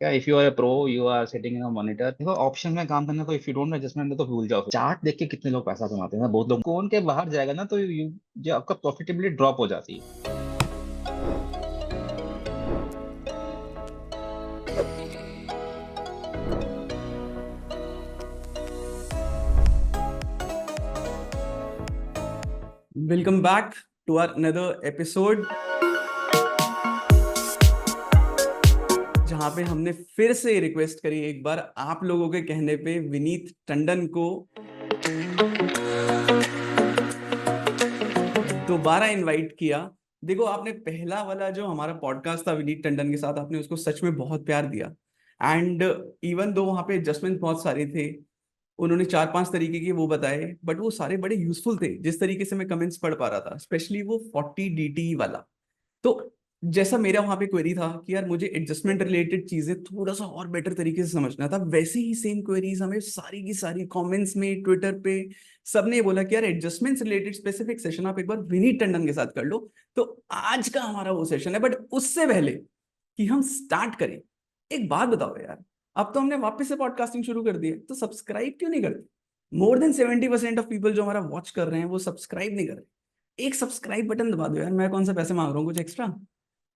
क्या if you are pro, you are sitting in a monitor, देखो option में काम करना, तो इफ यू डोंट एडजस्टमेंट तो भूल जाओ। चार्ट देख के कितने लोग पैसा कमाते हैं ना, बहुत लोग कौन के बाहर जाएगा ना, तो यू जो आपका प्रॉफिटेबिलिटी ड्रॉप हो जाती है। Welcome back to our another episode, जहां पे हमने फिर से रिक्वेस्ट करी एक बार आप लोगों के कहने पे विनीत टंडन को दोबारा इनवाइट किया। देखो, आपने पहला वाला जो हमारा पॉडकास्ट था विनीत टंडन के साथ, आपने उसको सच में बहुत प्यार दिया। एंड इवन दो वहां पे एडजस्टमेंट बहुत सारे थे, उन्होंने 4-5 तरीके के वो बताए, बट वो सारे बड़े यूजफुल थे। जिस तरीके से मैं कमेंट्स पढ़ पा रहा था, स्पेशली वो 40 DT वाला, तो जैसा मेरा वहां पे क्वेरी था कि यार मुझे एडजस्टमेंट रिलेटेड चीजें थोड़ा सा और बेटर तरीके से समझना था, वैसे ही सेम क्वेरीज हमें सारी की सारी कमेंट्स में, ट्विटर पे सबने बोला कि यार एडजस्टमेंट रिलेटेड स्पेसिफिक सेशन आप एक बार विनीत टंडन के साथ कर लो। तो आज का हमारा वो सेशन है। बट उससे पहले कि हम स्टार्ट करें, एक बात बताओ यार, अब तो हमने वापस से पॉडकास्टिंग शुरू कर दी है, तो सब्सक्राइब क्यों नहीं करते? मोर देन 70% ऑफ पीपल जो हमारा वॉच कर रहे हैं वो सब्सक्राइब नहीं कर रहे। एक सब्सक्राइब बटन दबा दो यार, मैं कौन सा पैसे मांग रहा हूँ कुछ एक्स्ट्रा।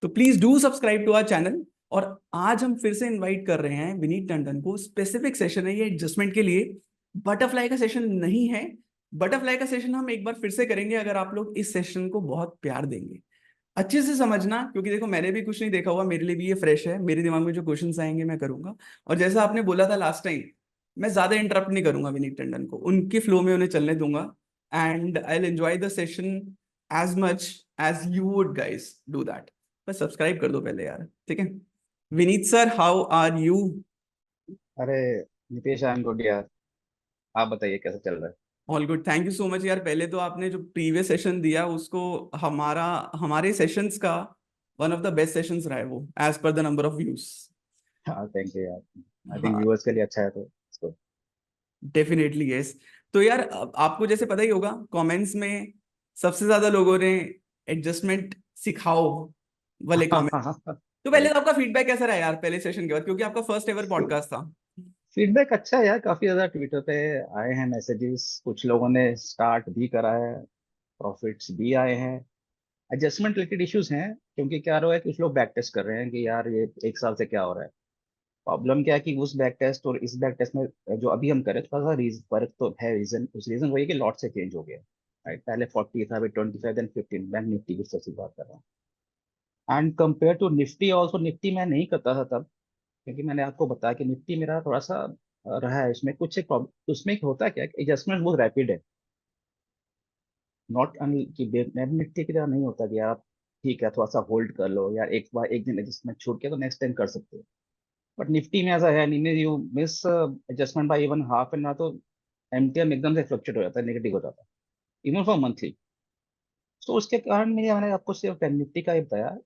तो please do subscribe to our channel. और आज हम फिर से इनवाइट कर रहे हैं विनीत टंडन को। स्पेसिफिक सेशन है ये एडजस्टमेंट के लिए, बटरफ्लाई का सेशन नहीं है। बटरफ्लाई का सेशन हम एक बार फिर से करेंगे अगर आप लोग इस सेशन को बहुत प्यार देंगे। अच्छे से समझना, क्योंकि देखो मैंने भी कुछ नहीं देखा हुआ, मेरे लिए भी ये फ्रेश है। मेरे दिमाग में जो क्वेश्चंस आएंगे मैं करूंगा। और जैसा आपने बोला था लास्ट टाइम, मैं ज्यादा इंटरप्ट नहीं करूंगा विनीत टंडन को, उनके फ्लो में उन्हें चलने दूंगा। And I will enjoy the session as much as you would guys do that. बस सब्सक्राइब कर दो पहले यार, ठीक है? Vineet sir, how are you? अरे नितेश, आई एम गुड यार। आप बताइए कैसा चल रहा है। All good, thank you so much यार। पहले तो आपने जो प्रीवियस सेशन दिया उसको, हमारा हमारे सेशंस का one of the best sessions रहा है वो, as per the number of views. हाँ थैंक यू यार। आई थिंक हाँ, व्यूअर्स के लिए अच्छा है तो इसको। Definitely yes. तो यार आपको जैसे पता ही होगा, कमेंट्स में सबसे ज्यादा लोगों ने एडजस्टमेंट सिखाओ वाले हाँ कमेंट। हाँ हाँ। तो पहले तो आपका फीडबैक कैसा रहा यार पहले सेशन के बाद, क्योंकि आपका फर्स्ट एवर पॉडकास्ट था। फीडबैक अच्छा है यार, काफी ज्यादा ट्विटर पे आए हैं मैसेजेस, कुछ लोगों ने स्टार्ट भी करा है, प्रॉफिट्स भी आए हैं। एडजस्टमेंट रिलेटेड इश्यूज हैं, क्योंकि क्या रहा है कि कुछ लोग बैक टेस्ट कर रहे हैं कि यार ये एक साल से क्या हो रहा है। प्रॉब्लम क्या है कि उस बैक टेस्ट और इस बैक टेस्ट में जो अभी हम करें, थोड़ा सा फर्क तो है। रीजन उस रीजन वही है कि लॉट से चेंज हो गया। राइट, पहले 40 था, अभी 25, देन 15। बैंक निफ्टी की स्पेसिफिक बात कर रहा हूँ। And compare to Nifty also, Nifty मैं नहीं करता था तब, क्योंकि मैंने आपको बताया कि निफ्टी मेरा थोड़ा सा रहा है, उसमें कुछ एक प्रॉब्लम। उसमें एक होता क्या है, एडजस्टमेंट बहुत रैपिड है। नॉट कि बैंक निफ्टी की तरह नहीं होता कि आप ठीक है थोड़ा सा होल्ड कर लो, या एक बार एक दिन एडजस्टमेंट छूट गया तो नेक्स्ट टाइम कर सकते हो। बट निफ्टी में ऐसा है नहीं, you miss adjustment by even half an hour तो एमटीएम एकदम से फ्लक्चुएट हो जाता है, नेगेटिव हो जाता है, इवन फॉर मंथली। तो उसके कारण मैंने आपको सिर्फ बैंक निफ्टी का ही बताया।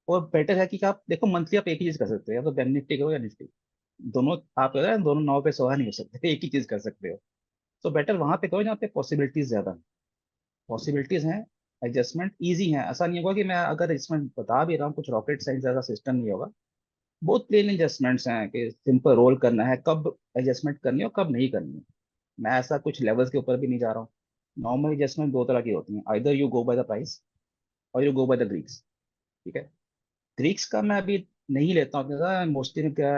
और बेटर है कि आप देखो, मंथली आप एक ही चीज कर सकते हो, या तो बैंक निफ्टी करो या निफ्टी। दोनों आप दोनों नाव पे सवार नहीं हो सकते, एक ही चीज कर सकते हो। तो बेटर वहां पे करो जहाँ पे पॉसिबिलिटीज ज्यादा हैं। पॉसिबिलिटीज हैं, एडजस्टमेंट इजी है। ऐसा नहीं होगा कि मैं अगर एडजस्टमेंट बता भी रहा हूँ, कुछ रॉकेट साइंस जैसा सिस्टम नहीं होगा। बहुत प्लेन एडजस्टमेंट्स हैं कि सिंपल रोल करना है, कब एडजस्टमेंट करनी है और कब नहीं करनी है। मैं ऐसा कुछ लेवल्स के ऊपर भी नहीं जा रहा हूँ। नॉर्मल एडजस्टमेंट दो तरह की होती हैं, either you go by the price और you go by the Greeks. ठीक है, ग्रीक्स का मैं अभी नहीं लेता हूँ, मोस्टली मैं क्या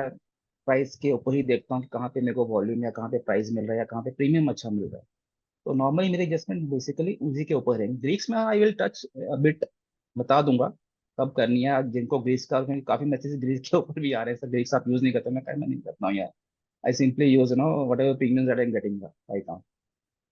प्राइस के ऊपर ही देखता हूँ कि कहाँ पे मेरे को वॉल्यूम या कहाँ पे प्राइस मिल रहा है या कहाँ पे प्रीमियम अच्छा मिल रहा है। तो नॉर्मली मेरे एडजस्टमेंट बेसिकली उसी के ऊपर है। ग्रीक्स में आई विल टच बिट, बता दूंगा कब करनी है। जिनको ग्रीक्स का, क्योंकि काफी मैसेज ग्रीक्स के ऊपर भी आ रहे हैं, सर ग्रीक्स आप यूज नहीं करते। मैं नहीं करता हूँ यार। I simply use what ever premium that I am getting right now,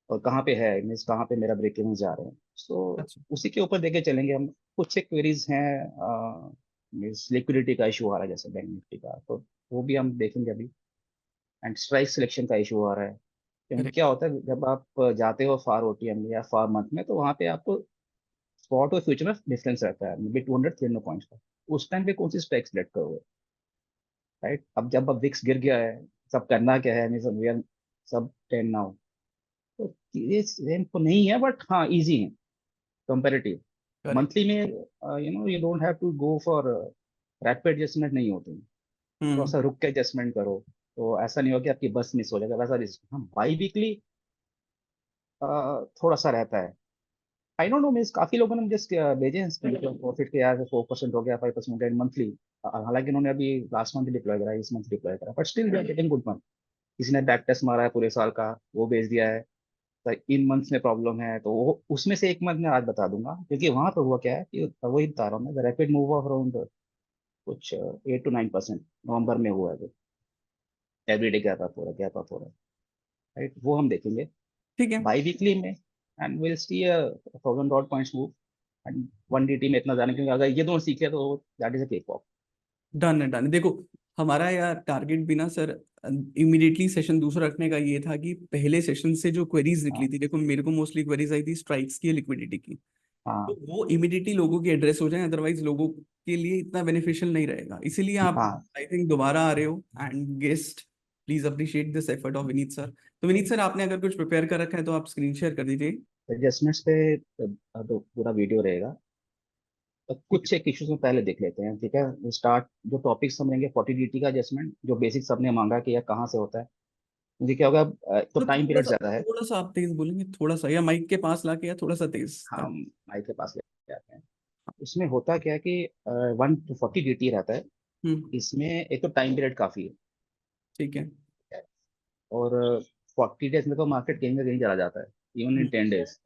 और कहाँ पे है मीन्स कहाँ पे मेरा ब्रेक इवन जा रहे हैं। सो अच्छा। उसी के ऊपर देखे चलेंगे हम। कुछ एक क्वेरीज हैं, मीन्स लिक्विडिटी का इशू आ रहा है जैसे बैंक निफ्टी का, तो वो भी हम देखेंगे अभी। एंड स्ट्राइक सिलेक्शन का इशू आ रहा है, क्योंकि क्या करेक्ट। होता है जब आप जाते हो फार ओटीएम में या फार मंथ में, तो वहाँ पे आपको स्पॉट और फ्यूचर में डिफरेंस रहता है, मे बी 200-300 पॉइंट्स का। उस टाइम पे कौन सी स्ट्राइक सेलेक्ट करोगे? राइट, अब जब अब विक्स गिर गया है, सब करना क्या है, मीन्स वी आर सब 10 नाउ। तो ये सेम तो नहीं है, बट हाँ इजी है कंपेरेटिव। करेक्ट। मंथली में you know you don't have to go for rapid adjustment नहीं होती। थोड़ा हम्म। सा रुक के एडजस्टमेंट करो, तो ऐसा नहीं हो कि आपकी बस मिस हो जाएगा, वैसा रिस्क। हाँ, बाई वीकली थोड़ा सा रहता है। आई डोंट नो, मीन्स काफी लोगों ने मुझे भेजे हैं प्रॉफिट के, यार 4% हो गया, 5% हो गया मंथली। हालांकि उन्होंने अभी लास्ट मंथ डिप्लॉय करा है, इस मंथ डिप्लॉय करा, but still they are getting good month. किसी ने बैक टेस्ट मारा है पूरे साल का, वो भेज दिया है। तो इन मंथ्स में प्रॉब्लम है, तो वो उसमें से एक मंथ मैं आज बता दूंगा, क्योंकि वहां पर हुआ क्या है कि वही बता रहा हूँ मैं, रैपिड मूव ऑफ अराउंड कुछ 8 to 9% नवंबर में हुआ है। एवरीडे गैप अप हो रहा है, राइट, वो हम देखेंगे ठीक है। बाई वीकली में। And will see 1000 odd points move. And 1DT में इतना जाने, क्योंकि अगर ये दोनों सीख लिया तो that is a cake walk. Done है, डन है। देखो, हमारा यार टारगेट भी ना सर, इमीडिएटली सेशन दूसरा रखने का ये था कि पहले सेशन से जो क्वेरीज निकली हाँ थी, देखो मेरे को मोस्टली क्वेरीज आई थी स्ट्राइक्स की, लिक्विडिटी की, तो हाँ वो इमीडिएटली लोगों की एड्रेस हो जाए, अदरवाइज लोगों के लिए इतना बेनिफिशियल नहीं रहेगा। इसीलिए आप हाँ। आई थिंक दोबारा आ रहे हो, and guest please appreciate this effort of Vineet sir. तो विनीत सर, आपने अगर कुछ प्रिपेयर कर रखा है तो आप स्क्रीन शेयर कर दीजिए। एडजस्टमेंट्स पे तो पूरा वीडियो रहेगा। तो ठीक है। कुछ एक इश्यूज में पहले देख लेते हैं, ठीक है। स्टार्ट जो टॉपिक समझेंगे 40DT का एडजस्टमेंट, जो बेसिक सबने मांगा कि यार कहाँ से होता है। मुझे क्या होगा, तो तो टाइम पीरियड ज्यादा है। थोड़ा सा आप तेज बोलेंगे, थोड़ा सा, या माइक के पास लाके, या थोड़ा सा तेज हम माइक के पास लेके आते हैं। इसमें होता क्या है कि 1 to 40 DT रहता है। हम्म। इसमें एक तो टाइम पीरियड काफी ठीक है। है, और 40 डेज में तो मार्केट कहीं ना कहीं चला जाता है, इवन इन हम्म। 10 डेज।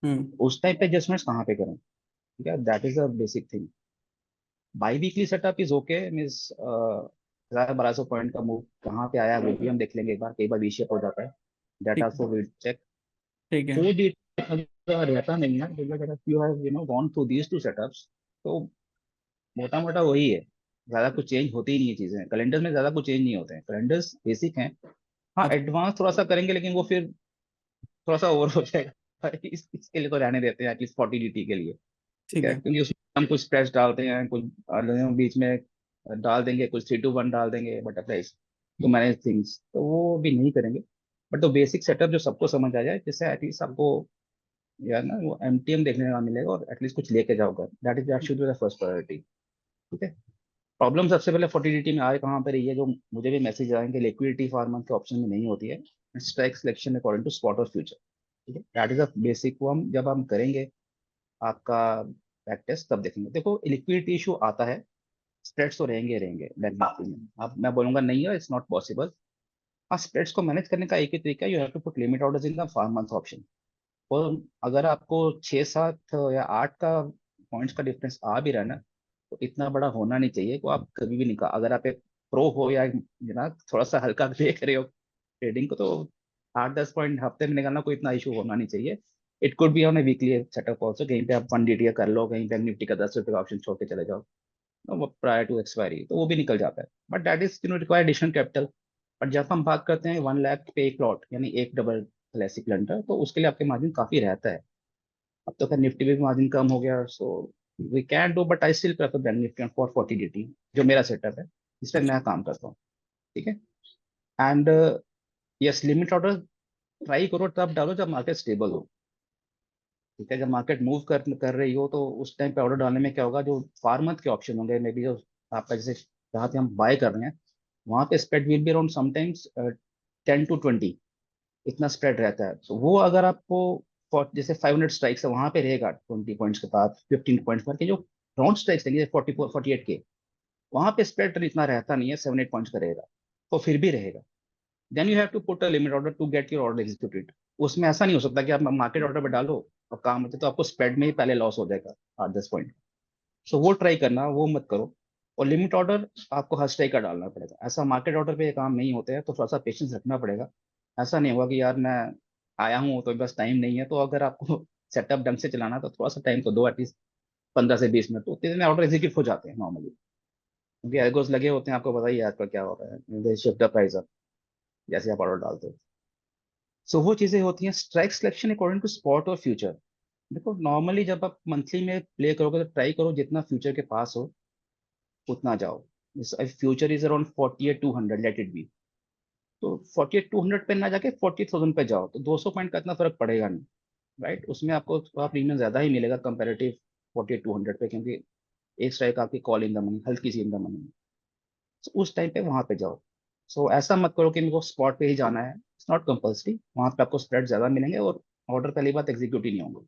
हम्म। उस टाइम पे एडजस्टमेंट्स कहाँ पे करें, ठीक है, that is a basic thing. By weekly setup is okay, means 1200 point का मूव कहाँ पे आया वो भी हम देख लेंगे एक बार, कई बार वी शेप हो जाता है, दैट ठीक है। Also will check. ठीक है। वो डेटा रहता नहीं है, because अगर you have gone through these two setups, तो मोटा मोटा वही है। ज्यादा कुछ चेंज होती ही नहीं है, चीजें कैलेंडर में ज्यादा कुछ चेंज नहीं होते हैं, कैलेंडर्स बेसिक हैं। हाँ, अच्छा। एडवांस थोड़ा सा करेंगे, लेकिन वो फिर थोड़ा सा ओवर हो जाएगा। इसके लिए तो रहने देते हैं एटलीस्ट 40DT के लिए, ठीक ठीक है, है। क्योंकि उसमें हम कुछ स्ट्रेच डालते हैं, कुछ बीच में डाल देंगे, कुछ 3 to 1 डाल देंगे बटरफ्लाइज टू मैनेज थिंग्स, तो वो भी नहीं करेंगे। बट तो बेसिक सेटअप जो सबको समझ आ जाए, जिससे एटलीस्ट आपको यार ना वो MTM देखने का मिलेगा, और एटलीस्ट कुछ लेके जाओगे, that should be the first priority, ठीक है। प्रॉब्लम सबसे पहले 40DT में आए कहाँ पर, ये जो मुझे भी मैसेज आएंगे, लिक्विडिटी फार्मर के ऑप्शन में नहीं होती है, strike selection according to spot और फ्यूचर, ठीक है, दैट इज अ बेसिक। वो हम जब हम करेंगे आपका बैक टेस्ट तब देखेंगे। देखो, लिक्विडिटी इशू आता है, स्प्रेड्स तो रहेंगे रहेंगे बैंक निफ्टी में, अब मैं बोलूंगा नहीं है, इट्स नॉट पॉसिबल। हाँ, स्प्रेड्स को मैनेज करने का एक ही तरीका है, you have to put limit orders in the 5 month option. और अगर आपको 6 7 या 8 का पॉइंट्स का डिफरेंस आ भी रहा है ना, तो इतना बड़ा होना नहीं चाहिए को आप कभी भी निकाल, अगर आप एक प्रो हो या थोड़ा सा हल्का देख रहे हो ट्रेडिंग को, तो 8 10 पॉइंट हफ्ते में निकालना कोई इतना इशू होना नहीं चाहिए। It could be on A weekly setup also, कहीं पे आप 1DT कर लो, कहीं पे निफ्टी का 10 रुपये का ऑप्शन छोड़ के चले जाओ, वो प्रायर टू एक्सपायरी, तो वो भी निकल जाता है। But that is require additional capital. But जब हम बात करते हैं 1 लाख पे एक लॉट, यानी एक डबल क्लासिक लंडर, तो उसके लिए आपके मार्जिन काफी रहता है। अब तो खैर निफ्टी में भी मार्जिन कम हो गया, so we can do, but I still prefer bank Nifty for 40DT, जो मेरा सेटअप है, इस पर अच्छा। मैं काम करता हूँ, ठीक है। And yes, limit order try करो तब डालो जब मार्केट स्टेबल हो, ठीक है। जब मार्केट मूव कर रही हो, तो उस टाइम पे ऑर्डर डालने में क्या होगा, जो फार्मर के ऑप्शन होंगे मे बी, जो आपका जैसे जहाँ पे हम बाय कर रहे हैं, वहाँ पे spread will be around sometimes 10 to 20, इतना स्प्रेड रहता है। तो वो अगर आपको जैसे 500 स्ट्राइक्स है, वहाँ पे रहेगा 20 पॉइंट्स के बाद 15 पॉइंट्स पर के जो राउंड स्ट्राइक्स लेंगे 44 48 के, वहाँ पे स्प्रेड इतना रहता नहीं है, 7 8 पॉइंट्स का रहेगा, तो फिर भी रहेगा। Then you have to put a limit order to get your order executed. उसमें ऐसा नहीं हो सकता कि आप मार्केट ऑर्डर पे डालो और काम होते तो आपको स्प्रेड में ही पहले लॉस हो जाएगा 8 10 पॉइंट। सो वो ट्राई करना, वो मत करो। और लिमिट ऑर्डर आपको हर स्ट्राइक का डालना पड़ेगा, ऐसा मार्केट ऑर्डर पे ये काम नहीं होते हैं, तो थोड़ा सा पेशेंस रखना पड़ेगा। ऐसा नहीं होगा कि यार मैं आया हूँ तो बस टाइम नहीं है, तो अगर आपको सेटअप ढंग से चलाना तो थोड़ा सा टाइम तो दो एटलीस्ट, 15 से 20 मिनट, तो उतने में ऑर्डर एग्जीक्यूट हो जाते हैं नॉर्मली, क्योंकि एल्गोस लगे होते हैं, आपको पता ही है आजकल क्या हो रहा है, शिफ्ट द प्राइस अप जैसे आप ऑर्डर डालते हो। सो वो चीजें होती हैं, strike selection according to spot और फ्यूचर। देखो, नॉर्मली जब आप मंथली में प्ले करोगे तो ट्राई करो जितना फ्यूचर के पास हो उतना जाओ। Future is around 48 200, late it be, तो 48 200 पे ना जाके 40,000 पे जाओ, तो 200 पॉइंट का इतना फर्क पड़ेगा नहीं, राइट। उसमें आपको थोड़ा प्रीमियम ज्यादा ही मिलेगा कंपेरेटिव 48 200 पे, क्योंकि एक स्ट्राइक आपकी कॉल इन द मनी, हल्की सी इन द मनी। उस टाइम पे वहां पे जाओ। सो ऐसा मत करो कि मेरे को स्पॉट पे ही जाना है, इट्स नॉट कंपल्सरी, वहां पे आपको स्प्रेड ज्यादा मिलेंगे और ऑर्डर पहली बात एग्जीक्यूट ही नहीं होंगे,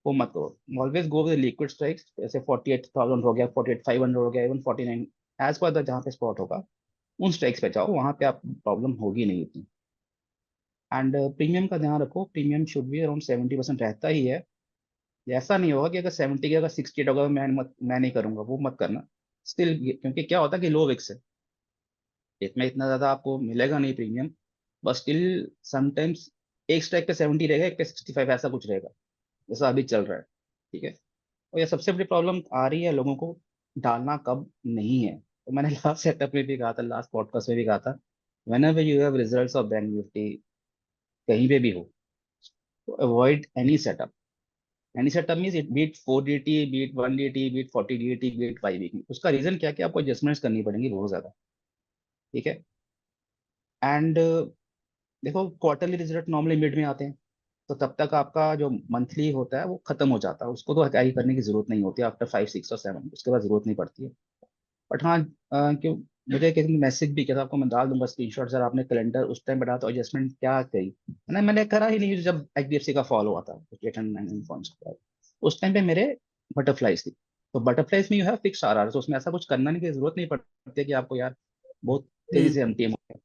वो मत करो। Always go with liquid strikes, जैसे 48,000 हो गया, 48,500 हो गया, इवन 49, एज पर द जहाँ पे स्पॉट होगा उन स्ट्राइक्स पे जाओ, वहां पे आप प्रॉब्लम होगी नहीं इतनी। एंड प्रीमियम का ध्यान रखो, प्रीमियम शुड बी अराउंड 70% रहता ही है। ऐसा नहीं होगा कि अगर 70 के अगर 68 होगा तो मैं नहीं करूंगा, वो मत करना स्टिल, क्योंकि क्या होता है कि लो विक्स है, इसमें इतना ज्यादा आपको मिलेगा नहीं प्रीमियम, बट स्टिल समटाइम्स एक स्ट्राइक पे 70 रहेगा, एक पे 65 ऐसा कुछ रहेगा, जैसा अभी चल रहा है। ठीक है, और ये सबसे बड़ी प्रॉब्लम आ रही है लोगों को, डालना कब नहीं है। तो मैंने लास्ट सेटअप में भी कहा था, लास्ट पॉडकास्ट में भी कहा था, whenever you have results of bank Nifty कहीं पे भी हो, तो avoid any setup means it beat 4DT, beat 1DT, beat 40DT, beat 5 week. उसका रीजन क्या है कि आपको एडजस्टमेंट्स करनी पड़ेंगी बहुत ज्यादा। ठीक है, एंड देखो क्वार्टरली रिजल्ट नॉर्मली मिड में आते हैं, तो तब तक आपका जो मंथली होता है वो खत्म हो जाता है, उसको तो कैरी करने की जरूरत नहीं होती आफ्टर 5, 6 और 7, उसके बाद जरूरत नहीं पड़ती है। बट हाँ, क्यों, मुझे किसी ने मैसेज भी किया था, आपको मैं डाल दूंगा स्क्रीनशॉट, सर आपने कैलेंडर उस टाइम बढ़ा तो एडजस्टमेंट क्या करी, मैंने करा ही नहीं जब HDFC का फॉल हुआ था 809 पॉइंट्स के बाद, उस टाइम पे मेरे बटरफ्लाइज थी। तो बटरफ्लाइज में यू हैव फिक्स RR, तो उसमें ऐसा कुछ करना नहीं की जरूरत नहीं पड़ती है कि आपको यार बहुत तेजी हम्म से MTM हो गया,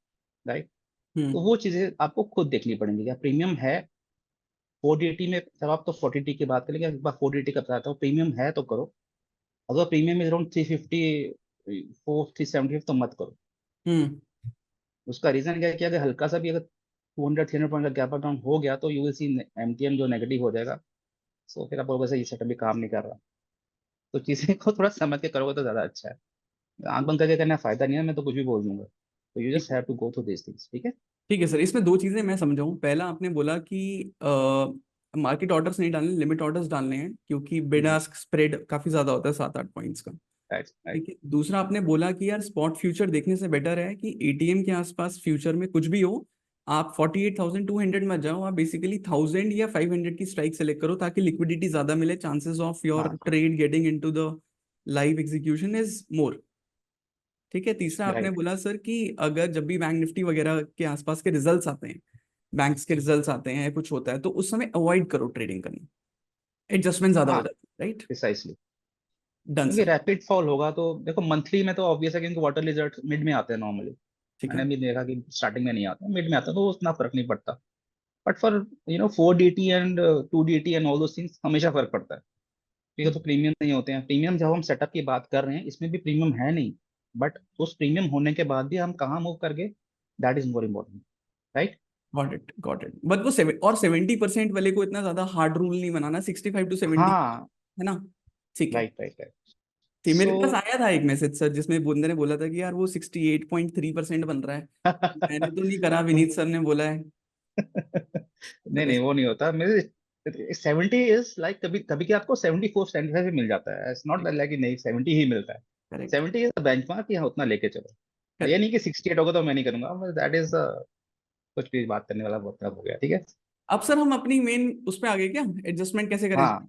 राइट। तो हम्म वो चीजें आपको खुद देखनी पड़ेंगी, क्या प्रीमियम है 4DT में, जब आप तो 40T की बात करेंगे, एक बार 4DT का बताता हूँ, प्रीमियम है तो करो, अगर प्रीमियम इज अराउंड 350, 4, 370 तो मत करो। हम्म उसका रीजन क्या है कि अगर हल्का सा भी अगर 200, 300 पॉइंट का गैप डाउन हो गया तो यू विल सी MTM जो नेगेटिव हो जाएगा। सो फिर आप बोलोगे सर ये सेटअप भी काम नहीं कर रहा। तो चीजें को थोड़ा समझ के करोगे तो ज्यादा अच्छा है, आंख बंद करके करना फायदा नहीं है, मैं तो कुछ भी बोल दूंगा, तो यू ठीक just have to go through this things. ठीक है। ठीक है सर, इसमें दो चीजें मैं समझाऊं। पहला, आपने बोला कि मार्केट ऑर्डर्स नहीं डालने, लिमिट ऑर्डर्स डालने हैं, क्योंकि बिड आस्क स्प्रेड काफी ज्यादा होता है 7-8 पॉइंट्स का। राइट राइट ठीक है, दूसरा आपने बोला कि यार स्पॉट फ्यूचर देखने से बेटर है कि एटीएम के आसपास फ्यूचर में कुछ भी हो, आप 48,200 मत जाओ, आप बेसिकली 1,000 या 500 की स्ट्राइक सेलेक्ट करो, ताकि लिक्विडिटी ज्यादा मिले, चांसेस ऑफ योर हाँ trade getting into the live execution is more. ठीक है, तीसरा आपने राइट। बोला सर कि अगर जब भी बैंक निफ्टी वगैरह के आसपास के रिजल्ट्स आते हैं, बैंक्स के रिजल्ट्स आते हैं, कुछ होता है, तो उस समय अवॉइड करो ट्रेडिंग करनी, एडजस्टमेंट ज्यादा हो हाँ जाती है, राइट? प्रिसाइसली, डन क्योंकि सर। रैपिड फॉल होगा तो देखो मंथली में तो ऑब्वियस है, क्योंकि वाटर रिजल्ट मिड में आते हैं नॉर्मली, ठीक मैंने है। भी देखा कि स्टार्टिंग में नहीं आता, मिड में आता है, तो उतना फर्क नहीं पड़ता। But for 4DT and 2DT and all दो थिंग्स हमेशा फर्क पड़ता है, ठीक है। तो प्रीमियम नहीं होते हैं, प्रीमियम जब हम सेटअप की बात कर रहे हैं इसमें भी प्रीमियम है नहीं, बट उस प्रीमियम होने के बाद भी हम कहाँ मूव करके, that is more important, right. Got it but वो 70% वाले को इतना ज्यादा हार्ड रूल नहीं बनाना, 65 to 70, हाँ है ना? ठीक है। Right right right. ठीक, मेरे सो पास आया था एक मैसेज सर, जिसमें बंदे ने बोला था कि यार वो 68.3% बन रहा है। मैंने तो नहीं करा, विनीत सर ने बोला है। नहीं नहीं, वो नहीं होता मेरे। 70 इज लाइक, कभी कभी कि आपको 74, 75 भी मिल जाता है, इट्स नॉट लाइक कि नहीं 70 ही मिलता है। करेक्ट 70 इज द बेंचमार्क, यहाँ उतना लेके चलो, ये करेक्ट। नहीं कि 68 होगा तो मैं नहीं करूंगा, दैट इज कुछ भी बात करने वाला बहुत हो गया। ठीक है। अब सर हम अपनी मेन उस पे आ गए क्या, एडजस्टमेंट कैसे करें? हाँ,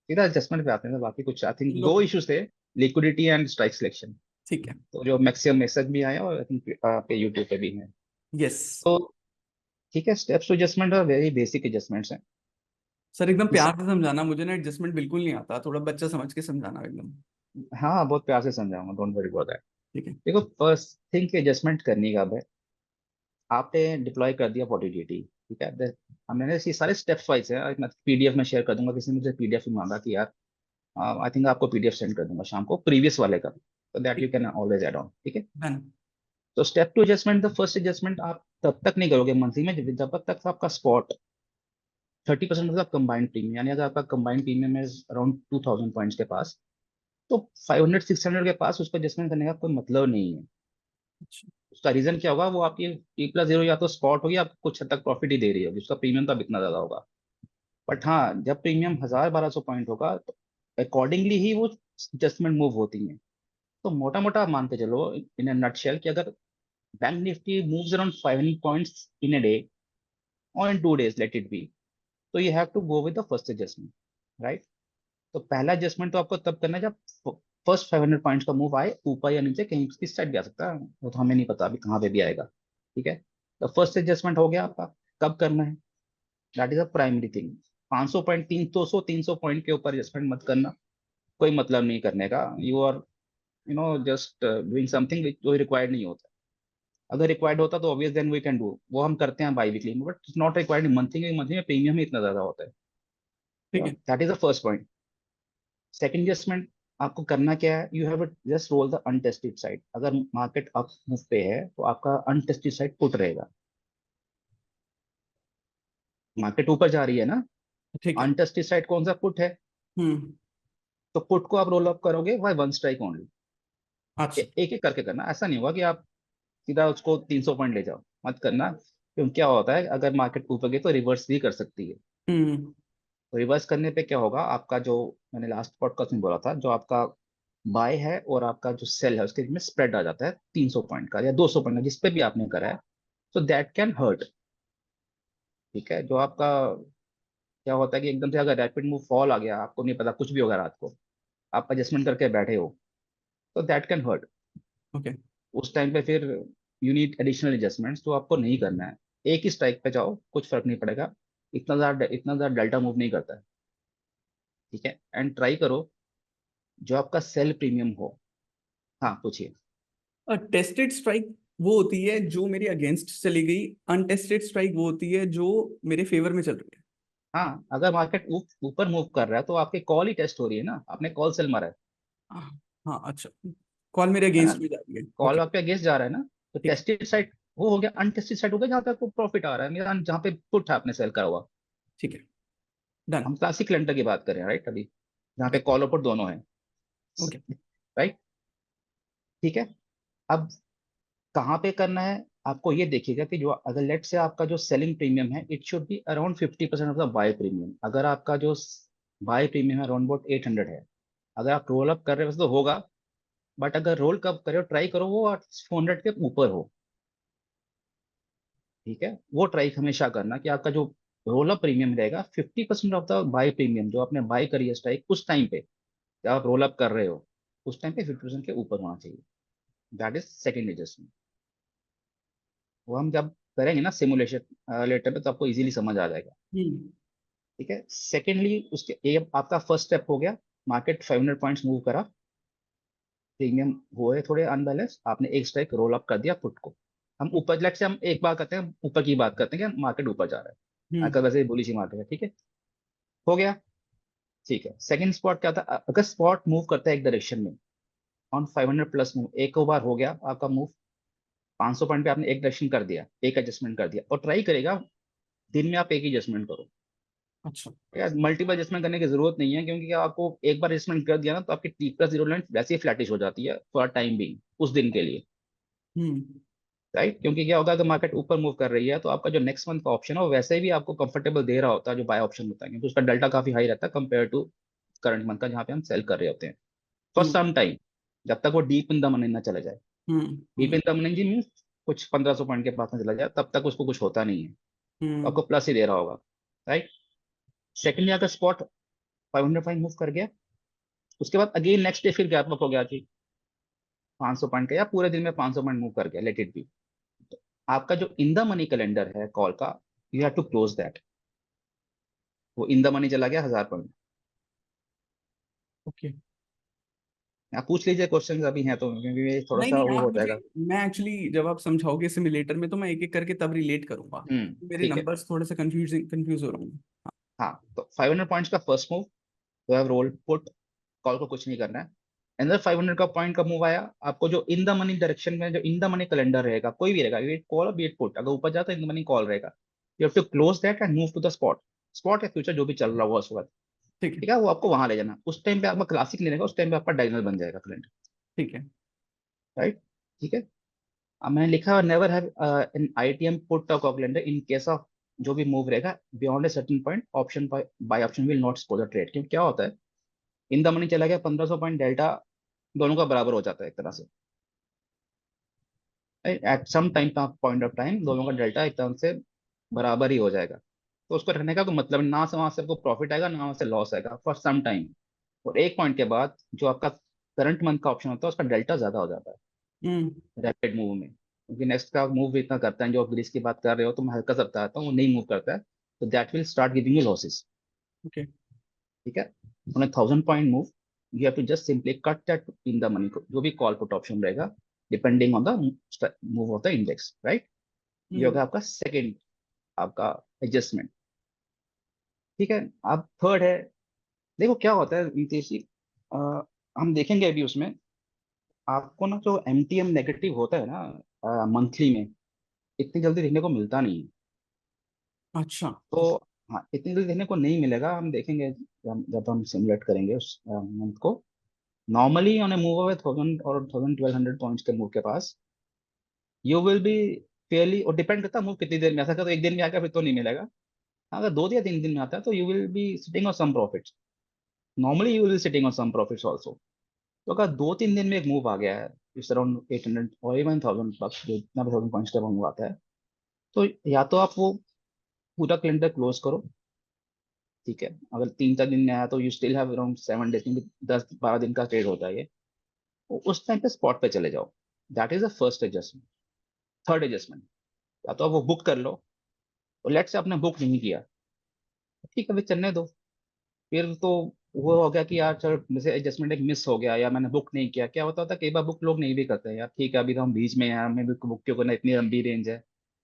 सीधा एडजस्टमेंट पे आते हैं, तो बाकी कुछ आई थिंक लो, दो इश्यूज थे, लिक्विडिटी एंड स्ट्राइक सिलेक्शन, ठीक है। तो जो मैक्सिमम मैसेज भी आया और आई थिंक आपके यूट्यूब पे भी है। यस तो ठीक है, स्टेप्स टू एडजस्टमेंट और वेरी बेसिक एडजस्टमेंट्स हैं। सर, एकदम इस प्यार से समझाना, मुझे ना एडजस्टमेंट बिल्कुल नहीं आता, थोड़ा बच्चा समझ के समझाना एकदम। हाँ बहुत प्यार से समझाऊंगा, डोंट वरी अबाउट दैट। ठीक है। देखो फर्स्ट थिंग की एडजस्टमेंट करनी कब है, आपने डिप्लॉय कर दिया 40DT, ठीक है, मैंने ये सारे स्टेप्स वाइज है, मैं PDF में शेयर कर दूंगा, किसी ने मुझे PDF भी मांगा कि यार आई थिंक आपको PDF सेंड कर दूंगा शाम को प्रीवियस वाले का, तो दैट यू ठीक। Can always add on. ठीक है। डन। तो step two adjustment, the first adjustment आप तब तक नहीं करोगे मंथली में जब तक आपका स्पॉट 30% मतलब कंबाइंड प्रीमियम, यानी अगर आपका कंबाइंड प्रीमियम है अराउंड 2000 पॉइंट्स के पास, तो 500, 600 के पास उसको एडजस्टमेंट करने का कोई मतलब नहीं है। अच्छा। उसका रीजन क्या होगा, वो आपकी T+0 या तो स्पॉट होगी, आपको कुछ हद तक प्रॉफिट ही दे रही होगी, उसका प्रीमियम तो अब इतना ज्यादा होगा। बट हाँ, जब प्रीमियम 1000, 1200 पॉइंट होगा तो अकॉर्डिंगली ही वो एडजस्टमेंट मूव होती है। तो मोटा मोटा आप मानते चलो इन ए नटशेल कि अगर bank Nifty moves around 500 points in a day और in 2 days let it be, तो you have to go with the first adjustment, right. तो पहला एडजस्टमेंट तो आपको तब करना है जब फर्स्ट 500 पॉइंट्स का मूव आए ऊपर या नीचे कहीं किस साइड भी आ सकता है, वो तो हमें नहीं पता अभी कहाँ पे भी आएगा। ठीक है, तो फर्स्ट एडजस्टमेंट हो गया आपका। कब करना है, that is a primary thing. 500 point 300 point के ऊपर एडजस्टमेंट मत करना, कोई मतलब नहीं करने का। You are just doing something जो रिक्वायर्ड नहीं होता। अगर रिक्वायर्ड होता तो obvious then we can do, वो हम करते हैं बाई वीकली में, but it's not required monthly. Monthly में प्रीमियम ही इतना ज्यादा होता है। ठीक है। That is the first point. Second adjustment आपको करना क्या है, you have just roll the untested side. अगर मार्केट अप मूव पे है तो आपका अनटेस्टेड साइड पुट रहेगा। मार्केट ऊपर जा रही है ना, ठीक है। अनटेस्टेड साइड कौन सा, पुट है। हम्म। तो पुट को आप रोल अप करोगे बाय वन स्ट्राइक ओनली। अच्छा। एक एक करके करना, ऐसा नहीं होगा कि आप सीधा उसको 300 पॉइंट ले जाओ, मत करना। क्योंकि क्या होता है, अगर मार्केट ऊपर गई तो रिवर्स भी कर सकती है। हम्म। तो रिवर्स करने पे क्या होगा, आपका जो मैंने लास्ट पॉडकास्ट में बोला था, जो आपका बाय है और आपका जो सेल है उसके बीच में स्प्रेड आ जाता है 300 पॉइंट का या 200 पॉइंट का, जिस पे भी आपने करा है। तो दैट कैन हर्ट। ठीक है, जो आपका क्या होता है कि एकदम से अगर रैपिड मूव फॉल आ गया, आपको नहीं पता कुछ भी होगा रात को, आप एडजस्टमेंट करके बैठे हो, तो दैट कैन हर्ट। ओके। उस टाइम पे फिर यू नीड एडिशनल एडजस्टमेंट्स, तो आपको नहीं करना है। एक ही स्ट्राइक पे जाओ, कुछ फर्क नहीं पड़ेगा। इतना ज्यादा डेल्टा मूव नहीं करता है। ठीक है, एंड ट्राई करो जो आपका सेल प्रीमियम हो। हाँ पूछिए। टेस्टेड स्ट्राइक वो होती है जो मेरे अगेंस्ट चली गई, अनटेस्टेड स्ट्राइक वो होती है जो मेरे फेवर में चल रही है। हाँ, अगर मार्केट ऊपर मूव कर रहा है तो आपकी कॉल ही टेस्ट हो रही है ना, आपने कॉल सेल मारा हाँ। हाँ, अच्छा। कॉल मेरे है ना। अगेंस्ट में जा रही है। Call okay. आपके अगेंस्ट जा रहा है ना। तो ठीक है। टेस्टेड साइड वो हो गया, अनटेस्टेड साइड हो गया जहाँ पे आपको प्रॉफिट आ रहा है, मेरा जहाँ पे पुट है आपने सेल करा हुआ। ठीक है। डन। हम क्लासिक लेंडर की बात करें राइट अभी, जहाँ पे कॉल और पुट दोनों है। ओके। राइट। ठीक है, अब कहाँ पे करना है, आपको ये देखिएगा कि जो अगर लेट से आपका जो सेलिंग प्रीमियम है it should be around 50% of the buy premium. अगर आपका जो बाय प्रीमियम है अराउंड अबाउट 800 है, अगर आप रोल अप कर रहे हो वैसे तो होगा, बट अगर रोल कब करो ट्राई करो वो 400 के ऊपर हो। ठीक है, वो ट्राई हमेशा करना कि आपका जो रोल अप प्रीमियम रहेगा 50% ऑफ द बाय प्रीमियम, जो आपने बाय करी है स्ट्राइक उस टाइम पे जब आप रोल अप कर रहे हो, उस टाइम पे 50% के ऊपर होना चाहिए। That is second adjustment. वो हम जब करेंगे ना सिमुलेशन लेटर पे तो आपको इजीली समझ आ जाएगा। हम्म। ठीक है, सेकेंडली उसके ये आपका फर्स्ट स्टेप हो गया। मार्केट 500 पॉइंट्स मूव करा, प्रीमियम हुए थोड़े अनबैलेंस, आपने एक स्ट्राइक रोल अप कर दिया पुट को। हम ऊपर लेट से हम एक बात करते हैं, ऊपर की बात करते हैं कि मार्केट ऊपर जा रहा है, हम्म। अगर वैसे बुलिश मार्केट है। ठीक है, हो गया। ठीक है, सेकंड स्पॉट क्या था, अगर स्पॉट मूव करता है एक डायरेक्शन में ऑन 500 प्लस मूव, एक बार हो गया आपका मूव 500 पॉइंट पे, आपने एक डायरेक्शन कर दिया, एक एडजस्टमेंट कर दिया, और ट्राई करेगा दिन में आप एक ही एडजस्टमेंट करो। अच्छा। यार मल्टीपल एडजस्टमेंट करने की जरूरत नहीं है, क्योंकि आपको एक बार एडजस्टमेंट कर दिया ना तो आपकी टी प्लस जीरो लाइन वैसे ही फ्लैटिश हो जाती है फॉर टाइम भी, उस दिन के लिए। हम्म। राइट, क्योंकि क्या होगा, अगर मार्केट ऊपर मूव कर रही है तो आपका जो नेक्स्ट मंथ का ऑप्शन है वो वैसे भी आपको कंफर्टेबल दे रहा होता है, जो बाय ऑप्शन होता है, क्योंकि उसका डेल्टा काफी हाई रहता है कंपेयर टू करंट मंथ का जहाँ पे हम सेल कर रहे होते हैं फॉर हम्म। सम टाइम, जब तक वो डीप इन द मनी ना चला जाए। Hmm. Deep in the money जी मीन्स कुछ 1500 पॉइंट के पास में चला जाए, तब तक उसको कुछ होता नहीं है, तो हम्म। आपको प्लस ही दे रहा होगा। राइट। सेकेंडली अगर स्पॉट 500 पॉइंट मूव कर गया, उसके बाद अगेन नेक्स्ट डे फिर गैप अप हो गया कि 500 पॉइंट का, या पूरे दिन में 500 पॉइंट मूव कर गया, लेट इट बी। तो आपका जो इन द मनी कैलेंडर है कॉल का, you have to close that. वो इन द मनी चला गया 1000 पॉइंट। ओके। आप पूछ लीजिए क्वेश्चन अभी हैं तो, क्योंकि ये थोड़ा नहीं सा नहीं, वो आप हो मुझे, जाएगा। मैं एक्चुअली जब आप समझाओगे सिमुलेटर में तो मैं एक एक करके तब रिलेट करूंगा। मेरे ठीक है। नंबर्स थोड़े से कंफ्यूज हो रहे हैं। हाँ, तो 500 पॉइंट्स का first move, you have roll put, call को कुछ नहीं करना है। अंदर 500 का पॉइंट का मूव आया, आपको जो इन द मनी डायरेक्शन में जो इन द मनी कैलेंडर रहेगा, कोई भी रहेगा, वेट कॉल और वेट पुट, अगर ऊपर जाता है इन द मनी कॉल रहेगा, you have to close that and move to the spot. Spot या फ्यूचर जो भी चल रहा हुआ उस वक्त। ठीक है। ठीक है, वो आपको वहां ले जाना, उस टाइम पे आपका क्लासिक नहीं रहेगा, उस टाइम पे आपका डायगोनल बन जाएगा कैलेंडर। ठीक है। राइट। ठीक है, अब मैंने लिखा है never have an ITM put a calendar in case of, जो भी मूव रहेगा beyond a certain point option by option will not score the trade. क्योंकि क्या होता है, इन द मनी चला गया 1500 पॉइंट, डेल्टा दोनों का बराबर हो जाता है एक तरह से। At some time point of time दोनों का डेल्टा एक तरह से बराबर ही हो जाएगा। तो उसको रखने का कोई मतलब ना से वहां से आपको प्रॉफिट आएगा ना वहां से लॉस आएगा फॉर सम टाइम। और एक पॉइंट के बाद जो आपका करंट मंथ का ऑप्शन होता है उसका डेल्टा ज्यादा हो जाता है हम्म रैपिड मूव में, क्योंकि नेक्स्ट का मूव इतना करता है, जो आप ग्रीस की बात कर रहे हो तो मैं हल्का सा बताता हूँ, वो नहीं मूव करता है, तो that will start giving you losses. Okay ठीक है, on 1000 point move you have to just simply cut that in the money, को जो भी कॉल पुट ऑप्शन रहेगा depending on the move of the index, right. ये हम्म होगा आपका सेकंड, आपका एडजस्टमेंट। ठीक है, अब थर्ड है, देखो क्या होता है नीतीश जी, अ, हम देखेंगे अभी उसमें आपको ना जो एमटीएम नेगेटिव होता है ना मंथली में, इतनी जल्दी देखने को मिलता नहीं है। अच्छा तो हाँ, इतनी जल्दी देखने को नहीं मिलेगा, हम देखेंगे जब हम सिमुलेट करेंगे उस मंथ को। Normally on A move away 1000 और 1200 पॉइंट्स के मूव के पास यू विल बी फेयरली, और डिपेंड करता है मूव कितनी देर में, ऐसा कर तो एक दिन में आकर फिर तो नहीं मिलेगा। अगर 2 या 3 दिन में आता है तो you will be sitting on some profits, normally you will sitting on some profits also. तो अगर 2-3 दिन में एक मूव आ गया है इस अराउंड 800 और इवन 1000 जो इतना भी 1000 पॉइंट्स का मूव आता है, तो या तो आप वो पूरा कैलेंडर क्लोज करो। ठीक है, अगर 3-4 दिन में आया तो you still have around 7 days, क्योंकि 10-12 दिन का ट्रेड होता है ये, तो उस टाइम पे स्पॉट पे चले जाओ। That is the first adjustment. Third adjustment, या तो आप वो बुक कर लो, और लेट से आपने बुक नहीं किया, ठीक है, अभी चलने दो। फिर तो वो हो गया कि यार चल जैसे एडजस्टमेंट एक मिस हो गया या मैंने बुक नहीं किया, क्या होता था कई बार बुक लोग नहीं भी करते हैं, यार ठीक है अभी तो हम बीच में हैं, हमें भी बुक क्यों करना, इतनी लंबी रेंज है,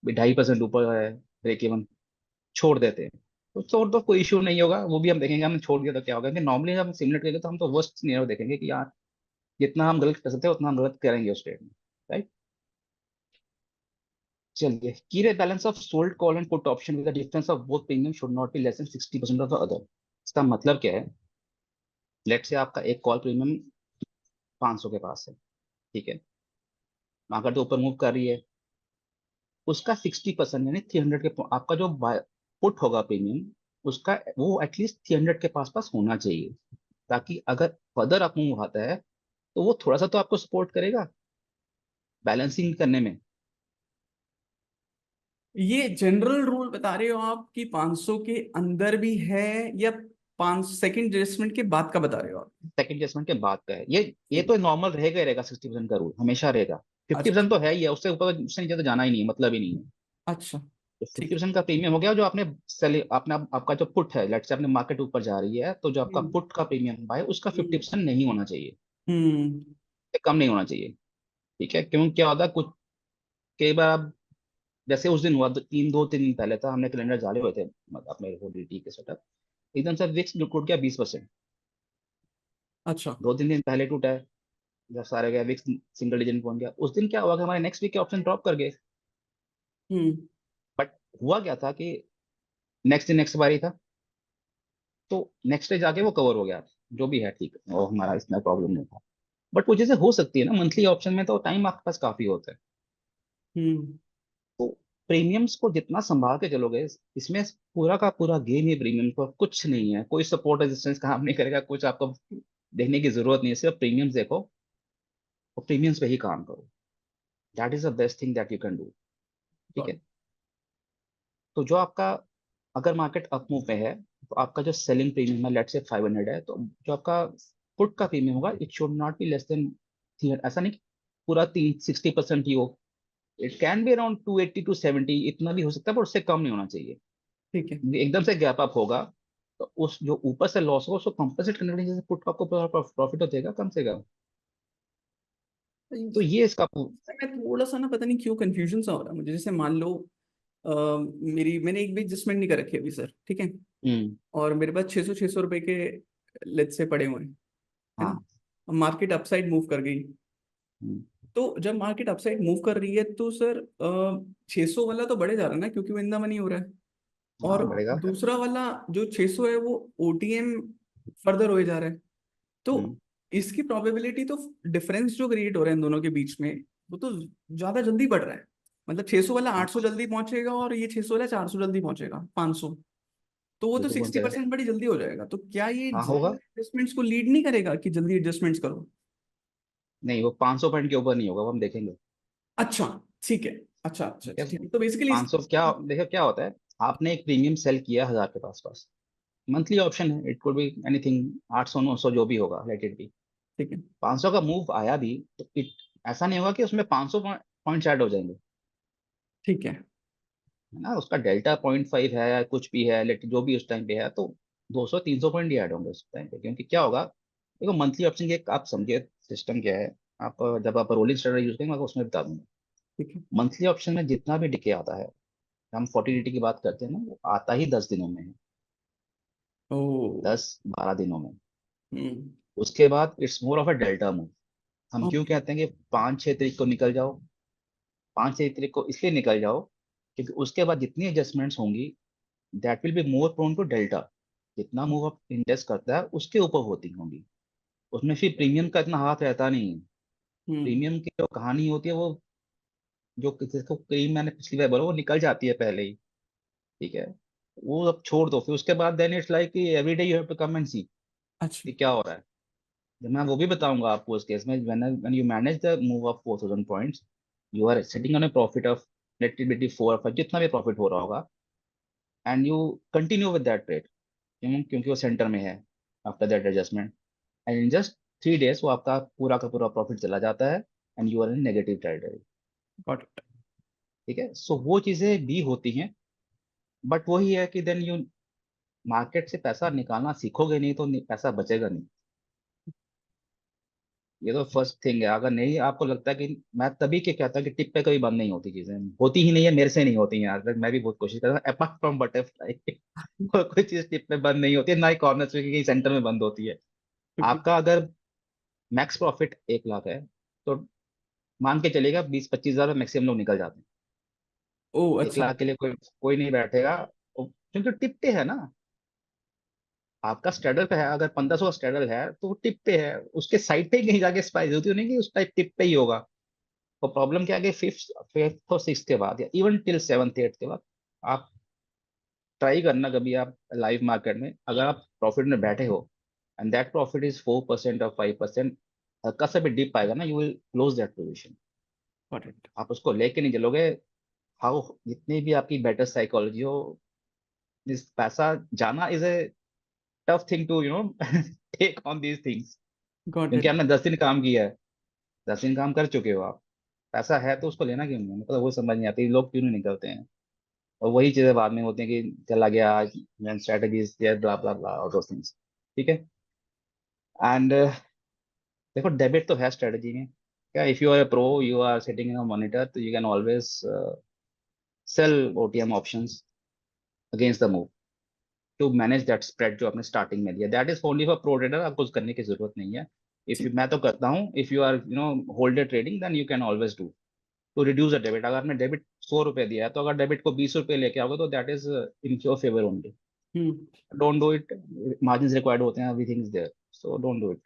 अभी 2.5% ऊपर है ब्रेक इवन, छोड़ देते हैं। तो छोड़ दो, कोई इशू नहीं होगा, वो भी हम देखेंगे, हमने छोड़ दिया तो क्या होगा, कि नॉर्मली हम सिमुलेट करेंगे तो हम तो वर्स्ट सिनेरियो देखेंगे कि यार जितना हम गलत कर सकते हैं उतना हम गलत करेंगे उस ट्रेड में, राइट। चलिए, की balance of sold call and put option with the difference of both premium should not be less than 60% of the other. इसका मतलब क्या है, लेट से आपका एक कॉल प्रीमियम 500 के पास है, ठीक है, मार्केट तो ऊपर मूव कर रही है, उसका 60% यानी 300 के आपका जो पुट होगा प्रीमियम, उसका वो एटलीस्ट 300 के पास पास होना चाहिए, ताकि अगर फर्दर अप मूव आता है तो वो थोड़ा सा तो आपको सपोर्ट करेगा बैलेंसिंग करने में। ये जनरल रूल बता रहे हो आप कि 500 के अंदर भी है, या 5 सेकंड एडजस्टमेंट के बाद का बता रहे हो आप? सेकंड एडजस्टमेंट के बाद का है ये ठीक। तो नॉर्मल रहेगा ही रहेगा, 60% का रूल हमेशा रहेगा। फिफ्टी अच्छा परसेंट तो है ही है, उससे ऊपर उससे नीचे तो जाना ही नहीं है, मतलब ही नहीं है। अच्छा। तो ठीक फिफ्टी परसेंट का प्रीमियम हो गया, जो आपने सेल आपने आपका जो पुट है, लेट से आपने मार्केट ऊपर जा रही है तो जो है। आपका पुट का प्रीमियम हुआ है उसका 50% नहीं होना चाहिए, हम्म ये कम नहीं होना चाहिए। ठीक है, क्यों क्या होता है कुछ कई बार आप, जैसे उस दिन हुआ 2-3 दिन पहले था, हमने कैलेंडर डाले हुए थे मतलब अपने वोडिटी के सेटअप, एकदम से विक्स टूट गया 20%। अच्छा। 2-3 दिन पहले टूटा है, जब सारे गए विक्स सिंगल डिजिट पहुंच गया, उस दिन क्या हुआ कि हमारे नेक्स्ट वीक के ऑप्शन ड्रॉप कर गए। हम्म बट हुआ क्या था कि नेक्स्ट दिन एक्सपायरी था, तो नेक्स्ट डे जाके वो कवर हो गया, जो भी है ठीक है, वो हमारा इसमें प्रॉब्लम नहीं था। बट वो चीजें हो सकती है ना मंथली ऑप्शन में, तो टाइम आपके पास काफी होता है। हम्म तो प्रीमियम्स को जितना संभाल के चलोगे, इसमें पूरा का पूरा गेम ही प्रीमियम को, कुछ नहीं है, कोई सपोर्ट रेजिस्टेंस काम नहीं करेगा, कुछ आपको देखने की जरूरत नहीं है, सिर्फ प्रीमियम्स देखो और प्रीमियम्स पे ही काम करो। That is the best thing that you can do. ठीक है, तो जो आपका अगर मार्केट अप मूव पे है तो आपका जो सेलिंग प्रीमियम है लेट से 500 है, तो जो आपका पुट का प्रीमियम होगा it should not be less than 300, ऐसा नहीं कि पूरा 60% ही हो, इट कैन बी अराउंड 280-270, इतना भी हो सकता है, पर उससे कम नहीं होना चाहिए। ठीक है। एकदम से गैप अप होगा तो उस जो ऊपर से लॉस होगा उसको कंपनसेट करने के लिए जैसे पुट का आपको प्रॉफिट हो जाएगा कम से कम। तो ये इसका मैं थोड़ा सा ना, पता नहीं क्यों कंफ्यूजन सा हो रहा है मुझे। जैसे मान लो मेरी मैंने एक भी एडजस्टमेंट नहीं कर रखी अभी सर, ठीक है, हम्म। और मेरे पास 600 रुपए के लेट से पड़े हुए हैं, है हाँ। ना। मार्केट अपसाइड मूव कर गई, हम्म, तो जब मार्केट अपसाइड मूव कर रही है तो सर 600 वाला तो बढ़े जा रहा है ना, क्योंकि वो इन द मनी हो रहा है। हाँ और बढ़ेगा। दूसरा वाला जो 600 है वो ओटीएम फर्दर होए जा रहा है। तो हम्म। इसकी प्रोबेबिलिटी तो, डिफरेंस जो क्रिएट हो रहा है इन दोनों के बीच में, वो तो ज्यादा जल्दी बढ़ रहा है। मतलब 600 वाला हाँ 800 जल्दी पहुंचेगा, और ये 600 वाला 400 जल्दी पहुंचेगा, 500। तो वो तो बिल्कुल पहुंच जाएगा। 60% बड़ी जल्दी हो जाएगा। तो क्या ये हाँ जल्दी होगा। एडजस्टमेंट्स को लीड नहीं करेगा कि जल्दी एडजस्टमेंट्स करो? नहीं, वो 500 पॉइंट के ऊपर नहीं होगा, वो हम देखेंगे। अच्छा ठीक है। अच्छा अच्छा ठीक अच्छा, है, ठीक है। तो बेसिकली 500 क्या देखो क्या होता है, आपने एक प्रीमियम सेल किया 1000 के पास पास, मंथली ऑप्शन है, इट कुड बी एनीथिंग, 800-900 जो भी होगा लेट इट बी, ठीक है। 500 का मूव आया भी तो ऐसा नहीं होगा कि उसमें 500 पॉइंट्स ऐड हो जाएंगे, ठीक है। है ना। उसका डेल्टा 0.5 है या कुछ भी है, लेकिन जो भी उस टाइम पे है, तो 200-300 पॉइंट ही ऐड होंगे उस टाइम पे। क्योंकि क्या होगा, देखो मंथली ऑप्शन के आप समझिए सिस्टम क्या है। आप जब आप रोलिंग स्टार्टर यूज करेंगे मैं आपको उसमें बता दूंगा। ठीक है। मंथली ऑप्शन में जितना भी डिके आता है, हम 40 की बात करते हैं ना, वो आता ही 10 दिनों में है, ओ। 10-12 दिनों में। हम्म। उसके बाद it's more of a delta move. हम क्यों ओके। कहते हैं कि 5-6 तारीख को निकल जाओ, 5-6 तारीख को इसलिए निकल जाओ क्योंकि उसके बाद जितनी एडजस्टमेंट्स होंगी, that will be more prone to delta. जितना मूव अप इंडेक्स करता है उसके ऊपर होती होंगी, उसमें फिर प्रीमियम का इतना हाथ रहता नहीं है। हम्म। प्रीमियम की जो कहानी होती है वो, जो किसी को क्रीम मैंने पिछली बार बोला, वो निकल जाती है पहले ही, ठीक है। वो अब छोड़ दो, फिर उसके बाद देन इट्स लाइक कि every day you have to come and see अच्छा। कि क्या हो रहा है। जब मैं वो भी बताऊंगा आपको उस केस में, when you manage the move of 4000 points, you are sitting on a profit of let it be 4 और 5, जितना भी प्रॉफिट हो रहा होगा, and you continue with that trade. क्यों? क्योंकि वो सेंटर में है after that adjustment, and in just 3 days वो आपका पूरा का पूरा प्रॉफिट चला जाता है, and you are in negative territory. Got it. ठीक है, सो वो चीजें भी होती हैं। बट वही है कि देन यू मार्केट से पैसा निकालना सीखोगे नहीं तो पैसा बचेगा नहीं। ये तो फर्स्ट थिंग है। अगर नहीं आपको लगता है कि, मैं तभी के कहता हूँ कि टिप पे कभी बंद नहीं होती चीजें, होती ही नहीं है, मेरे से नहीं होती हैं आज तक। मैं भी बहुत कोशिश करता हूँ अपार्ट फ्रॉम बटरफ्लाई कोई चीज टिप पे बंद नहीं होती है, ना ही कॉर्नर से कहीं सेंटर में बंद होती है। ओके। आपका अगर मैक्स प्रॉफिट 1 लाख है, तो मान के चलेगा 20-25 हजार में मैक्सिमम लोग निकल जाते हैं। ओ, एक अच्छा। लाख के लिए कोई कोई नहीं बैठेगा, क्योंकि टिप पे है ना। आपका स्ट्रेडल पे है, अगर 1500 का स्ट्रेडल है तो वो टिप पे है, उसके साइड पे ही कहीं जाके स्पाइस होती है, नहीं कि उस टाइप टिप पे ही होगा। तो प्रॉब्लम क्या है कि फिफ्थ फिफ्थ और सिक्स के बाद, या इवन टिल 7th 8th के बाद, आप ट्राई करना कभी आप लाइव मार्केट में, अगर आप प्रॉफिट में बैठे हो एंड दैट प्रॉफिट इज 4% और 5%, हल्का सा भी डिप आएगा ना, you will close that position. Got it. आप उसको लेके नहीं चलोगे। हाउ जितनी भी आपकी बेटर साइकोलॉजी हो, इस पैसा जाना is a tough thing to take on these things. Got क्योंकि इट। आपने 10 दिन काम किया है, 10 दिन काम कर चुके हो आप, पैसा है तो उसको लेना क्यों नहीं है? मतलब वो समझ नहीं आती लोग क्यों नहीं निकलते हैं। और वही चीजें बाद में होती हैं कि चला गया स्ट्रेटजीज ब्ला ब्ला ब्ला और दोस थिंग्स। ठीक है। एंड देखो डेबिट तो है स्ट्रेटजी में क्या, if you are a pro, you are sitting in a monitor, तो you can always sell OTM options against the move to manage that spread जो आपने स्टार्टिंग में दिया। That is only for pro trader, आपको कुछ करने की जरूरत नहीं है। इफ यू, ठीक। मैं तो करता हूँ, if you are holder trading, then you can always do to reduce the debit. अगर आपने डेबिट 100 रुपए दिया है, तो अगर डेबिट को 20 रुपए लेके आओगे, तो that is in your favour only. Hmm. Don't do it. Margin required होते हैं, everything is there, so don't do it.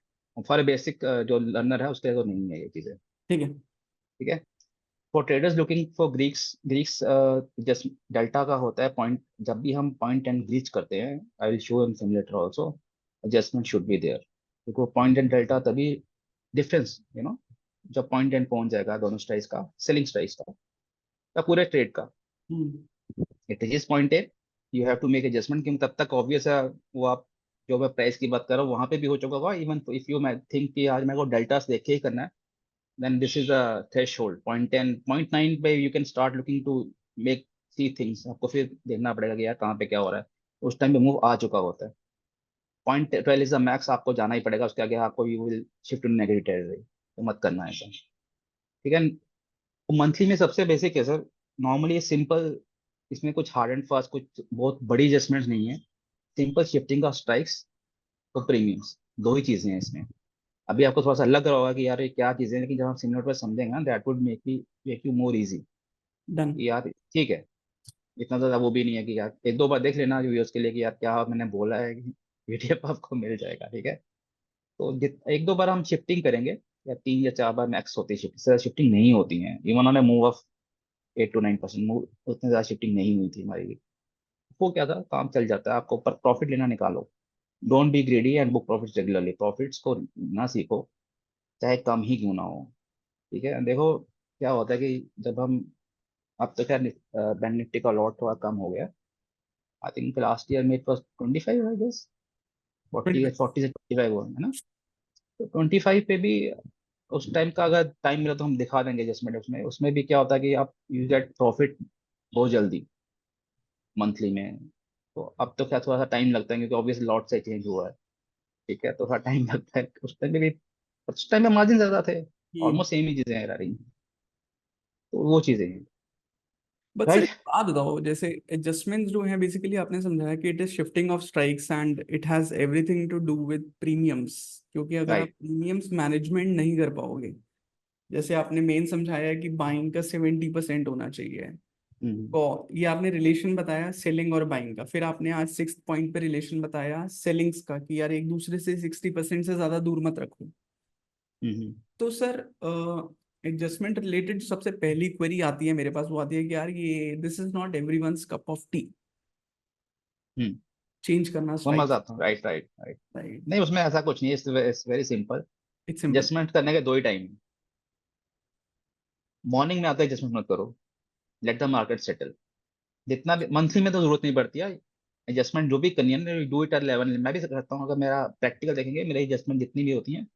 For a basic जो लर्नर है उसके लिए तो नहीं है ये चीजें। ठीक है। ठीक है। For traders looking for Greeks Greeks just delta का होता है पॉइंट। जब भी हम पॉइंट एंड ग्रीच करते हैं, I will show in simulator also, adjustment should be there. देखो पॉइंट एंड डेल्टा तभी डिफरेंस, जब पॉइंट एंड पहुंच जाएगा दोनों स्ट्राइक्स का, सेलिंग स्ट्राइक्स का या पूरे ट्रेड का, hmm. It is point A, you have to make adjustment. क्योंकि तब तक ऑब्वियस है, वो आप जो मैं प्राइस की बात कर रहा हूँ वहां पे भी हो चुका होगा। इवन इफ यू मैं थिंक कि आज मेरे को डेल्टास देख के ही करना है, then this is a threshold point 10 point 9 पे you can start looking to make see things। आपको फिर देखना पड़ेगा कि यार कहाँ पे क्या हो रहा है। उस टाइम पे मूव आ चुका होता है। पॉइंट 12 इज द मैक्स, आपको जाना ही पड़ेगा, उसके आगे आपको you will shift to negative territory, तो मत करना है ऐसा। ठीक है। मंथली में सबसे बेसिक है सर, नॉर्मली सिंपल, इसमें कुछ हार्ड एंड फास्ट कुछ बहुत बड़ी एडजस्टमेंट्स नहीं है। सिंपल शिफ्टिंग ऑफ स्ट्राइक्स और प्रीमियम्स, दो ही चीजें हैं इसमें। अभी आपको थोड़ा सा लग रहा होगा कि यार ये क्या चीजें हैं, लेकिन जब आप सिमुलेटर पर समझेंगे ना, that would make you more easy. Done. यार ठीक है, इतना ज़्यादा वो भी नहीं है कि यार एक दो बार देख लेना व्यूअर्स के लिए कि यार क्या मैंने बोला है, पीडीएफ आपको मिल जाएगा। ठीक है। तो एक दो बार हम शिफ्टिंग करेंगे, या 3 या 4 बार मैक्स होती है शिफ्टिंग, शिफ्टिंग नहीं होती है। Even on move of 8 to 9% move, उतनी ज़्यादा शिफ्टिंग नहीं हुई थी हमारी। वो क्या था, काम चल जाता है आपको, पर प्रॉफिट लेना निकालो। Don't be ग्रेडी and book profit regularly. Profits को ना सीखो, चाहे कम ही क्यों ना हो। ठीक है। देखो क्या होता है कि जब हम, अब तो क्या, बैंक निफ्टी का लॉट थोड़ा कम हो गया। आई थिंक लास्ट ईयर में it was 25 I guess, 40 twenty. या 40 से 25 हुआ है ना। तो 25 पे भी उस टाइम का अगर टाइम मिला तो हम दिखा देंगे एडजस्टमेंट। उसमें उसमें भी क्या होता है कि आप यू गेट प्रॉफिट बहुत जल्दी मंथली में। तो अब तो क्या थोड़ा सा टाइम लगता है क्योंकि ऑब्वियसली लॉट से चेंज हुआ है, ठीक है, तो थोड़ा टाइम लगता है। उस टाइम में मार्जिन ज्यादा थे, हम्म। ऑलमोस्ट सेम ही चीजें आ रही, तो वो चीजें हैं। बट सर एक राइट। बात बताओ, जैसे एडजस्टमेंट्स जो हैं बेसिकली आपने समझाया कि it is shifting of strikes and it has everything to do with premiums, क्योंकि अगर आप राइट। प्रीमियम्स मैनेजमेंट नहीं कर पाओगे, जैसे आपने मेन समझाया है कि बाइंग का 70% होना चाहिए, हम्म। तो ये आपने रिलेशन बताया सेलिंग और बाइंग का, फिर आपने आज 6th पॉइंट पे रिलेशन बताया सेलिंग्स का कि यार एक दूसरे से 60% से ज्यादा दूर मत रखो। हम्म। तो सर एडजस्टमेंट रिलेटेड सबसे पहली क्वेरी आती है मेरे पास, वो आती है कि यार ये this is not everyone's cup of T, hmm. Change करना समझ स्ट्राइक। आता हूँ। Right right right. राइट। नहीं, उसमें ऐसा कुछ नहीं है, it's very simple. It's simple. Adjustment करने के दो ही टाइम, मॉर्निंग में आता है एडजस्टमेंट मत करो, लेट द मार्केट सेटल। जितना भी मंथली में तो जरूरत नहीं पड़ती है एडजस्टमेंट, जो भी करनी है डू इट एट 11। मैं भी करता हूँ, अगर मेरा प्रैक्टिकल देखेंगे मेरी एडजस्टमेंट जितनी भी होती हैं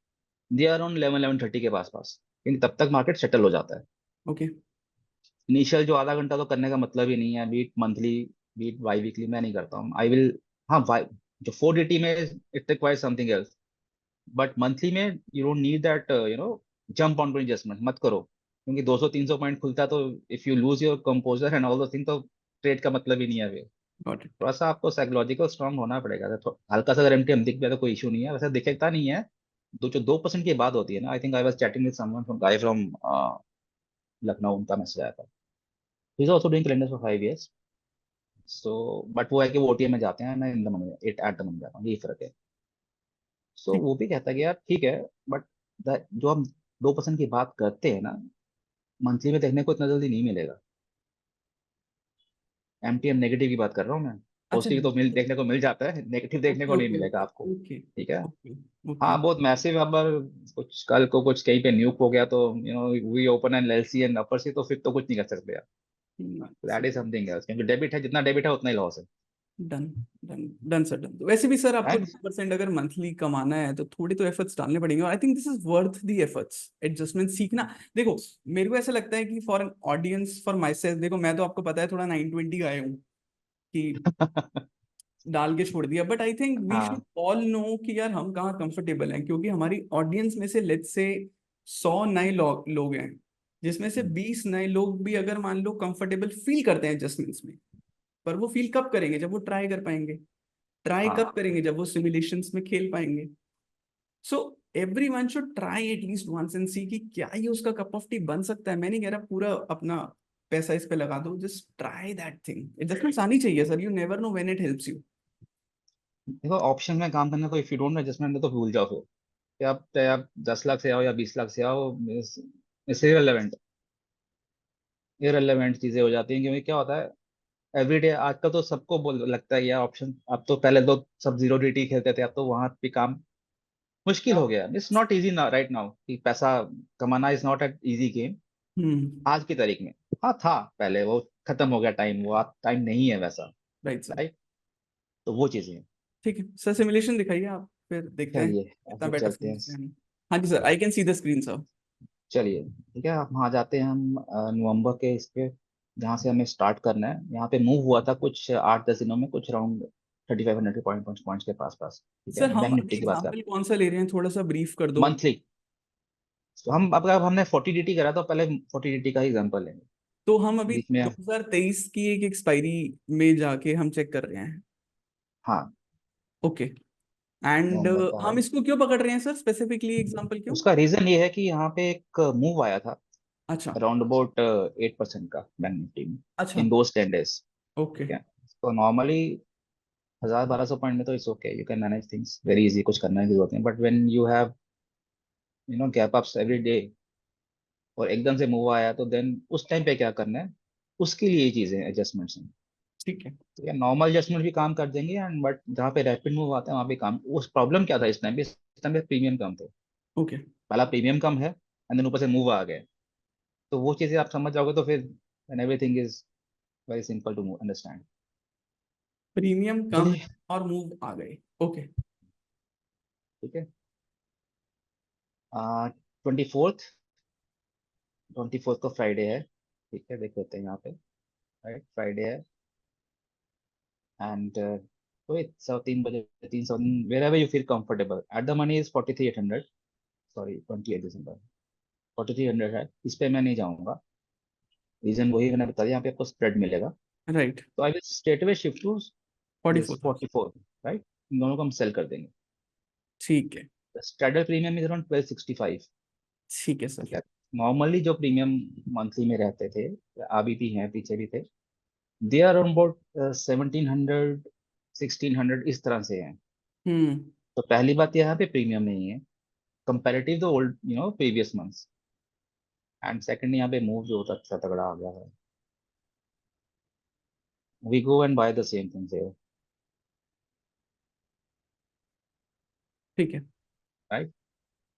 दे आर अराउंड 11-11:30 के पास पास, लेकिन तब तक मार्केट सेटल हो जाता है। ओके। इनिशियल जो आधा घंटा तो करने का मतलब ही नहीं है, beat monthly beat biweekly मैं नहीं करता हूँ, आई विल। हाँ जो 4DT में it requires something else, but monthly में you don't need that jump on to adjustment मत करो, क्योंकि 200-300 पॉइंट खुलता है तो if you lose your composure and all दो थिंग तो ट्रेड का मतलब ही नहीं है फिर। Got it. थोड़ा सा आपको साइकोलॉजिकल स्ट्रांग होना पड़ेगा, तो हल्का सा अगर एमटीएम दिख गया तो कोई इशू नहीं है, वैसे दिखता नहीं है। दो जो 2% की बात होती है ना, I think I was chatting with someone from guy from Lucknow, उनका मैसेज आया था। He is also doing calendar for 5 years। So but वो है कि वो ओटीएम में जाते हैं, मैं इन the money at eight the money जाता हूँ, यही फर्क है। सो ठीक। वो भी कहता है कि यार ठीक है, बट जो हम 2% की बात करते हैं ना, मंथली में देखने को इतना जल्दी नहीं मिलेगा। एमटीएम नेगेटिव की बात कर रहा हूँ मैं, अच्छा। पॉजिटिव तो देखने को मिल जाता है, नेगेटिव देखने ओके को नहीं ओके मिलेगा आपको। ओके ओके ठीक है। Okay okay. हाँ बहुत मैसिव, अगर कुछ कल को कुछ कहीं पे न्यूक हो गया तो we open an LC and upper C, तो फिर तो कुछ नहीं कर सकते यार। दैट इज समथिंग एल्स, क्योंकि डेबिट है, जितना डेबिट है उतना ही लॉस है। Done done done sir done. वैसे भी सर आपको राइट। 2% अगर मंथली कमाना है तो थोड़ी तो एफर्ट्स डालने पड़ेंगे, और आई think this is worth the efforts adjustment सीखना। देखो मेरे को ऐसा लगता है कि for an audience for my self, देखो मैं तो आपको पता है थोड़ा 920 का आया हूँ कि डाल के छोड़ दिया, but I think we should हाँ। ऑल नो कि यार हम कहाँ कंफर्टेबल हैं, क्योंकि हमारी ऑडियंस में से लेट्स से 100 नए लोग हैं, जिसमें से 20 नए लोग भी अगर मान लो कंफर्टेबल फील करते हैं एडजस्टमेंट्स में, पर वो फील कब करेंगे जब वो ट्राई कर पाएंगे, ट्राई कब हाँ करेंगे जब वो सिमुलेशंस में खेल पाएंगे। So everyone should try at least once and see कि क्या ये उसका कप ऑफ टी बन सकता है। मैं नहीं कह रहा पूरा अपना पैसा इस पे लगा दो, just try that thing. Adjustments आनी चाहिए sir, you never know when it helps you. देखो, ऑप्शन में काम करने को इफ यू डोंट एडजस्टमेंट तो भूल जाओ फिर, कि आप चाहे आप 10 लाख से आओ या 20 लाख से आओ, इससे इरेलेवेंट चीजें हो जाती हैं, क्योंकि क्या होता है एवरीडे आजकल तो सबको बोल लगता है यार ऑप्शन, अब तो पहले तो सब 0DT खेलते थे, अब तो वहां भी काम मुश्किल हो गया। इट्स नॉट इजी ना राइट नाउ, कि पैसा कमाना is not at easy game hmm. आज की तारीख में। हाँ था पहले, वो खत्म हो गया टाइम, वो टाइम नहीं है वैसा। Right sir. राइट। तो वो चीजें हैं। ठीक है सर, सिमुलेशन दिखाइए आप, फिर देखते हैं चलिए कितना फिर बेटर चलते हैं। समझते हैं हम। हाँ जी sir, I can see the screen sir. चलिए ठीक है, आप वहाँ जाते हैं हम नवंबर के इस पे, जहाँ से हमें स्टार्ट करना है। यहाँ पे मूव हुआ था कुछ 8-10 दिनों में, कुछ अराउंड 3500 पॉइंट्स के पास पास। ठीक है, सर हम बैंक अभी निफ्टी की बात कर, एग्जाम्पल कौन सा ले रहे हैं, थोड़ा सा ब्रीफ कर दो। मंथली। तो हम अब हमने 40DT करा तो पहले 40DT का ही एग्जांपल लेंगे, तो हम अभी बीच में। 2023 की एक एक्सपायरी में जाके हम चेक कर रहे हैं। हाँ, ओके। एंड नवंबर का है। हम इसको क्यों पकड़ रहे हैं सर, स्पेसिफिकली एग्जांपल क्यों? उसका रीजन ये है कि यहाँ पे एक मूव आया था अच्छा। अराउंड अबाउट 8% का बैंक निफ्टी में अच्छा। In those 10 days. ओके। ठीक है। तो नॉर्मली 1000-1200 पॉइंट में तो it's okay, you can manage things very easy, कुछ करने की जरूरत नहीं। But when you have gap ups every day और एकदम से मूव आया, तो देन उस टाइम पे क्या करना है, उसके लिए ये चीजें एडजस्टमेंट्स हैं। ठीक है। तो या नॉर्मल एडजस्टमेंट भी काम कर देंगे, एंड बट जहाँ पे रैपिड मूव आता है वहाँ पे काम। उस प्रॉब्लम क्या था इस टाइम पे प्रीमियम कम थे, ओके। पहला प्रीमियम कम है एंड देन ऊपर से मूव आ गए। तो वो चीजें आप समझ जाओगे तो फिर and everything is very simple to understand. Premium कम चलिए है और मूव आ गए। ओके। ठीक है। 24th 24th को फ्राइडे है, ठीक है, देख लेते हैं यहाँ पे, राइट, फ्राइडे है। एंड वही 3 बजे, 3 wherever you feel comfortable. At the money is 43,800, sorry 28 दिसंबर, 4300 है, इस पे मैं नहीं जाऊंगा। रीजन वही मैंने बता दिया, यहाँ पे आपको स्प्रेड मिलेगा। राइट। तो I will straight away shift to 44,000। 44, right, इन दोनों को हम सेल कर देंगे। ठीक है। स्ट्रैडल प्रीमियम इज अराउंड 1265, ठीक है ठीक सर। है। नॉर्मली जो प्रीमियम मंथली में रहते थे, अभी भी हैं, पीछे भी थे, दे आर अबाउट 1700, 1600, इस तरह से हैं। हम्म। तो पहली बात यहाँ पे प्रीमियम नहीं है comparative the old previous months. And second, यहाँ पे मूव जो होता अच्छा तगड़ा आ गया है, we go and buy the same things here, ठीक है। राइट।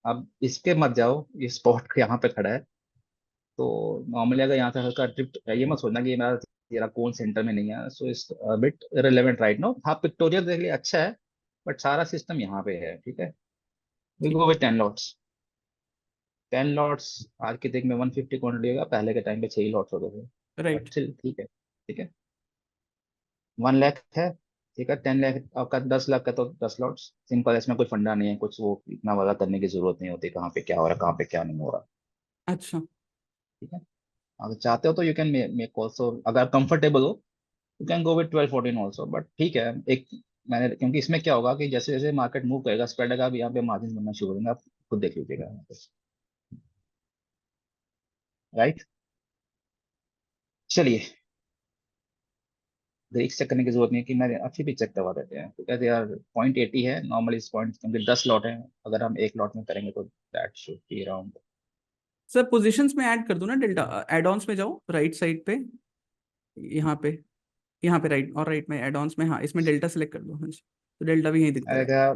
अब इसके मत जाओ, ये स्पॉट यहाँ पे खड़ा है, तो नॉर्मली अगर यहाँ से हल्का ड्रिफ्ट, ये मत सोचना कि ये मेरा तेरा कौन सेंटर में नहीं है, so it's bit relevant right now. हाँ, पिक्टोरियल देख लिया, अच्छा है, बट सारा सिस्टम यहाँ पे है, ठीक है। वी ठीक। Go with 10 lots. 10 लॉट्स आज की देख में 150 क्वांटिटी होगा, पहले के टाइम पे 6 ही लॉट्स होते थे, बट राइट। स्टिल ठीक है, ठीक है। 1 लाख है, ठीक है। 10 लाख आपका, 10 लाख का तो 10 लॉट्स सिंपल है, इसमें कोई फंडा नहीं है, कुछ वो इतना वाला करने की जरूरत नहीं होती, कहाँ पे क्या हो रहा है, कहाँ पे क्या नहीं हो रहा, अच्छा। ठीक है। अगर चाहते हो तो यू कैन मेक ऑल्सो, अगर कंफर्टेबल हो you can go with 12-14 also, but ठीक है। एक मैंने, क्योंकि इसमें क्या होगा कि जैसे जैसे मार्केट मूव करेगा, स्प्रेड का भी यहाँ पे मार्जिन बनना शुरू होंगे, आप खुद देख लीजिएगा यहाँ पे, राइट। चलिए, ब्रेक चेक करने की जरूरत नहीं है कि मैं अच्छी भी चेक करवा देते हैं, तो कहते यार 0.80 है नॉर्मली इस पॉइंट, क्योंकि 10 लॉट है, अगर हम एक लॉट में करेंगे तो that should be around. Sir positions में ऐड कर दो ना डेल्टा, एड ऑन्स में जाओ राइट साइड पे, यहाँ पे, यहाँ पे राइट, और राइट में एड ऑन्स में, हाँ इसमें डेल्टा सेलेक्ट कर दो, हाँ जी, तो डेल्टा भी यहीं दिखता अरे है। क्या,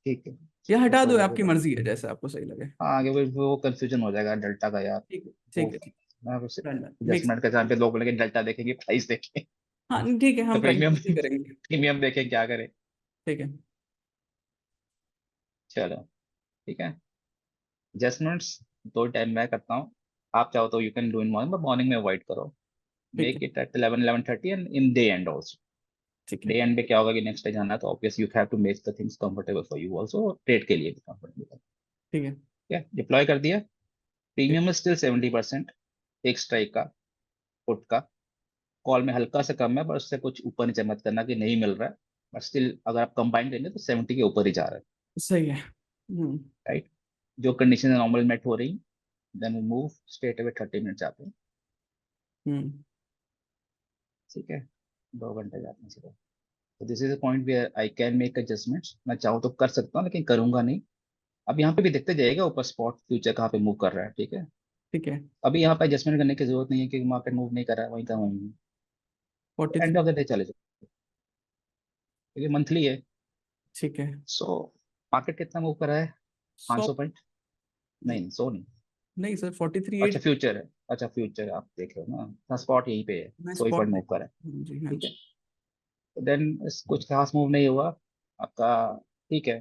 ठीक है, या वो हटा तो दो, हो आपकी गया। मर्जी है, जैसा आपको सही लगे। हाँ, आगे वो कंफ्यूजन हो जाएगा डेल्टा का यार। ठीक है वो ठीक है। ठीक। मैं डन डन मिक्स। एडजस्टमेंट के टाइम पे लोग बोलेंगे डेल्टा देखेंगे, प्राइस देखेंगे, हाँ नहीं, ठीक है, तो हम प्राइस प्रीमियम ही करेंगे। प्रीमियम देखें क्या करें। ठीक है। चलो, ठीक है। एडजस्टमेंट्स दो टाइम मैं करता हूँ, आप चाहो तो you can do in morning, but morning में अवॉइड करो। ठीक मेक है। It at 11-11:30 and in day and also. ठीक है। डे एंड पे क्या होगा कि नेक्स्ट डे जाना है, तो obvious you have to make the things comfortable for you also, trade के लिए भी कंफर्टेबल। ठीक है। ठीक है, डिप्लॉय कर दिया। ठीक। प्रीमियम स्टिल 70%, एक स्ट्राइक का, पुट का। कॉल में हल्का सा कम है, पर उससे कुछ ऊपर नीचे मत करना कि नहीं मिल रहा है, बट स्टिल अगर आप कंबाइन करेंगे तो 70 के ऊपर ही जा रहा है, सही है। राइट। जो कंडीशन नॉर्मल मेट हो रही, then we move straight away 30 minute जाते हैं, हम्म। ठीक है। 2 घंटे जाते हैं सीधे। तो this is a point where I can make adjustments, मैं चाहूँ तो कर सकता हूँ, लेकिन करूंगा नहीं। अब यहाँ पे भी देखते जाइएगा ऊपर स्पॉट फ्यूचर कहाँ पे मूव कर रहा है, ठीक है। ठीक है। अभी यहाँ पे एडजस्टमेंट करने की जरूरत नहीं है, क्योंकि मार्केट मूव नहीं कर रहा है, वहीं का वहीं forty and three of the day चले जाओ, क्योंकि मंथली है। ठीक है। सो मार्केट कितना मूव कर रहा है, 100। 500 पॉइंट, नहीं 100 नहीं। नहीं सर, 43 अच्छा 8। फ्यूचर है, अच्छा फ्यूचर आप देख लो ना, हाँ स्पॉट यहीं पे है, मैं 100 ही पॉइंट स्पॉट मूव में। कर रहा है, हाँ जी, हाँ ठीक है। जी। तो देन कुछ खास मूव नहीं हुआ आपका, ठीक है,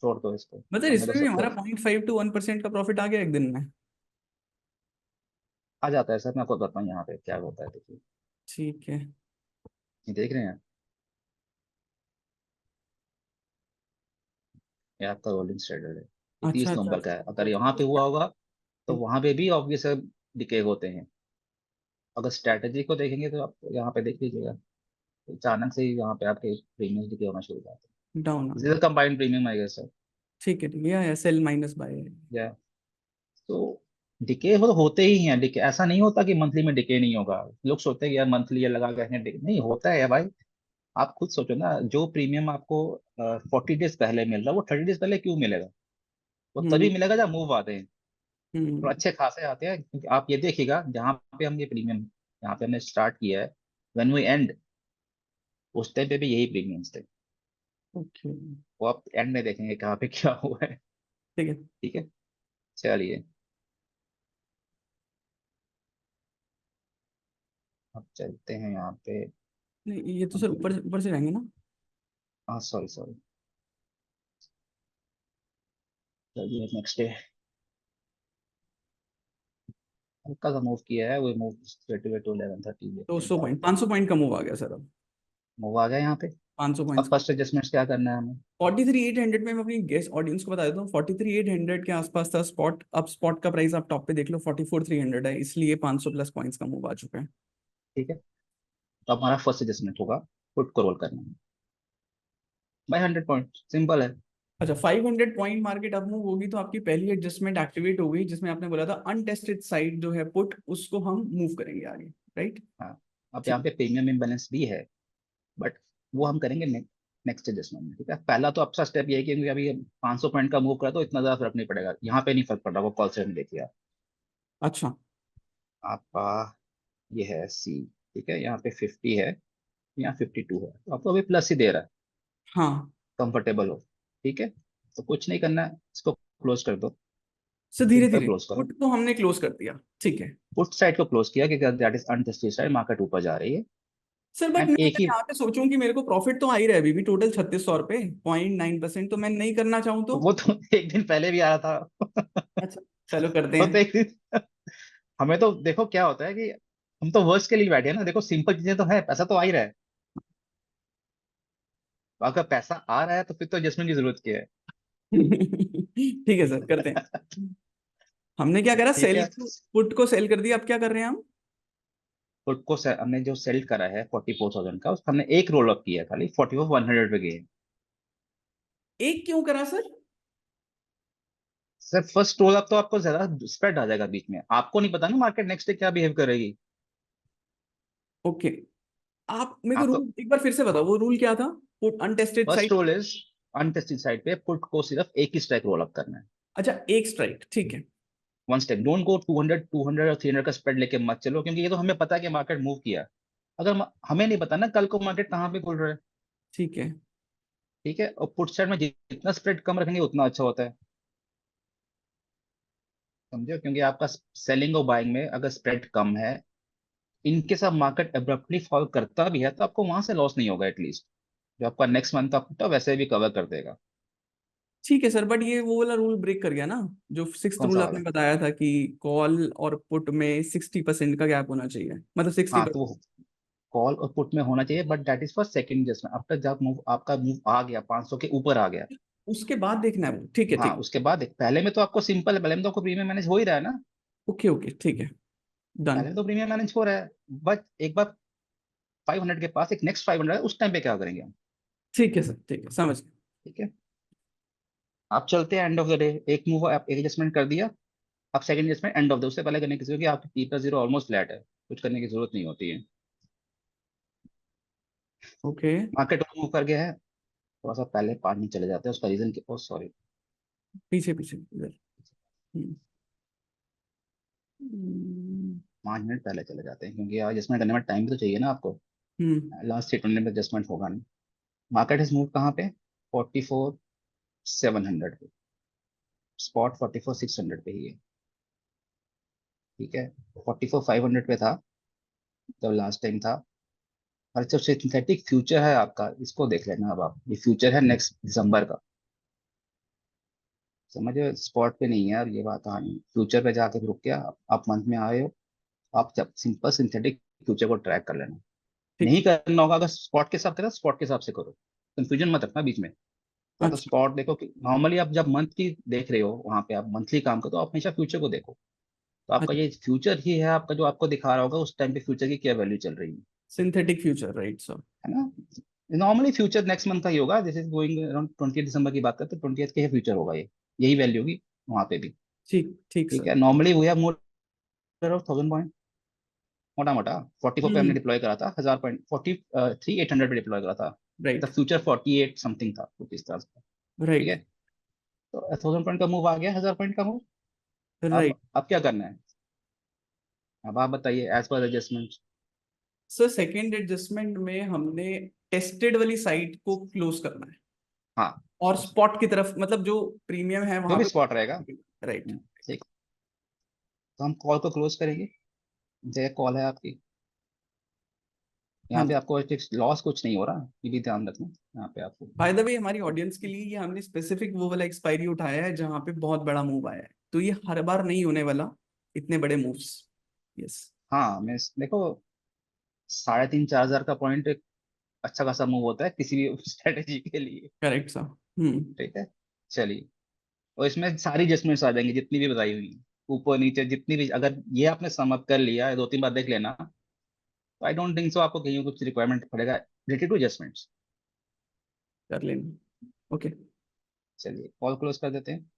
छोड़ दो इसको, मतलब हमने तो इसमें भी सब हमारा 0.5 to 1% का प्रॉफिट आ गया एक दिन में। आ जाता है सर, मैं आपको बताता हूँ यहाँ पे क्या होता है, देखिए। ठीक है। ये देख रहे हैं, ये आपका रोलिंग स्ट्रेडल है, ये अच्छा 30 अच्छा नवंबर अच्छा का है, अच्छा अगर अच्छा। यहाँ पे हुआ होगा तो ठीक। वहां पे भी ऑब्वियस डिके होते हैं। अगर स्ट्रैटेजी को देखेंगे तो आप यहाँ पे देख लीजिएगा, तो अचानक से ही यहाँ पे आपके प्रीमियम डिके होना शुरू हो जाते डाउन आ हैं, गया। Is combined premium I guess sir. ठीक है ठीक है, या सेल माइनस बाय। या तो डिके हो तो होते ही हैं डिके, ऐसा नहीं होता कि मंथली में डिके नहीं होगा। लोग सोचते हैं कि यार मंथली ये लगा के डिके नहीं होता है भाई। आप खुद सोचो ना, जो प्रीमियम आपको 40 डेज पहले मिल रहा है, वो 30 डेज पहले क्यों मिलेगा? वो तभी हम्म। मिलेगा जब मूव आते हैं, और हम्म। अच्छे खासे आते हैं, क्योंकि आप ये देखिएगा जहाँ पे हम ये प्रीमियम, यहाँ पे हमने स्टार्ट किया है, व्हेन वी एंड, उस टाइम पे भी यही प्रीमियम्स थे। ओके। वो आप एंड में देखेंगे कहाँ पे क्या हुआ है, ठीक है। ठीक है। चलिए, अब चलते हैं यहाँ पे। नहीं ये तो सर ऊपर से जाएंगे ना। हाँ सॉरी सॉरी, चलिए नेक्स्ट डे हल्का सा मूव किया है, वो मूव स्ट्रेट अवे टू 11:30, दो देखते हैं सौ क्या पॉइंट होता है। 500 पॉइंट का मूव आ गया सर अब। मूव आ गया यहाँ पे। 500 पॉइंट्स अब का। फर्स्ट एडजस्टमेंट्स क्या करना है हमें? 43,800 में मैं अपनी गेस्ट ऑडियंस को बता देता हूँ, 43,800 के आसपास था स्पॉट। अब स्पॉट का प्राइस आप टॉप पे देख लो 44,300 है, इसलिए 500+ पॉइंट्स का मूव आ चुका है। ठीक है, तो अब हमारा फर्स्ट एडजस्टमेंट होगा पुट को रोल करना है बाय 100 पॉइंट, सिंपल है। अच्छा, 500 पॉइंट मार्केट अप मूव होगी तो आपकी पहली एडजस्टमेंट एक्टिवेट हो गई, जिसमें आपने बोला था अनटेस्टेड साइड जो है पुट, उसको हम मूव करेंगे आगे, राइट? हाँ, अब ठीक। यहाँ पे प्रीमियम इम्बैलेंस भी है, बट वो हम करेंगे नेक्स्ट एडजस्टमेंट में। ठीक है, पहला तो आपका स्टेप ये है कि अभी 500 पॉइंट का मूव करा तो इतना ज्यादा फर्क नहीं पड़ेगा, यहाँ पे नहीं फर्क पड़ रहा, वो कॉल से देखिए आप। अच्छा। आपका ये है सी, ठीक है, यहाँ पे 50 है, यहाँ 52 है, तो आपको अभी प्लस ही दे रहा है, हाँ कंफर्टेबल हो। ठीक है, तो कुछ नहीं करना है, इसको क्लोज कर दो, सर, धीरे सिंपल धीरे क्लोज करो। पुट को हमने क्लोज कर दिया, ठीक है। पुट साइड को क्लोज किया क्योंकि that is untested side, market ऊपर जा रही है। सर बट एंड मैं एक अगर ही, यहाँ पे सोचूं कि मेरे को प्रॉफिट तो आ ही रहा है अभी भी, टोटल 3600 रुपए, 0.9%, तो मैं नहीं करना चाहूँ तो? वो तो एक दिन पहले भी आ रहा था। अच्छा, चलो करते वो हैं। तो एक दिन, हमें तो देखो क्या होता है कि हम तो वर्स्ट के लिए बैठे हैं ना, देखो सिंपल चीजें तो है, पैसा तो आ ही रहा है, तो अगर पैसा आ रहा है तो फिर तो एडजस्टमेंट की जरूरत क्या है। ठीक है सर, करते हैं। हमने क्या करा, ठीक सेल, है, पुट को सेल कर दिया, अब क्या कर रहे हैं हम? पुट को हमने जो सेल करा है 44,000 का, उसका हमने एक रोल अप किया है, खाली 44,100 पे गए। एक क्यों करा sir? Sir first roll up तो आपको ज्यादा स्प्रेड आ जाएगा बीच में, आपको नहीं पता ना मार्केट नेक्स्ट डे क्या बिहेव करेगी। ओके। आप मेरे को आपको रूल एक बार फिर से बताओ, वो रूल क्या था? Put untested first side. Roll is untested side पे पुट को सिर्फ एक ही स्ट्राइक रोल अप करना है, अच्छा, एक स्ट्राइक, ठीक है। वन स्टेप, डोंट गो 200 और 300 का स्प्रेड लेके मत चलो, क्योंकि ये तो हमें पता है कि मार्केट मूव किया। अगर हमें नहीं पता ना कल को मार्केट कहाँ पे खुल रहा है। ठीक है। ठीक है, और पुट साइड में जितना स्प्रेड कम रखेंगे उतना अच्छा होता है, समझो, क्योंकि आपका सेलिंग और बाइंग में अगर स्प्रेड कम है, इनके साथ मार्केट एब्रप्टली फॉल करता भी है तो आपको वहां से लॉस नहीं होगा, एटलीस्ट जो आपका नेक्स्ट मंथ आपको वैसे भी कवर कर देगा। ठीक है सर, बट ये वो वाला रूल ब्रेक कर गया ना, जो सिक्स्थ कौन रूल सा आपने वाला? बताया था कि कॉल और पुट में 60% का गैप होना चाहिए, मतलब हाँ, 60%। तो कॉल और पुट में होना चाहिए, but that is for second adjustment, after जब मूव आपका मूव आ गया 500 के ऊपर आ गया। उसके बाद देखना है वो, ठीक है हाँ, ठीक। उसके बाद पहले में तो आपको सिंपल है, पहले में तो आपको प्रीमियम मैनेज हो ही रहा है ना, ओके ओके, ठीक है, डन। पहले में तो प्रीमियम मैनेज हो रहा है, बट एक बार 500 के पास एक नेक्स्ट 500 है, उस टाइम पे क्या करेंगे हम? ठीक है सर, ठीक है, समझ गए। ठीक है, आप चलते हैं एंड ऑफ द डे, एक मूव आप एक एडजस्टमेंट कर दिया, आप second adjustment and of the, उससे पहले करने की जरूरत है, आपकी P plus zero almost flat है, कुछ करने की जरूरत नहीं होती है। ओके। मार्केट मूव कर गया है, थोड़ा सा पहले पानी चले जाते हैं, उसका रीजन ओ सॉरी, पीछे पीछे इधर। हम्म, हम्म, 5 मिनट पहले चले जाते हैं, क्योंकि एडजस्टमेंट करने में टाइम भी तो चाहिए ना आपको, हम्म, लास्ट 3 मिनट में एडजस्टमेंट होगा नहीं। मार्केट इज मूव कहाँ पे? 44,700 पे, स्पॉट 44,600 पे ही है। ठीक है, 44,500 पे था जब लास्ट टाइम था। और जब सिंथेटिक फ्यूचर है आपका, इसको देख लेना, अब आप ये फ्यूचर है नेक्स्ट दिसंबर का, समझे, स्पॉट पे नहीं है यार, ये बात कहानी फ्यूचर पे जाके रुक गया, आप मंथ में आए हो, आप जब सिंपल सिंथेटिक फ्यूचर को ट्रैक कर लेना। ठीक नहीं है। करना होगा, अगर स्पॉट के हिसाब करें स्पॉट के हिसाब से करो, कंफ्यूजन मत रखना बीच में। या तो अच्छा स्पॉट देखो कि नॉर्मली आप जब मंथ की देख रहे हो वहां पे आप मंथली काम करो, तो आप हमेशा फ्यूचर को देखो, तो आपका अच्छा, ये फ्यूचर ही है आपका, जो आपको दिखा रहा होगा उस टाइम पे फ्यूचर की क्या वैल्यू चल रही सिंथेटिक फ्यूचर, राइट सर? है ना। नॉर्मली फ्यूचर नेक्स्ट मंथ का ही होगा, जैसे गोइंग अराउंड 20 दिसंबर की बात करते हैं, 20 के फ्यूचर होगा ये, यही वैल्यू होगी वहां पे भी। ठीक ठीक ठीक सर। है, नॉर्मली वो है मोर ऑफ 1000 पॉइंट, मोटा मोटा 44 पे हमने हम्म, डिप्लॉय करा था, 1000 पॉइंट, 43,800 पे डिप्लॉय करा था, राइट मतलब फ्यूचर 48 समथिंग था कुछ इस तरह से। ठीक राइट है, तो 1000 पॉइंट का मूव आ गया, 1000 पॉइंट का मूव। राइट। अब क्या करना है? अब आप बताइए as per adjustment. Sir second adjustment में हमने टेस्टेड वाली साइट को क्लोज करना है, हाँ, और स्पॉट की तरफ, मतलब जो प्रीमियम है जो वहां भी पे। स्पॉट रहेगा। राइट। ठीक, तो हम कॉल को क्लोज करेंगे, जय कॉल है आपकी। हाँ यहाँ पे जी। आपको लॉस कुछ नहीं हो रहा, ये भी ध्यान रखना यहाँ पे आपको। बाय द वे, हमारी ऑडियंस के लिए ये हमने स्पेसिफिक वो वाला एक्सपायरी उठाया है जहाँ पे बहुत बड़ा मूव आया है, तो ये हर बार नहीं होने वाला इतने बड़े मूव्स। यस। हाँ मैं देखो 3,500-4,000 का पॉइंट एक अच्छा खासा मूव होता है किसी भी स्ट्रेटेजी के लिए। Correct sir. हम्म। ठीक है, चलिए। और इसमें सारी एडजस्टमेंट्स आ जाएंगी जितनी भी बताई हुई हैं, ऊपर नीचे जितनी भी, अगर ये आपने सम अप कर लिया, 2-3 बार देख लेना, तो आई डोंट थिंक सो आपको कहीं कुछ रिक्वायरमेंट पड़ेगा रिलेटेड टू एडजस्टमेंट्स। कर लेना। ओके। चलिए कॉल क्लोज कर देते हैं।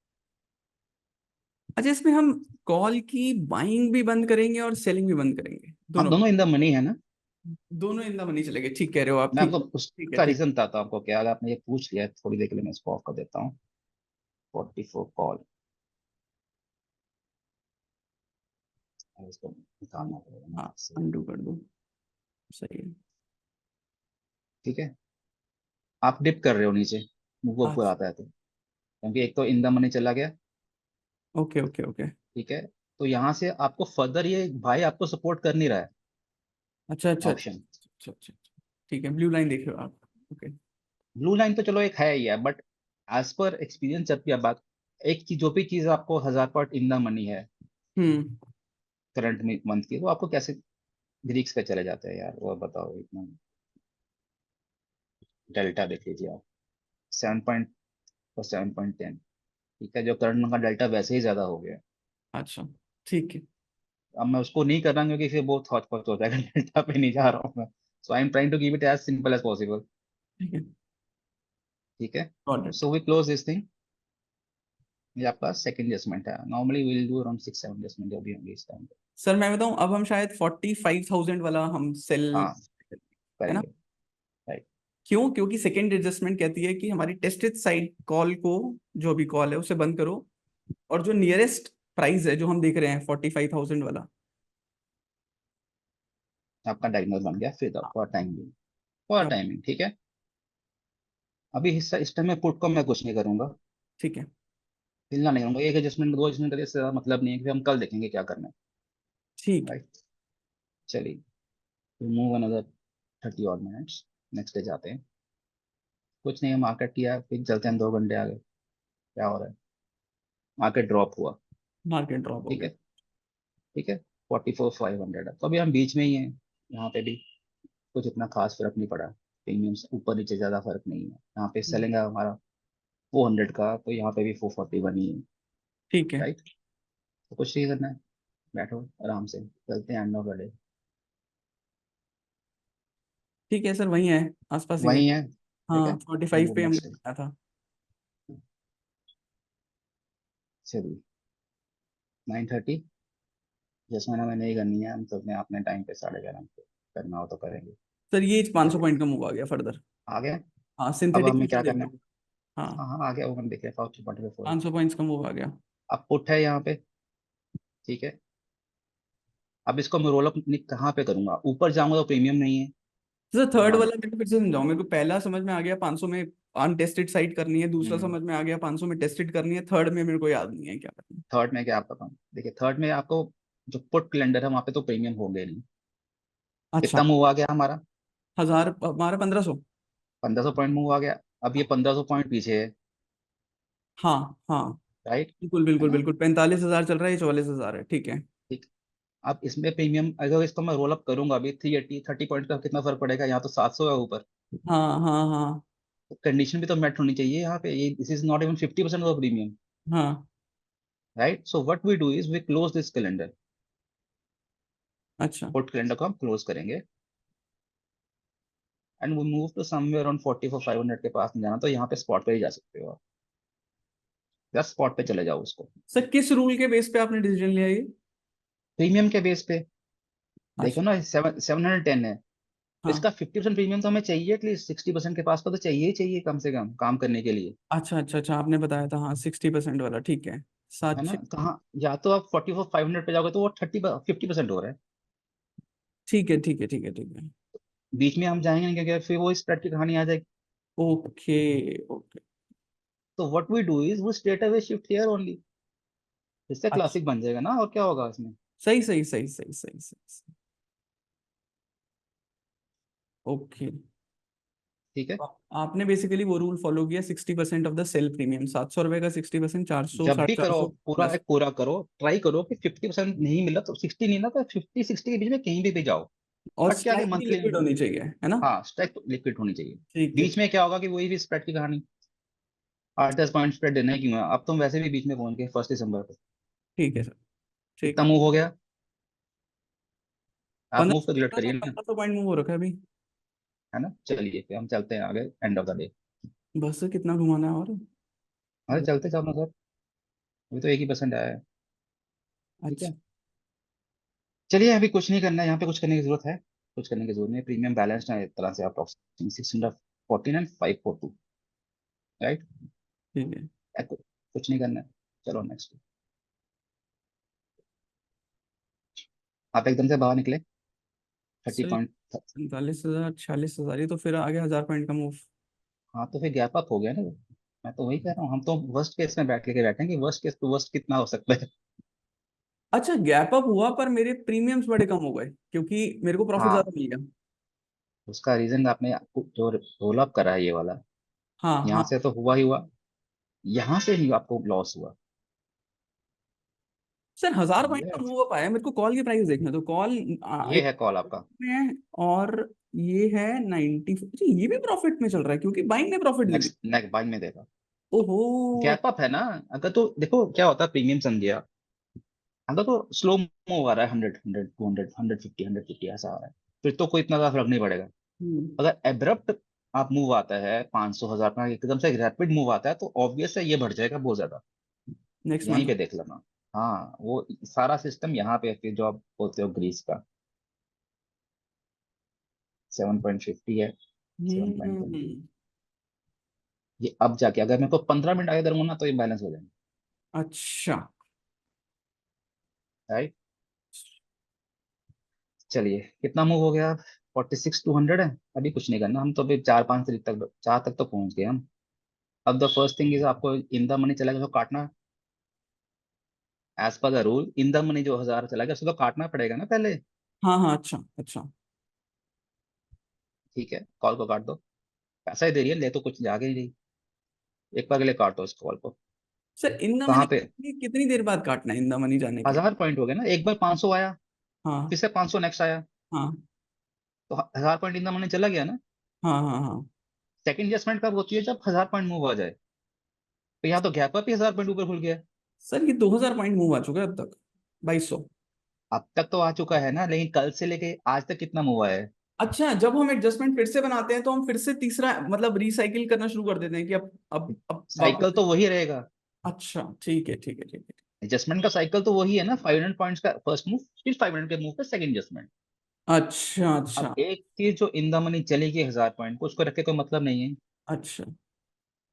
अच्छा, इसमें हम कॉल की बाइंग भी बंद करेंगे और सेलिंग भी बंद करेंगे, हाँ दोनों? दोनों इन द मनी है ना। दोनों इन द मनी चलेंगे, ठीक कह रहे हो आप, मैं ठीक आपको है। ठीक है, उसका ठीक। रीजन बताता हूँ आपको, क्या अगर आपने ये पूछ लिया है, थोड़ी देर के लिए मैं इसको ऑफ कर देता हूँ। 44 कॉल, इसको निकालना पड़ेगा ना हाँ, इससे। अनडू कर दो। सही है। ठीक है, आप डिप कर रहे हो नीचे, वो ऊपर अच्छा। आता है तो, क्योंकि एक तो इन द मनी चला गया। Okay, okay, okay. ठीक है, तो यहाँ से आपको फर्दर ये भाई आपको सपोर्ट कर नहीं रहा है अच्छा, अच्छा, अच्छा, ऑप्शन। अच्छा, अच्छा। ठीक है, ब्लू लाइन देख रहे हो आप? ओके। ब्लू लाइन तो चलो एक है ही है, बट एज पर एक्सपीरियंस जब भी आप बात, एक चीज जो भी चीज आपको 1,000 पॉइंट इन द मनी है हम्म। करंट मंथ की, तो आपको कैसे ग्रीक्स पे चले जाते हैं यार, वो बताओ इतना। डेल्टा देख लीजिए आप, 7 पॉइंट और 7.10। ठीक है, जो करंट मंथ का डेल्टा वैसे ही ज्यादा हो गया है। अच्छा, ठीक है। अब मैं उसको नहीं कर रहा हूँ क्योंकि फिर बहुत हौच पौच हो जाएगा, डेल्टा पे नहीं जा रहा हूँ मैं। So I am trying to keep it as simple as possible. ठीक है। ठीक है, got it. So we close this thing. ये आपका सेकंड एडजस्टमेंट है, normally will do around 6-7 adjustment अभी होंगे इस टाइम पे। सर मैं बताऊं, अब हम शायद 45,000 वाला हम सेल, हाँ है ना? करेंगे, राइट। क्यों? क्योंकि सेकेंड एडजस्टमेंट कहती है कि हमारी टेस्टेड साइड कॉल को, जो भी कॉल है उसे बंद करो, और जो नियरेस्ट प्राइस है जो हम देख रहे हैं 45,000 वाला। आपका डायग्नोज बन गया फिर हाँ, फॉर टाइमिंग, फॉर क्या? टाइमिंग। ठीक है, अभी हिस्सा इस टाइम में पुट को मैं कुछ नहीं करूंगा, ठीक है, हिलना नहीं करूंगा। एक एडजस्टमेंट 2 एडजस्टमेंट करने से ज्यादा मतलब नहीं है, फिर हम कल देखेंगे क्या करना है। ठीक है। राइट, चलिए move another 30 odd minutes, next day जाते हैं। कुछ नहीं है, मार्केट किया फिर चलते हैं 2 घंटे आगे, क्या हो रहा है। मार्केट ड्रॉप हुआ। मार्केट ड्रॉप हो ठीक गया। है, ठीक है, 44,500 है, तो अभी हम बीच में ही हैं। यहाँ पे भी कुछ इतना खास फर्क नहीं पड़ा, प्रीमियम्स ऊपर नीचे ज्यादा फर्क नहीं है। यहाँ पे सेलिंग है हमारा 400 का, तो यहाँ पे भी 440 बनी है। ठीक है, राइट, तो कुछ नहीं करना है, बैठो आराम से, चलते हैं एंड ऑफ द डे। ठीक है सर, वही है, आसपास ही वही। वही है, ठीक हाँ, है। 45 पे हमने नेक्स्ट, बनाया था। चलिए 9:30, जिस महीना में नहीं करनी है हम तो अपने अपने टाइम पे 11:30 पे, करना हो तो करेंगे। सर ये 500 चलिए पॉइंट का मूव आ गया फर्दर। आ गया। हाँ, अब सिंथेटिक हमें फ्यूचर क्या देख करना है। लो। हाँ, हाँ हाँ आ गया, वो हम देख रहे हैं 40 500 पॉइंट्स का मूव आ गया। अब पुट है यहाँ पे। ठीक है, अब इसको मैं रोल अप कहाँ पे करूंगा, ऊपर जाऊंगा तो प्रीमियम नहीं है। सर थर्ड वन, वाला मेरे को फिर से समझाओ, मेरे को पहला समझ में आ गया 500 में अनटेस्टेड साइट करनी है, दूसरा हम्म, समझ में आ गया 500 में टेस्टेड करनी है, थर्ड में मेरे को याद नहीं है क्या करना है। थर्ड में क्या आप बताऊँ, देखिए थर्ड में आपको जो पुट कैलेंडर है वहाँ पे तो प्रीमियम होंगे नहीं। अच्छा। कितना मूव आ गया हमारा, 1000 हमारा 1500। 1,500 पॉइंट मूव आ गया। अब ये 1,500 पॉइंट पीछे है। हाँ, हाँ, राइट, बिल्कुल, है बिल्कुल, ना। बिल्कुल, 45,000 चल रहा है, ये 44,000 है, ठीक है। ठीक, अब इसमें प्रीमियम अगर इसको मैं रोल अप करूंगा अभी 380 30 पॉइंट का कितना फर्क पड़ेगा, यहाँ तो 700 है ऊपर। हाँ, हाँ, हाँ, तो कंडीशन भी तो मेट होनी चाहिए यहाँ पे, ये this is not even 50% of premium. हाँ। Right, so what we do is we close this calendar, अच्छा, पुट कैलेंडर को हम क्लोज करेंगे, and we move to somewhere around 44,500 के पास में जाना, तो यहाँ पे स्पॉट पे ही जा सकते हो आप, बस स्पॉट पे चले जाओ उसको। सर किस रूल के बेस पे आपने डिसीजन लिया ये? प्रीमियम के बेस पे, देखो अच्छा। ना 710 है, तो हाँ। इसका 50% प्रीमियम तो हमें चाहिए, एटलीस्ट 60% के पास का तो चाहिए ही चाहिए कम से कम काम करने के लिए। अच्छा, अच्छा, अच्छा, आपने बताया था, हाँ, 60% वाला, ठीक है। है सात ना, छः कहाँ, या तो आप 44,500 पे जाओगे तो वो 50% हो रहा है। ठीक है, ठीक है, ठीक है, ठीक है। बीच में हम जाएंगे नहीं, क्योंकि फिर वो स्प्रेड की कहानी आ जाएगी। Okay, okay. तो व्हाट वी डू इज वो straight away shift here only, इससे अच्छा, क्लासिक बन जाएगा ना, और क्या होगा इसमें। सही, सही, सही, सही, सही, सही, सही। ओके। ठीक है। आपने बेसिकली वो रूल फॉलो किया, 60% ऑफ द सेल प्रीमियम, 700 रुपए का 60%, 400, जब साढ़े भी चार करो सौ पूरा प्लस। एक पूरा करो, ट्राई करो कि 50% नहीं मिला तो 60 नहीं ना तो 50-60 के बीच में कहीं भी जाओ। और बट क्या कि स्ट्राइक भी मंथली, लिक्विड होनी चाहिए, है ना? हाँ स्ट्राइक लिक्विड होनी चाहिए। ठीक है। बीच में क्या होगा कि वही भी स्प्रेड की कहानी, 8-10 पॉइंट स्प्रेड देना है क्यों है, अब तुम वैसे भी बीच में पहुंच गए 1 दिसंबर को। ठीक है सर। ठीक इतना है। मूव हो गया, आप मूव 1500 को डिलीट कितना था? करिए ना। 1500 पॉइंट मूव हो रखा है अभी। है ना, चलिए फिर हम चलते हैं आगे, एंड ऑफ द डे। बस से कितना घुमाना है और? अरे चलते जाओ ना सर, अभी तो 1 ही % आया है। ठीक अच्छा। है, चलिए अभी कुछ नहीं करना है यहाँ पे, कुछ करने की जरूरत है? कुछ करने की जरूरत नहीं, प्रीमियम बैलेंस है एक तरह से अप्रॉक्सिमेटली 649,542, राइट? ठीक है कुछ नहीं करना है। चलो नेक्स्ट। आप एकदम से बाहर निकले थर्टी सर। पॉइंट 45,000, 46,000, ये तो फिर आगे 1000 पॉइंट का मूव। हाँ तो फिर गैप अप हो गया ना वो। मैं तो वही कह रहा हूँ, हम तो वर्स्ट केस में बैठ के बैठे हैं कि वर्स्ट केस टू वर्स्ट कितना हो सकता है। अच्छा, गैप अप हुआ पर मेरे प्रीमियम्स बड़े कम हो गए क्योंकि मेरे को प्रॉफिट हाँ, ज्यादा मिल गया। उसका रीजन आपने जो रोल अप करा है ये वाला, हाँ यहाँ हाँ। से तो हुआ ही हुआ, यहाँ से ही आपको लॉस हुआ। सर, 1000 पॉइंट समझे? का मूव अप आया, मेरे को कॉल की प्राइस देखना, तो कॉल ये है कॉल आपका। में, और ये है 90। जी, ये भी प्रॉफिट में चल रहा है क्योंकि बाइंग ने प्रॉफिट दे दी। नेक्स्ट नेक्स्ट बाइंग में देखा, ओहो। गैप अप है ना। अगर तो देखो क्या होता है, प्रीमियम समझिए, अगर तो स्लो मूव आ रहा है 100, 100, 200, 150, 150 ऐसा आ रहा है, फिर तो कोई इतना ज्यादा फर्क नहीं पड़ेगा। हम्म। अगर एब्रप्ट आप मूव आता है 500 1000 का, एकदम से रैपिड मूव आता है, तो ऑब्वियस है ये बढ़ जाएगा बहुत ज्यादा। नेक्स्ट यहीं मंथ। पे देख लेना। हाँ वो सारा सिस्टम यहाँ पे फिर जो आप बोलते हो ग्रीस का 7.50 है, 7.20, हम्म। ये अब जाके अगर मेरे को 15 मिनट आगे करूंगा ना तो ये बैलेंस हो जाएंगे, अच्छा। राइट? चलिए कितना मूव हो गया, 46,200 है। अभी कुछ नहीं करना, हम तो अभी 4-5 तक, 4 तक तो पहुंच गए हम। अब द फर्स्ट थिंग इज आपको इन द मनी चला गया तो काटना, as per the rule in the money जो 1000 चला गया उसको तो काटना पड़ेगा ना पहले। हाँ हाँ। अच्छा अच्छा। ठीक है, कॉल को काट दो, पैसा ही दे रही है, ले तो कुछ जागे ही नहीं। एक बार के लिए काटो इस कॉल को। सर, इन द मनी कहाँ पे? कितनी देर बाद काटना है इन द मनी जाने के? 1000 पॉइंट हो गए ना, एक बार 500 आया, हाँ फिर से 500 नेक्स्ट आया, हाँ तो 1000 पॉइंट इन द मनी चला गया ना। हाँ हाँ हाँ। सेकंड एडजस्टमेंट कब होती है, जब 1000 पॉइंट मूव आ जाए, तो यहाँ तो गैप अप ही 1000 पॉइंट ऊपर खुल गया। सर, ये 2000 पॉइंट मूव आ चुका है अब तक, 2200। अब तक तो आ चुका है ना, लेकिन कल से लेके आज तक कितना मूव आया है? अच्छा, जब हम एडजस्टमेंट फिर से बनाते हैं तो हम फिर से तीसरा मतलब रिसाइकिल करना शुरू कर देते हैं कि अब साइकिल वापस। तो वही रहेगा, अच्छा, ठीक है ठीक है ठीक है। एडजस्टमेंट का साइकिल तो वही है ना, 500 पॉइंट्स का फर्स्ट मूव, फिर 500 के मूव का सेकंड एडजस्टमेंट। अच्छा अच्छा अब एक चीज जो इन द मनी चलेगी 1000 पॉइंट को, उसको रख के कोई मतलब नहीं है, अच्छा।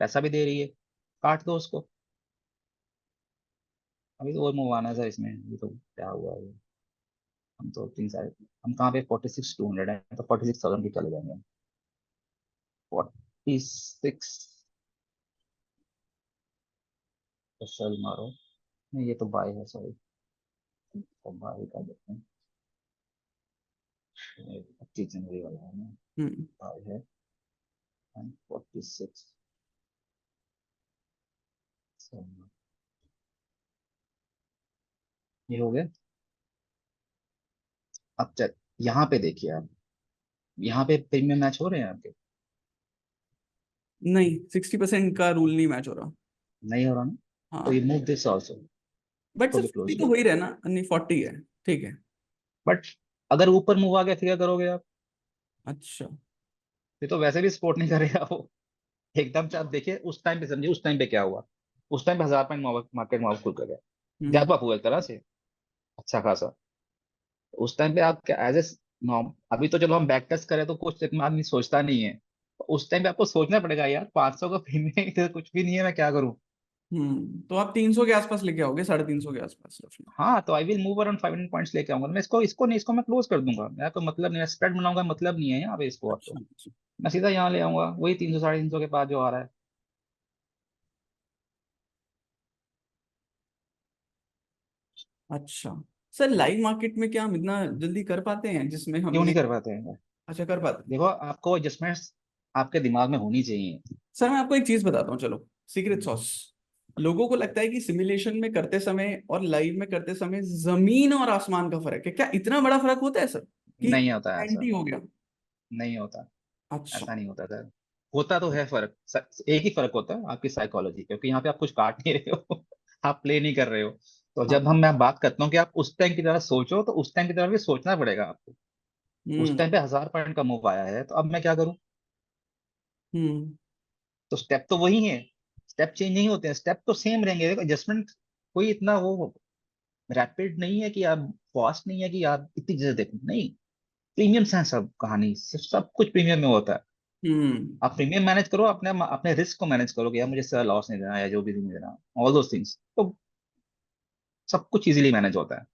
पैसा भी दे रही है, काट दो उसको। अभी तो और मूव आना था इसमें, अभी तो क्या हुआ है, हम तो 3 साल, हम कहाँ पे 46,200 है, तो 46,000 की चले जाएंगे। 46 तो सेल मारो, नहीं ये तो बाय है, सॉरी, तो बाय का देखते हैं, 25 जनवरी वाला है ना, हम्म। बाय है, 46 ये हो गया। अब चल यहाँ पे देखिए आप, यहाँ पे प्रीमियम मैच हो रहे हैं आपके? नहीं, 60% का रूल नहीं मैच हो रहा। नहीं हो रहा ना, तो हाँ। ये मूव दिस ऑल्सो, बट को सर, भी 50 क्लोज तो कर हो ही दो। रहा है ना, नहीं 40 है। ठीक है। बट अगर ऊपर मूव आ गया फिर क्या करोगे आप? अच्छा। ये तो वैसे भी सपोर्ट नहीं करेगा वो। एकदम से आप देखिए उस टाइम पे, समझिए उस टाइम पे क्या हुआ, उस टाइम पे 1000 पॉइंट मार्केट माउस खुल कर गया, हम्म गैप अप हुआ एक तरह से अच्छा खासा। उस टाइम पे आप क्या एज ए नॉर्म, अभी तो चलो हम बैक टेस्ट करें तो कुछ इतना आदमी सोचता नहीं है, उस टाइम पे आपको सोचना पड़ेगा यार, 500 का प्रीमियम तो कुछ भी नहीं है, मैं क्या करूं? तो आप 300 के आसपास लेके आओगे, 350 के आसपास roughly। हाँ तो I will move around 500 points लेके आऊंगा मैं, इसको इसको नहीं, इसको मैं क्लोज कर दूंगा, मेरा कोई मतलब नहीं है, स्प्रेड बनाऊंगा मतलब नहीं है यहाँ पे इसको, आप तो अच्छा अच्छा। मैं सीधा यहाँ ले आऊंगा वही 300 350 के पास जो आ रहा है। अच्छा। सर, लाइव मार्केट में क्या हम इतना जल्दी कर पाते हैं जिसमें क्यों हमने? नहीं कर पाते हैं? अच्छा कर पाते हैं। देखो आपको एडजस्टमेंट्स आपके दिमाग में होनी चाहिए। सर मैं आपको एक चीज बताता हूँ, चलो सीक्रेट सॉस। लोगों को लगता है कि सिमुलेशन में करते समय और लाइव में करते समय जमीन और आसमान का फर्क है, क्या इतना बड़ा फर्क होता है सर कि नहीं होता है ऐसा। एंटी हो गया? नहीं होता। अच्छा। ऐसा नहीं होता सर। होता तो है फर्क, एक ही फर्क होता है, आपकी साइकोलॉजी, क्योंकि यहाँ पे आप कुछ काट नहीं रहे हो आप प्ले नहीं कर रहे हो। तो हाँ। जब मैं बात करता हूँ कि आप उस टाइम की तरह सोचो, तो उस टाइम की तरह भी सोचना पड़ेगा आपको। उस हम्म। टाइम पे 1000 पॉइंट का मूव आया है, तो अब मैं क्या करूँ? हम्म। तो स्टेप तो वही है, स्टेप चेंज नहीं होते हैं, स्टेप तो सेम रहेंगे। देखो एडजस्टमेंट कोई इतना वो रैपिड नहीं है कि आप, फास्ट नहीं है कि आप इतनी चीजें देखो, नहीं। प्रीमियम है सब, कहानी सब कुछ प्रीमियम में होता है। हम्म। आप प्रीमियम मैनेज करो, अपने अपने रिस्क को मैनेज करो कि यार मुझे इससे लॉस नहीं देना, या जो भी नहीं देना, ऑल दोस थिंग्स, तो सब कुछ इजीली मैनेज होता है।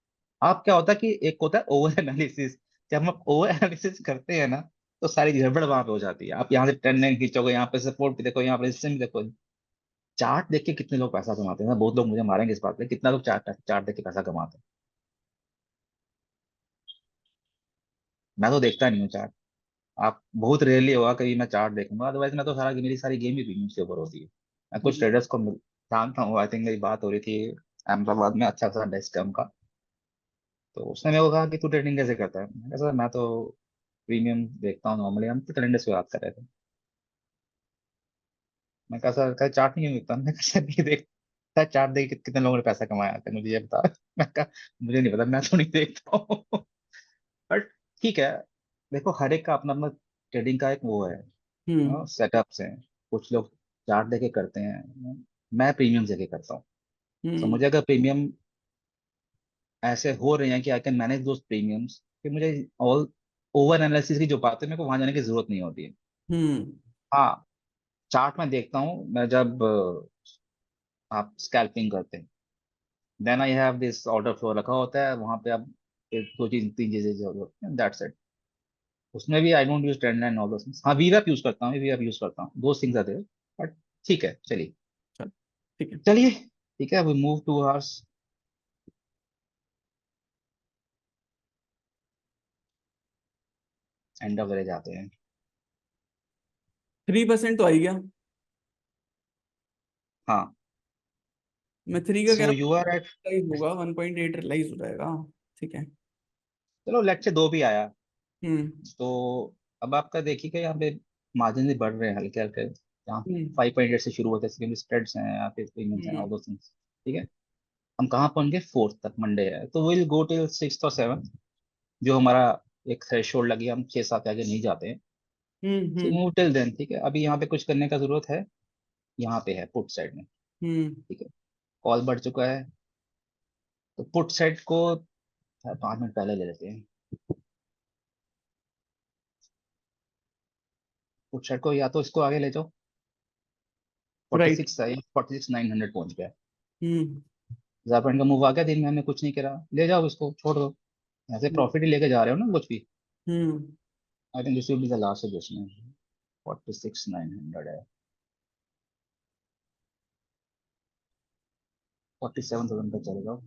आप क्या होता है कि एक होता है ओवर एनालिसिस। जब हम ओवर एनालिसिस करते हैं ना, तो सारी गड़बड़ वहां पे हो जाती है। आप यहाँ से ट्रेंड लाइन खींचोगे, यहाँ पे सपोर्ट भी देखो, यहाँ पे रेजिस्टेंस भी देखो। चार्ट देख के कितने लोग पैसा कमाते हैं ना, बहुत लोग मुझे मारेंगे इस बात पे, कितना लोग चार्ट चार्ट देख के पैसा कमाते हैं। मैं तो देखता नहीं हूँ चार्ट। आप बहुत रेयरली होगा कभी मैं चार्ट देखूंगा, अदरवाइज मैं तो सारा, मेरी सारी गेम ही प्रीमियम से ऊपर होती है। मैं कुछ हम्म। ट्रेडर्स को जानता हूँ, आई थिंक मेरी बात हो रही थी अहमदाबाद में, अच्छा खासा डेस्क है उनका। तो उसने मेरे को कहा कि तू ट्रेडिंग कैसे करता है? मैंने कहा सर मैं तो प्रीमियम देखता हूँ नॉर्मली। हम तो कैलेंडर से बात कर रहे थे। मैं कहा सर, कहा चार्ट नहीं देखता? मैं कहा सर नहीं देखता चार्ट, देख के कितने लोगों ने पैसा कमाया था मुझे ये बता। मैं कहा मुझे नहीं पता, मैं तो नहीं देखता हूँ बट ठीक है। देखो हर एक का अपना अपना ट्रेडिंग का एक वो है, हम्म। सेटअप्स हैं। कुछ लोग चार्ट देके करते हैं, मैं प्रीमियम देके करता हूँ। तो हम्म। मुझे अगर प्रीमियम ऐसे हो रहे हैं कि I can manage those premiums, कि मुझे ऑल ओवर एनालिसिस की जो बात है, मेरे को वहां जाने की जरूरत नहीं होती है। हम्म। हाँ, चार्ट में देखता हूँ मैं जब आप स्कैल्पिंग करते हैं, then I have this order flow रखा होता है वहां पे। आप एक दो चीज तीन चीजें जो होती हैं, दैट्स इट। उसमें भी I don't use trend line, all those things. हाँ, वीवैप यूज करता हूँ, वीवैप यूज करता हूँ, दो थिंग्स आर देयर। बट ठीक है, चलिए। चल ठीक है। चलिए, ठीक है, we move to hours end of the day जाते हैं। 3% तो आ ही गया। हाँ, मैं 3 का कह सो रहा यू आर एट, हूँ, रियलाइज होगा 1.8 रियलाइज हो जाएगा। ठीक है। चलो लेट्स से दो भी आया, हम्म। तो अब आपका देखिए कि यहाँ पे मार्जिन भी बढ़ रहे हैं हल्के हल्के। यहाँ हम्म। 5.8 से शुरू होते हैं, क्योंकि स्प्रेड्स हैं यहाँ पे, प्रीमियम्स हैं, हम्म। ऑल दो थिंग्स। ठीक है, हम कहाँ पहुंच गए? फोर्थ तक, मंडे है, तो विल गो टिल सिक्स और सेवन, जो हमारा एक थ्रेशोल्ड लगी, हम 6-7 आगे नहीं जाते हैं। हम्म। सो हम्म। मूव टिल देन, ठीक है। अभी यहाँ पे कुछ करने का जरूरत है, यहाँ पे है पुट साइड में। हम्म। ठीक है, कॉल बढ़ चुका है, तो पुट साइड को 5 मिनट पहले ले लेते हैं। पुट साइड को या तो इसको आगे ले जाओ, फोर्टी राइट। सिक्स है, 46,900 पहुंच गया। हम्म। जापान का मूव आ गया, दिन में हमने कुछ नहीं करा, ले जाओ इसको, छोड़ दो। ऐसे प्रॉफिट ही लेके जा रहे हो ना कुछ भी। Hmm. I think this will be the last adjustment. 46,900 है, 47,000 पे चले जाओ।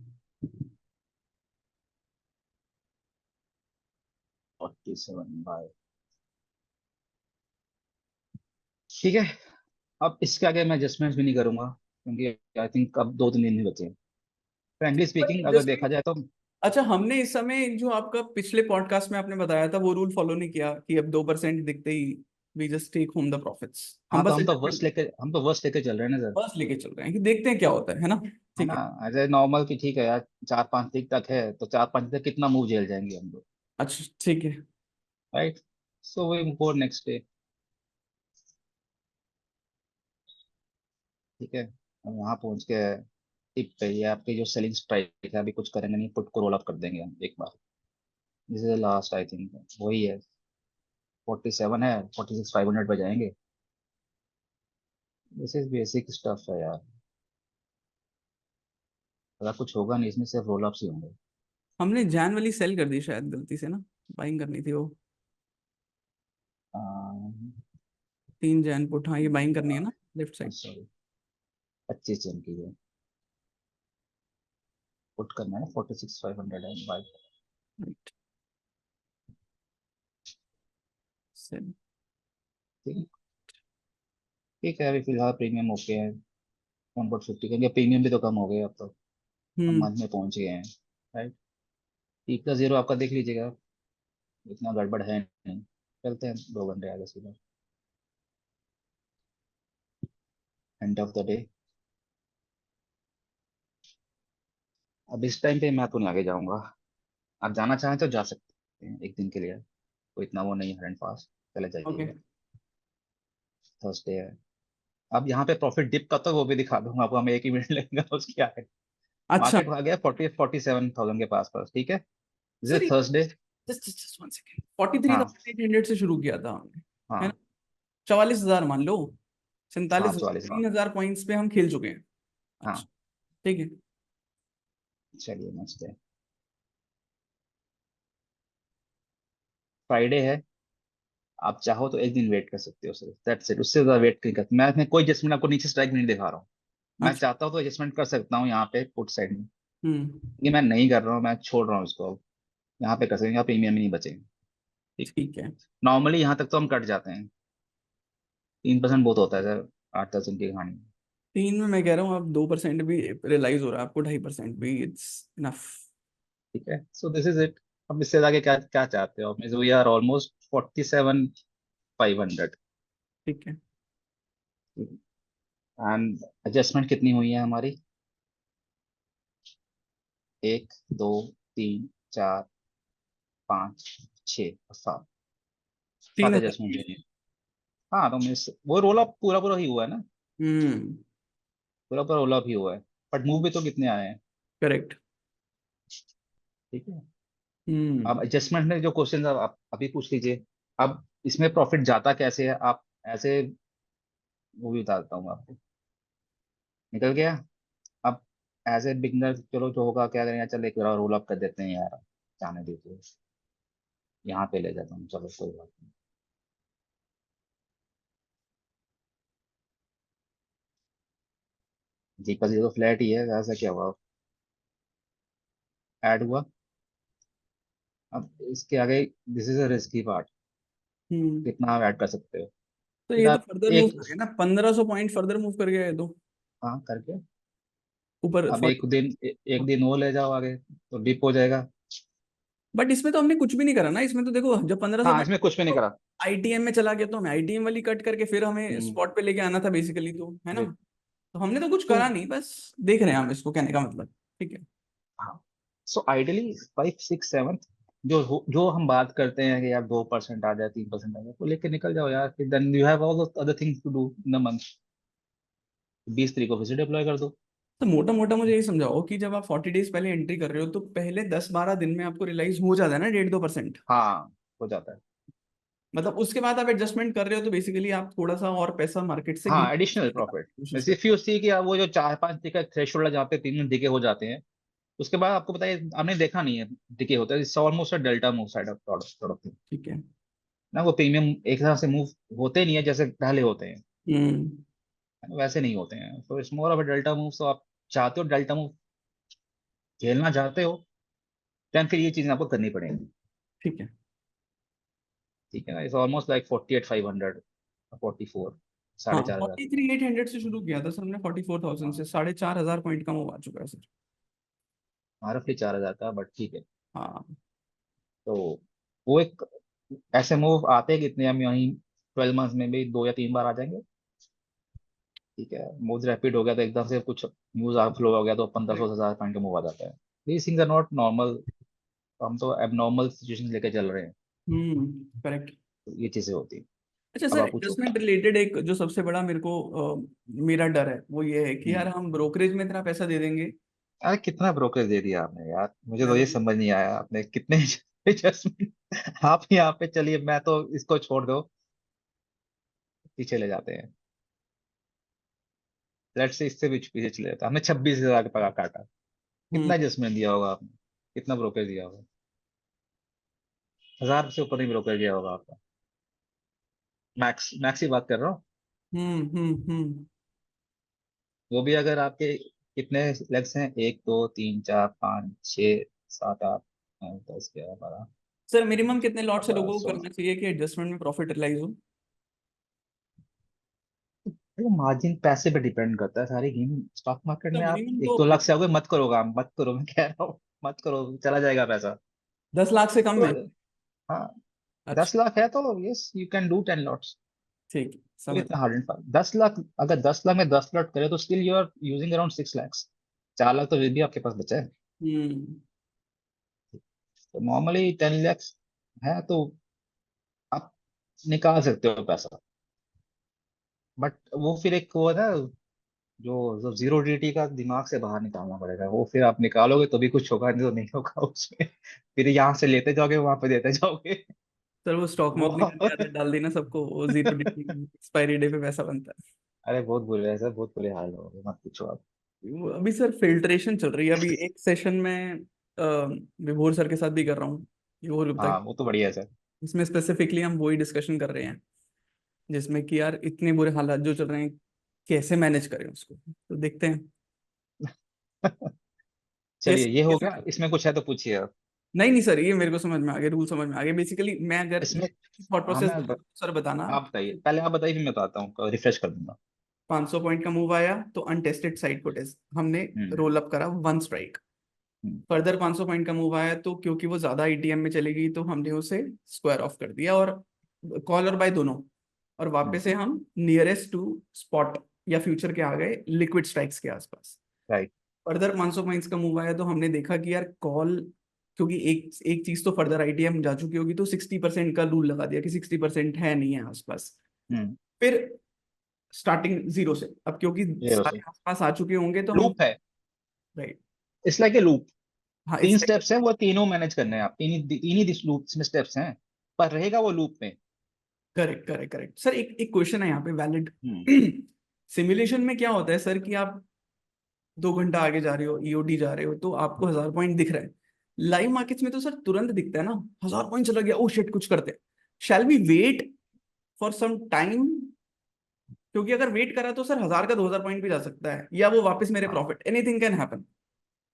47 बाय, ठीक है। अब इसके आगे मैं एडजस्टमेंट्स भी नहीं करूंगा, क्योंकि आई थिंक अब 2-3 दिन ही बचे हैं। फ्रेंकली स्पीकिंग अगर देखा एडजस्टमेंट। जाए तो। अच्छा, हमने इस समय जो आपका पिछले पॉडकास्ट में आपने बताया था वो रूल फॉलो नहीं किया कि अब 2% दिखते ही we just take home the profits. हम हाँ, तो बस एडजस्टमेंट हम तो वर्स्ट लेके चल रहे हैं ना सर। बस लेके चल रहे हैं कि देखते हैं क्या होता है ना। है ठीक ना, है। ऐसे नॉर्मल की ठीक है यार, 4-5 तक है, तो 4-5 तक कितना मूव झेल जाएंगे हम लोग? अच्छा ठीक है। Right, so we go next day. ठीक है, हम यहाँ पहुंच के टिप पे, ये आपकी जो सेलिंग स्ट्राइक है, अभी कुछ करेंगे नहीं, पुट को रोल अप कर देंगे हम एक बार। This is last, I think वही है। 47 है, 46,500 पे जाएंगे। दिस इज बेसिक स्टफ है यार, अगर कुछ होगा नहीं इसमें, सिर्फ रोल अप्स ही होंगे। हमने जैन वाली सेल कर दी शायद गलती से ना, बाइंग करनी थी वो। 3 जैन पुट, हाँ ये बाइंग करनी है ना, लेफ्ट साइड। सॉरी, 25 जन की है, पुट करना है ना, 46,500 है बाय। राइट। सही। ठीक ठीक है, अभी फिलहाल प्रीमियम ओके है 1.50, क्योंकि प्रीमियम भी तो कम हो गए अब तो, हम हम्म। मंथ में पहुंच गए हैं, राइट। टी प्लस जीरो आपका देख लीजिएगा, इतना गड़बड़ है नहीं। चलते हैं 2 घंटे आगे सीधा, एंड ऑफ द डे। अब इस टाइम पे मैं तो नहीं आगे जाऊंगा, आप जाना चाहें तो जा सकते हैं एक दिन के लिए, कोई इतना वो नहीं है, हर एंड फास्ट चले ओके। जाइए। थर्सडे है। अब यहाँ पे प्रॉफिट डिप कब तक वो भी दिखा दूंगा आपको, हम एक ही मिनट लगेगा उसकी आगे। अच्छा मार्केट आ गया 47,000 के पास पास, ठीक है, sir, this Thursday. Just 1 second, 43,800 से शुरू किया था हमने, है ना? हाँ 44,000 मान लो, हाँ 47,000, 44, हाँ 3,000 पॉइंट्स पे हम खेल चुके हैं। अच्छा, हाँ। ठीक है। चलिए नेक्स्ट है, फ्राइडे है। आप चाहो तो एक दिन वेट कर सकते हो सिर्फ, दैट्स इट, उससे ज्यादा वेट नहीं करते। मैं इसमें कोई एडजस्टमेंट आपको नीचे स्ट्राइक नहीं दिखा रहा हूँ। मैं अच्छा। चाहता हूँ तो एडजस्टमेंट कर सकता हूँ यहाँ पे पुट साइड में, हम्म। ये मैं नहीं कर रहा हूँ, मैं छोड़ रहा हूँ इसको अब। यहाँ पे कर सकते हैं, यहाँ प्रीमियम ही नहीं बचेंगे। ठीक। ठीक है। नॉर्मली यहाँ तक तो हम कट जाते हैं, 3% बहुत होता है सर, 8 दर्जन की कहानी। 3 में मैं कह रहा हूँ, अब 2% भी रियलाइज हो रहा है आपको, 2.5% भी इट्स इनफ। ठीक है, सो दिस इज इट। अब इससे आगे क्या क्या चाहते हो, वी आर ऑलमोस्ट 47,500। ठीक है। एंड एडजस्टमेंट कितनी हुई है हमारी, 1, 2, 3, 4, 5, 6 और 7, तीन 7 हजार एडजस्टमेंट हुई है। हाँ तो मिस वो रोल अप पूरा पूरा ही हुआ है ना, हम्म। पूरा पूरा रोल अप ही हुआ है, बट मूव भी तो कितने आए हैं। करेक्ट। ठीक है। अब हम्म। एडजस्टमेंट में जो क्वेश्चन आप अभी पूछ लीजिए, अब इसमें प्रॉफिट जाता कैसे है, आप ऐसे, वो भी बता देता हूँ आपको। निकल गया। अब एज ए बिगनर चलो जो होगा क्या करेंगे, चल एक बार रोल अप कर देते हैं यार, जाने दीजिए, यहाँ पे ले जाता हूँ, चलो कोई बात नहीं। जी बस ये तो फ्लैट ही है, ऐसा क्या हुआ, ऐड हुआ। अब इसके आगे this is a risky part, hmm. कितना आप ऐड कर सकते हो। तो फिर ये तो आप फर्दर मूव एक, कर गया ना, 1,500 पॉइंट फर्दर मूव कर गया है तो हाँ करके, ऊपर अब 40। एक दिन वो ले जाओ आगे तो डिप हो जाएगा। बट इसमें तो हमने कुछ भी नहीं करा ना, इसमें तो देखो जब 1,500 हाँ पॉइंट इसमें कुछ भी नहीं तो करा। आईटीएम में चला गया, तो हमें आईटीएम वाली कट करके फिर हमें हम्म, स्पॉट पे लेके आना था बेसिकली, तो है ना? wait, तो हमने तो कुछ तो करा नहीं, बस देख रहे हैं हम इसको, कहने का मतलब। ठीक है। हाँ, सो आइडियली 5, 6, 7, जो हम बात करते हैं कि यार 2% आ जाए, 3% आ जाए, तो लेके निकल जाओ यार, फिर then you have all other things to do in the month. 20 तारीख को फिर से डिप्लॉय कर दो। तो मोटा मोटा मुझे यही समझाओ कि जब आप 40 डेज पहले एंट्री कर रहे हो, तो पहले 10-12 दिन में आपको रियलाइज हो जाता है ना 1.5-2%। हाँ हो जाता है। मतलब उसके बाद आप एडजस्टमेंट कर रहे हो, तो बेसिकली आप थोड़ा सा और पैसा मार्केट से हाँ ग्रीन एडिशनल की प्रॉफिट, कोशिश जैसे कर। इफ यू सी कि आप वो जो 4-5 का थ्रेशोल्ड है जहाँ पे प्रीमियम डिके हो जाते हैं, उसके बाद आपको पता है, आपने देखा नहीं है डिके होता है, it's almost a delta move side of product ठीक है। ना, वो प्रीमियम एक तरह से मूव होते नहीं है जैसे पहले होते हैं, हम्म। है ना, वैसे नहीं होते हैं, तो it's more of a delta move. तो आप चाहते हो डेल्टा मूव खेलना चाहते हो, देन फिर ये चीजें आपको करनी पड़ेंगी। ठीक है। ठीक है ना, इट्स ऑलमोस्ट लाइक 48,500, 44, हाँ, 4,500। 43,800 से शुरू किया था सर हमने, 44,000 हाँ से 4,500 पॉइंट का मूव आ चुका है सर। हाँ रफली 4,000 का, बट ठीक है। हाँ। तो वो एक ऐसे मूव आते हैं कितने, हम यहीं 12 मंथ्स में भी 2 या 3 बार आ जाएंगे। ठीक है, मूव रैपिड हो गया तो एकदम से कुछ न्यूज फ्लो हो गया तो 1500 1000 पॉइंट का मूव आ जाता है। These things are not normal, हम तो एबनॉर्मल सिचुएशन लेके चल रहे हैं, करेक्ट। तो ये चीजें होती हैं। अच्छा अब सर, आप पूछो। इन्वेस्टमेंट रिलेटेड एक जो सबसे बड़ा मेरे को मेरा डर है वो ये है कि हम्म। यार हम ब्रोकरेज में इतना पैसा दे देंगे। अरे कितना ब्रोकरेज दे दिया आपने यार, मुझे मैं तो ये वही, समझ नहीं आया आपने कितने एडजस्टमेंट आप यहाँ पे, चलिए मैं तो इसको छोड़ दो, पीछे ले जाते हैं, लेट्स से इससे भी पीछे चले जाते हैं। हमने 26,000 का पगा काटा, हम्म। कितना एडजस्टमेंट दिया होगा आपने, कितना ब्रोकरेज दिया होगा, 1,000 से ऊपर नहीं ब्रोकरेज दिया होगा आपका, मैक्स मैक्स की बात कर रहा हूँ। हम्म। वो भी अगर आपके कितने लेग्स हैं, 1, 2, 3, 4, 5, 6, 7, 8, 9, 10, 11, 12, सर मिनिमम कितने लॉट से लोगों को सो करना चाहिए कि एडजस्टमेंट में प्रॉफिट रियलाइज हो? वो मार्जिन पैसे पे डिपेंड करता है सारी गेम। स्टॉक मार्केट तो में आप मिनिमम एक तो दो लाख से आओगे, मत करो काम, मत करो, मैं कह रहा हूँ मत करो, चला जाएगा पैसा। 10 लाख से कम तो में? हाँ, अच्छा, 10 लाख है तो yes you can do 10 lots. ठीक है, तो समझ। इतना हार्ड एंड फास्ट 10 लाख, अगर 10 लाख में 10 लॉट करे तो still you are using around 6 lakhs. 4 lakh तो फिर भी आपके पास बचा है। हम्म। तो नॉर्मली 10 लैक्स है तो आप निकाल सकते हो पैसा। बट वो फिर एक वो है ना, जो जीरो डी का दिमाग से बाहर निकालना पड़ेगा। वो फिर आप निकालोगे तो भी कुछ होगा, नहीं तो नहीं होगा उसमें। फिर यहाँ से लेते जाओगे, वहां पे देते जाओगे। सर वो स्टॉक में वो अपनी गंदी आदत डाल दी ना सबको, वो जीरो एक्सपायरी डे पे पैसा बनता अरे बहुत बुरे, ऐसा बहुत बुरे हाल हो गए, मत पूछो आप। है। अभी सर फिल्ट्रेशन चल रही है, अभी एक सेशन में विभोर सर के साथ भी कर रहा हूँ, विभोर गुप्ता हाँ के। वो तो बढ़िया है सर। इसमें स्पेसिफिकली हम वही डिस्कशन कर रहे हैं, जिसमें कि यार इतने बुरे हालात जो चल रहे हैं, कैसे मैनेज करें उसको, तो देखते हैं चलिए कैसे ये हो कैसे गया, करें। इसमें कुछ है तो पूछिए आप। नहीं नहीं सर, ये मेरे को समझ में आ गया, रूल समझ में आ गया। बेसिकली मैं अगर इसमें थॉट हाँ प्रोसेस सर बताना। आप बताइए पहले, आप बताइए फिर मैं बताता हूँ, रिफ्रेश कर दूंगा। 500 पॉइंट का मूव आया तो अनटेस्टेड साइड को टेस्ट हमने हम्म। रोल अप करा 1 स्ट्राइक। हम्म। फर्दर 500 पॉइंट का मूव आया तो क्योंकि वो ज्यादा एटीएम में चली गई तो हमने उसे स्क्वायर ऑफ कर दिया, और कॉल और बाय दोनों, और हम्म। वापस से हम नियरेस्ट टू स्पॉट या फ्यूचर के आ गए लिक्विड स्ट्राइक्स के आसपास। राइट। फर्दर 500 पॉइंट्स का मूव आया तो हमने देखा कि यार कॉल, क्योंकि एक एक चीज तो फर्दर आईटीएम जा चुकी होगी, तो 60% का रूल लगा दिया कि 60% है नहीं है आसपास। हम्म। फिर स्टार्टिंग जीरो से, अब क्योंकि ये हो सारे सही। आसपास आ चुके होंगे तो हम। लूप है, right. It's like a loop. हाँ, तीन इट्स लाइक। स्टेप्स हैं, वो तीनों मैनेज करने हैं आप, तीन ही लूप में स्टेप्स हैं, पर रहेगा वो लूप में। करेक्ट करेक्ट करेक्ट सर, एक एक क्वेश्चन है यहाँ पे वैलिड। हम्म। सिमुलेशन में क्या होता है सर कि आप 2 घंटा आगे जा रहे हो, ईओडी जा रहे हो, तो आपको 1000 पॉइंट दिख रहा है। लाइव मार्केट्स में तो सर तुरंत दिखता है ना, 1000 पॉइंट चला गया, ओ शिट, कुछ करते हैं। Shall we wait for some time? क्योंकि अगर वेट करा तो सर 1000 का 2000 पॉइंट भी जा सकता है, या वो वापस मेरे हाँ profit, anything can happen.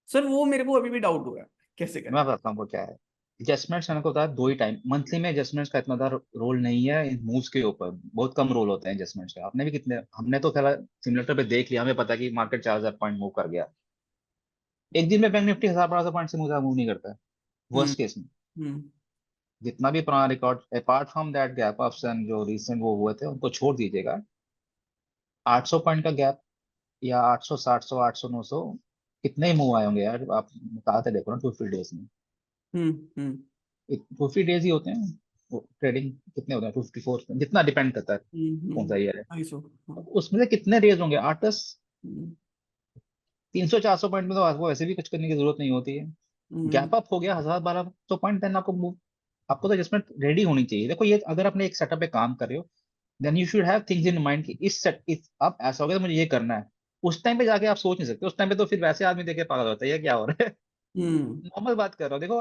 Sir वो मेरे को अभी भी डाउट हो रहा है, कैसे करें? मैं बताता हूँ वो क्या है। एडजस्टमेंट्स मैंने को बताया दो ही टाइम, मंथली में एडजस्टमेंट्स का इतना ज्यादा रोल नहीं है इन मूव्स के ऊपर, बहुत कम रोल होते हैं एडजस्टमेंट्स का। आपने भी कितने, हमने तो खैर सिमुलेटर पे देख लिया, हमें पता है कि मार्केट 4,000 पॉइंट मूव कर गया। एक दिन में बैंक निफ्टी 1,000-1,200 पॉइंट से मूव नहीं करता है हम्म। वर्स्ट केस में। हम्म। जितना भी पुराना record apart from that gap option जो रिसेंट वो हुए थे उनको छोड़ दीजिएगा, 800 पॉइंट का गैप, या 800, 700, 800, 900, कितने ही मूव आए होंगे यार। आप बताते देखो ना 250 डेज में, हम्म। हम्म। 250 डेज ही होते हैं। ट्रेडिंग कितने होते हैं, 254, जितना डिपेंड करता है कौन सा ईयर है। 250। हाँ। तो उसमें से कितने डेज होंगे, 8-10। हम्म। 300-400 पॉइंट में तो आपको वैसे भी कुछ करने की जरूरत नहीं होती है। हम्म। गैप अप हो गया 1,000-1,200 पॉइंट, देन आपको मूव, आपको तो एडजस्टमेंट रेडी होनी चाहिए। देखो ये अगर आपने एक सेटअप पे काम कर रहे हो, then you should have things in mind कि इस अब ऐसा हो गया तो मुझे ये करना है। उस टाइम पे जाके आप सोच नहीं सकते, उस टाइम पे तो फिर वैसे आदमी देखे पागल होता है, ये क्या हो रहा है। हम्म। नॉर्मल बात कर रहा हूँ, देखो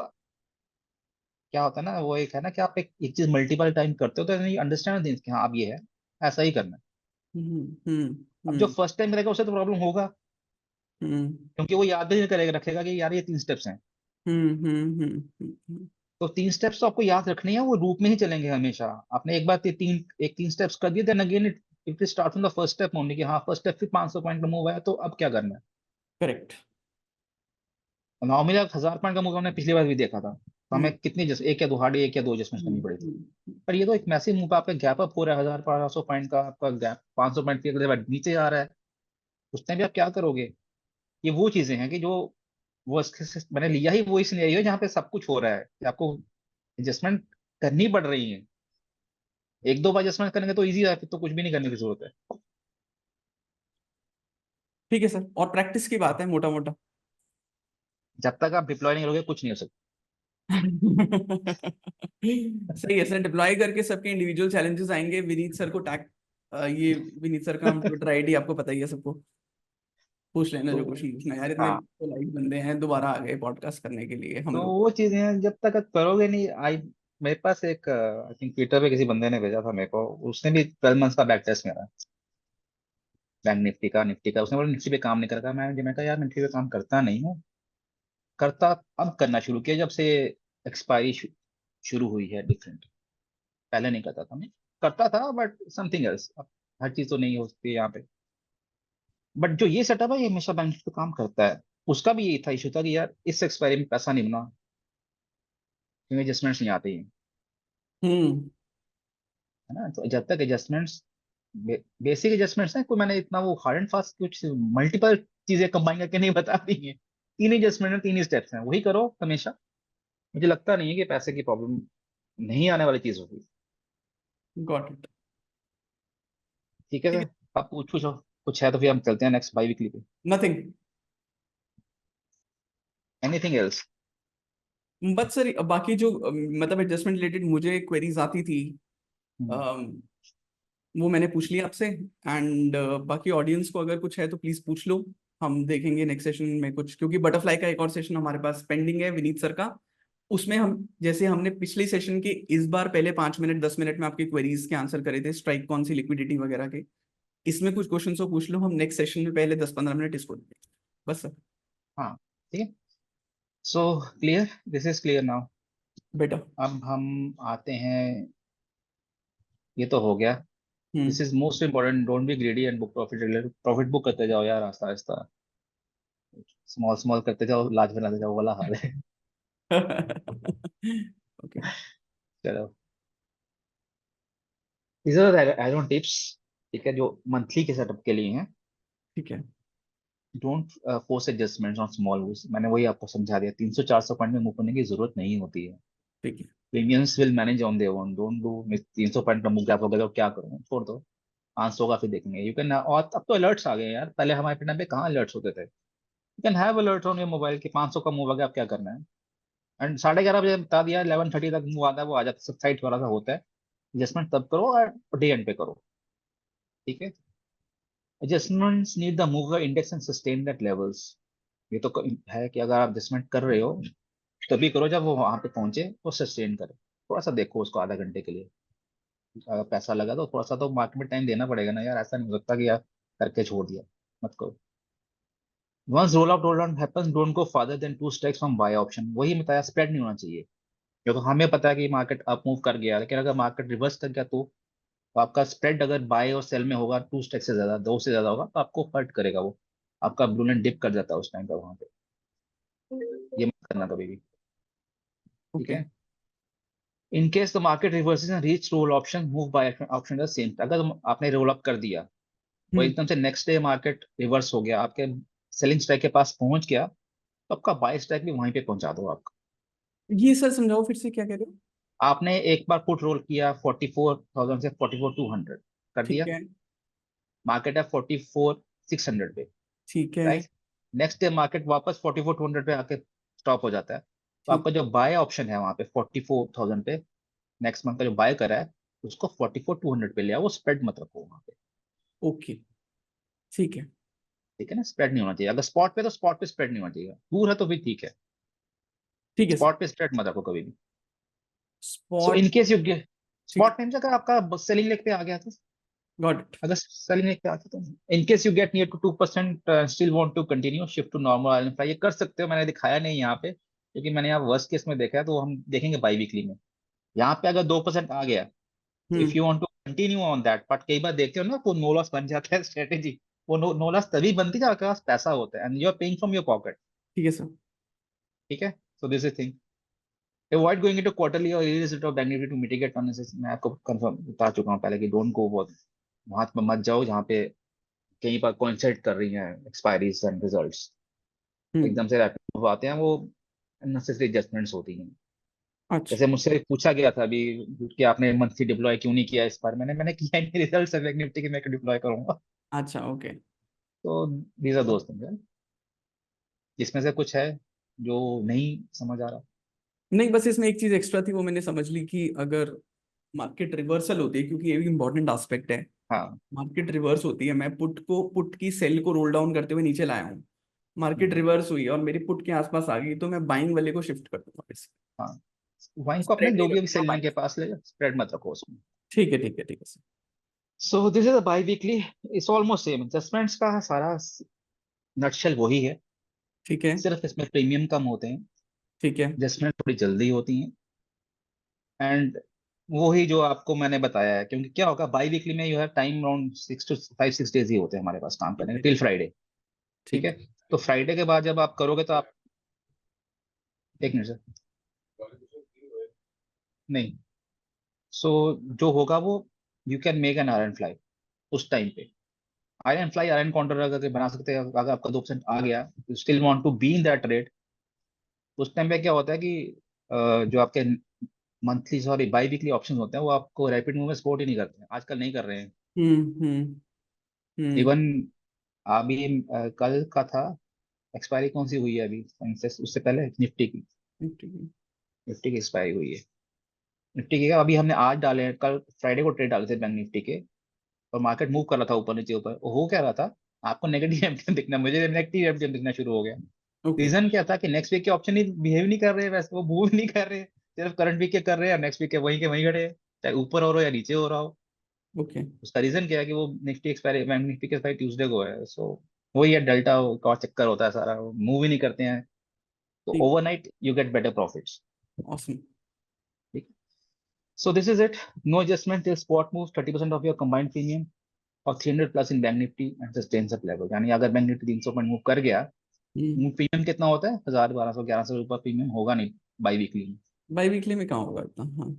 क्या होता है ना, वो एक है ना कि आप एक चीज मल्टीपल टाइम करते हो तो यू अंडरस्टैंड थिंग्स कि हाँ अब ये है, ऐसा ही करना है। हम्म। हम्म। अब जो हम्म। फर्स्ट टाइम करेगा उसे तो प्रॉब्लम होगा, हम्म। क्योंकि वो याद भी नहीं करेगा, रखेगा कि यार ये 3 स्टेप्स हैं। हम्म। तो 3 स्टेप्स तो आपको याद रखने हैं, वो रूप में ही चलेंगे हमेशा। आपने एक बार 3 स्टेप्स कर दिए, then again it start from the first step only, कि हाँ फर्स्ट स्टेप फिर 500 पॉइंट का मूव आया तो अब क्या करना है। करेक्ट। नॉर्मली 1,000 पॉइंट का मूव हमने पिछली बार भी देखा था, तो हमें कितनी जैसे एक या दो हार्ड, एक या दो एडजस्टमेंट करनी पड़ी थी। पर ये तो एक मैसिव मूव, आपका गैप अप हो रहा है, 1,000-1,200 पॉइंट का आपका गैप, 500 पॉइंट की अगले बार नीचे आ रहा है, उस टाइम भी आप क्या करोगे। ये वो चीजें हैं कि जो वो मैंने लिया ही वो इसलिए है जहाँ पे सब कुछ हो रहा है कि आपको एडजस्टमेंट करनी पड़ रही है। एक दो बार एडजस्टमेंट करेंगे तो इजी है, फिर तो कुछ भी नहीं करने की जरूरत है। ठीक है सर, और प्रैक्टिस की बात है मोटा मोटा। जब तक आप डिप्लॉय नहीं करोगे कुछ नहीं हो सकता। सही है सर, डिप्लॉय करके सबके इंडिविजुअल चैलेंजेस आएंगे, विनीत सर को टैग, ये विनीत सर का हम ट्विटर आईडी आपको पता ही है सबको, पूछ लेना जो तो क्वेश्चन पूछना है यार, इतने हाँ, लाइक बंदे हैं दोबारा आ गए पॉडकास्ट करने के लिए हम तो लोग। वो चीजें हैं जब तक आप करोगे नहीं। आई मेरे पास एक आई थिंक ट्विटर पे किसी बंदे ने भेजा था मेरे को, उसने भी 12 मंथ्स का बैक टेस्ट मेरा, बैंक निफ्टी का उसने बोला निफ्टी पे काम नहीं करता। मैं कहा यार निफ्टी पे काम करता नहीं हूँ, करता अब करना शुरू किया जब से एक्सपायरी शुरू हुई है डिफरेंट। पहले नहीं करता था मैं, करता था बट समथिंग एल्स। अब हर चीज तो नहीं हो सकती है यहाँ पे। बट जो ये सेटअप है ये हमेशा बैंक पे काम करता है। उसका भी यही था, इशू था कि यार इस एक्सपायरी में पैसा नहीं बना, क्योंकि एडजस्टमेंट्स नहीं आते हैं, हम्म। है ना। तो जब तक एडजस्टमेंट्स, बेसिक एडजस्टमेंट्स हैं, कोई मैंने इतना वो हार्ड एंड फास्ट कुछ मल्टीपल चीजें कंबाइन करके नहीं बता दी है। तीन ही एडजस्टमेंट है, तीन ही स्टेप्स हैं, वही करो हमेशा। मुझे लगता नहीं है कि पैसे की प्रॉब्लम नहीं आने वाली चीज होगी। Got it. ठीक है ठीक है। सर, आप पूछो कुछ है तो फिर हम चलते हैं नेक्स्ट बाई वीकली पे। Nothing. Anything else? But sir बाकी जो मतलब एडजस्टमेंट रिलेटेड मुझे क्वेरीज आती थी, अम, वो मैंने पूछ लिया आपसे। एंड बाकी ऑडियंस को अगर कुछ है तो प्लीज पूछ लो। हम देखेंगे नेक्स्ट सेशन में कुछ, क्योंकि बटरफ्लाई का एक और सेशन हमारे पास पेंडिंग है विनीत सर का। उसमें हम जैसे हमने पिछले सेशन के इस बार पहले 5 मिनट 10 मिनट में आपकी क्वेरीज के आंसर करे थे, स्ट्राइक कौन सी, लिक्विडिटी वगैरह के। इसमें कुछ क्वेश्चन को पूछ लो, हम नेक्स्ट सेशन में पहले 10-15 मिनट इसको देंगे। बस सर। हाँ ठीक है। So clear, this is clear now. बेटा। अब हम आते हैं, ये तो हो गया। This hmm. Is most important, don't be greedy and book profit. Profit book करते जाओ यार, आस्ता आस्ता, स्मॉल स्मॉल करते जाओ, लार्ज बनाते जाओ, वाला हाल है। ओके। चलो, these are the add-on tips, ठीक है, जो मंथली के सेटअप के लिए हैं। ठीक है। Don't force adjustments on small moves. मैंने वही आपको समझा दिया, 300-400 पॉइंट में मूव करने की जरूरत नहीं होती है। ठीक है। Premiums will manage on their own, don't do. 300 point का मूव गैप हो गया तो क्या करूँ, छोड़ दो, आंसर होगा फिर देखेंगे। यू कैन, और अब तो अलर्ट्स आ गए हैं यार, पहले हमारे टाइम पे कहाँ अलर्ट्स होते थे। You can have alert on your mobile कि 500 का मूव आ गया, अब क्या करना है। एंड 11:30 बजे बता दिया, 11:30 तक मूव आता है, वो आ जाता है, सब साइट वाला सा होता है। एडजस्टमेंट तब करो और डे एंड पे करो, ठीक है। Adjustments need the mover index and sustain that levels. ये तो है कि अगर आप एडजस्टमेंट कर रहे हो तभी करो, जब वो वहां पे पहुंचे वो सस्टेन करे। थोड़ा सा देखो उसको आधा घंटे के लिए, अगर पैसा लगा तो थोड़ा सा तो मार्केट में टाइम देना पड़ेगा ना यार, ऐसा नहीं हो सकता कि यार करके छोड़ दिया, मत करो। Once roll down happens, don't go further then 2 strikes from buy option. वही बताया, स्प्रेड नहीं होना चाहिए। क्योंकि हमें पता है कि मार्केट अप मूव कर गया, लेकिन अगर मार्केट रिवर्स कर गया तो आपका स्प्रेड अगर बाय और सेल में होगा 2 स्ट्राइक से ज्यादा, 2 से ज्यादा होगा, तो आपको हर्ट करेगा वो। आपका ब्लू डिप कर जाता है उस टाइम पर वहां पे। ये मत करना कभी भी, ठीक ओके। है। In case the market reverses and reach roll option, move buy option the same. अगर आपने रोल अप कर दिया, वो हम्म। एकदम से नेक्स्ट डे मार्केट रिवर्स हो गया, आपके सेलिंग स्ट्राइक के पास पहुंच गया, तो आपका बाय स्ट्राइक भी वहीं पे पहुंचा दो आप। ये सर समझाओ फिर से, क्या कह रहे हो? आपने एक बार पुट रोल किया 44,000 से 44,200 कर ठीक दिया, है। मार्केट है 44,600 पे, ठीक है। राइट। नेक्स्ट डे मार्केट वापस 44,200 पे आके स्टॉप हो जाता है, तो ठीक। आपका जो बाय ऑप्शन है वहां पे 44,000 पे, नेक्स्ट मंथ का जो बाय करा है उसको 44,200 पे लिया, वो स्प्रेड मत रखो वहां पे। ओके। ठीक है। ठीक है ना, स्प्रेड नहीं होना चाहिए। अगर स्पॉट पे तो स्पॉट पे स्प्रेड नहीं होना चाहिए, दूर है तो भी ठीक है। ठीक है सर। स्पॉट पे स्प्रेड मत रखो कभी भी। सो स्पॉट। इन केस यू, ठीक है। स्पॉट में से अगर आपका सेलिंग लेग पे आ गया तो, गॉट इट। अगर सेलिंग लेग पे आ गया तो in case you get near to 2%, still want to continue shift to normal island fly, ये कर सकते हो। मैंने दिखाया नहीं यहाँ पे, क्योंकि मैंने यहाँ वर्स्ट केस में देखा है, तो हम देखेंगे बाई वीकली में। यहाँ पे अगर 2% आ गया, if hmm. You want to continue on that, but कई बार देखते हो ना वो नो लॉस बन जाता है स्ट्रेटेजी। वो नो लॉस तभी बनती है जब आपके पास पैसा होता है and you are paying from your pocket, ठीक है सर। ठीक है। So this is thing, avoid going into quarterly और use it of bank to mitigate unnecessary. मैं आपको कंफर्म बता चुका हूँ पहले कि डोंट गो बहुत वहां पे मत जाओ जहाँ पे कहीं पर कोइंसाइड कर रही हैं एक्सपायरीज एंड रिजल्ट्स, हम्म। एकदम से रैपिड मूव आते हैं, वो अननेसेसरी एडजस्टमेंट्स होती हैं। अच्छा। जैसे मुझसे पूछा गया था अभी कि आपने मंथली डिप्लॉय क्यों नहीं किया इस बार, मैंने किया ही नहीं, रिजल्ट से निफ्टी की मैं डिप्लॉय करूंगा। अच्छा। ओके। तो दीज आर दोस्त थिंग्स, जिसमें से कुछ है जो नहीं समझ आ रहा। नहीं, बस इसमें एक चीज एक्स्ट्रा थी, वो मैंने समझ ली कि अगर मार्केट रिवर्सल होती है, क्योंकि ये भी इंपॉर्टेंट एस्पेक्ट है। हाँ। मार्केट रिवर्स होती है, मैं पुट की सेल को रोल डाउन करते हुए नीचे लाया हूँ। मार्केट हम्म, रिवर्स हुई और मेरी पुट के आसपास आ गई, तो मैं बाइंग वाले को शिफ्ट कर दूंगा इससे। हाँ, वहीं को अपने स्प्रेड नहीं जो भी अभी रखूंगा सेलिंग बाइंग। के पास ले जाओ, स्प्रेड मत रखो उसमें। ठीक है। ठीक है। ठीक है sir. So this is a by weekly, it's almost same. Adjustments का सारा नटशेल वही है, ठीक है। सिर्फ इसमें प्रीमियम कम होते हैं, ठीक है। एडजस्टमेंट थोड़ी जल्दी होती हैं। एंड वो ही जो आपको मैंने बताया है, क्योंकि क्या होगा बाई वीकली में you have time around 6 to 5 6 days ही होते हैं हमारे पास काम करने के, ठीक है टिल फ्राइडे। ठीक ठीक है, है। तो फ्राइडे के बाद जब आप करोगे तो आप, एक मिनट सर, नहीं, सो जो होगा वो, you can make an iron fly उस टाइम पे। आयरन फ्लाई, आयरन काउंटर अगर बना सकते हैं, अगर आपका 2% आ गया, you still want to be in that rate. उस टाइम पे क्या होता है कि जो आपके monthly sorry by weekly option होते हैं वो आपको रैपिड मूव में सपोर्ट ही नहीं करते हैं, आजकल नहीं कर रहे हैं। हम्म। हम्म। इवन अभी कल का था, एक्सपायरी कौन सी हुई है अभी सेंसेक्स, उससे पहले निफ्टी की, ठीक है। निफ्टी की एक्सपायरी हुई है। निफ्टी की अभी हमने आज डाले हैं, कल फ्राइडे को ट्रेड डाले थे बैंक निफ्टी के, और मार्केट मूव कर रहा था ऊपर नीचे ऊपर, हो क्या रहा था, आपको नेगेटिव एमटीएम दिखना, मुझे नेगेटिव एमटीएम दिखना शुरू हो गया। ओके। रीजन क्या था कि नेक्स्ट वीक के ऑप्शन ही बिहेव नहीं कर रहे हैं, वैसे वो मूव नहीं कर रहे हैं, सिर्फ करंट वीक के कर रहे हैं, नेक्स्ट वीक के वहीं खड़े हैं, चाहे ऊपर हो रहा हो या नीचे हो रहा हो। ओके। उसका रीजन क्या है कि वो निफ्टी एक्सपायरी, बैंक निफ्टी के एक्सपायरी ट्यूसडे को है, सो वही है, डेल्टा का चक्कर होता है सारा, मूव ही नहीं करते हैं, तो ठीक। Overnight you get better profits. Awesome. ठीक, so this is it, no adjustment till spot move 30% of your combined premium और 300 plus in bank Nifty and sustains up level, यानी अगर बैंक निफ्टी 300 पॉइंट मूव कर गया, हम्म। प्रीमियम कितना होता है, 1000 1200 1100 रुपये प्रीमियम होगा नहीं बाई वीकली में। बाई वीकली में कहाँ होगा इतना? हाँ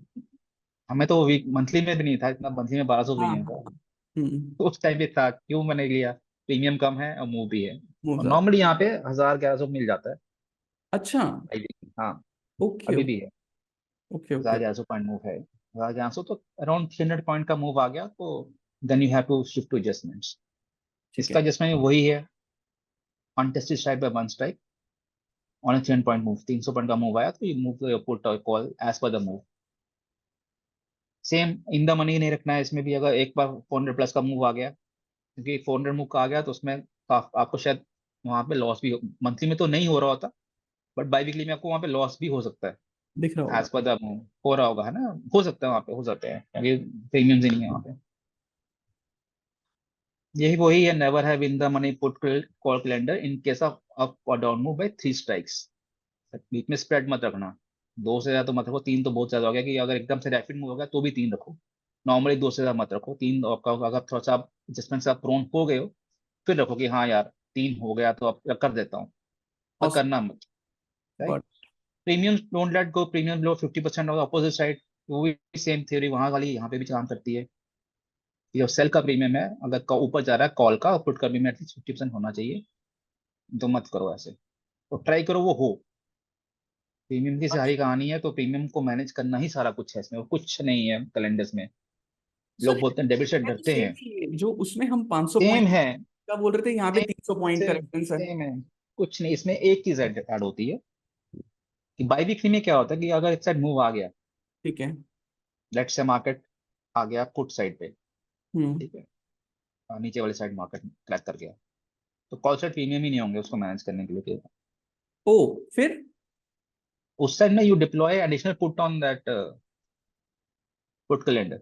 हमें तो वीक मंथली में भी नहीं था इतना, मंथली में 1200 हाँ प्रीमियम हाँ था। हाँ। हम्म। तो उस टाइम पे था, क्यों मैंने लिया, प्रीमियम कम है और मूव भी है, मूव और ज्यादा। नॉर्मली यहाँ पे 1000 1100 मिल जाता है अच्छा। बाई वीकली, हाँ, ओके अभी ओके। भी है। ओके हजार ओके। ग्यारह सौ पॉइंट मूव है, 1000 1100, तो अराउंड 300 पॉइंट का मूव आ गया, तो then you have to shift to adjustments. ठीक है। इसका एडजस्टमेंट वही है, untested strike by one strike on 300 point move, 300 point का मूव आया तो यू मूव पुट और call as per the move. Same in the money नहीं रखना है इसमें भी, अगर एक बार 400 प्लस का मूव आ गया, क्योंकि 400 मूव का आ गया तो उसमें आपको शायद वहां पे लॉस भी, मंथली में तो नहीं हो रहा होता, बट बाई वीकली में आपको वहां पे लॉस भी हो सकता है, दिख रहा होगा। एज पर द मूव हो रहा होगा, है ना, हो सकता है वहां पे, हो सकते हैं क्योंकि प्रीमियम ही नहीं है वहां पे। यही वही है, never have in the money put call calendar in case of up और डाउन मूव बाय 3 स्ट्राइक्स। बीच में स्प्रेड मत रखना, दो से ज्यादा तो मत रखो, तीन तो बहुत ज्यादा हो गया, कि अगर एकदम से रैपिड मूव हो गया तो भी तीन रखो, नॉर्मली दो से ज्यादा मत रखो, तीन आपका अगर थोड़ा सा आप एडजस्टमेंट से आप प्रोन हो गए हो, फिर रखो कि हाँ यार 3 हो गया तो अब कर देता हूँ, पर ऑसम। करना मत। Right, got. Premium don't let go, premium low 50% of opposite side, वो भी सेम थ्योरी वहां वाली यहाँ पे भी काम करती है, कि जो सेल का प्रीमियम है अगर ऊपर जा रहा है कॉल का, पुट का प्रीमियम एटलीस्ट 50% होना चाहिए, तो मत करो ऐसे, तो ट्राई करो वो हो। प्रीमियम की सारी कहानी है, तो प्रीमियम को मैनेज करना ही सारा कुछ है इसमें, और कुछ नहीं है कैलेंडर्स में। सर लोग बोलते हैं डेबिट से डरते सेम हैं, ही है जो उसमें हम 500 सेम पॉइंट है, का बोल रहे थे, यहाँ पे सेम 300 पॉइंट का सेम रेफरेंस है। सेम है, कुछ नहीं, इसमें एक चीज ऐड होती है, कि बाई वीकली में क्या होता है कि अगर एक साइड मूव आ गया, ठीक है। लेट से मार्केट आ गया पुट साइड पे, हम्म। ठीक है, और नीचे वाली साइड मार्केट क्रैक कर गया, तो कॉल साइड प्रीमियम ही नहीं होंगे उसको मैनेज करने के लिए। ओ फिर उस साइड में you deploy additional put on that put calendar,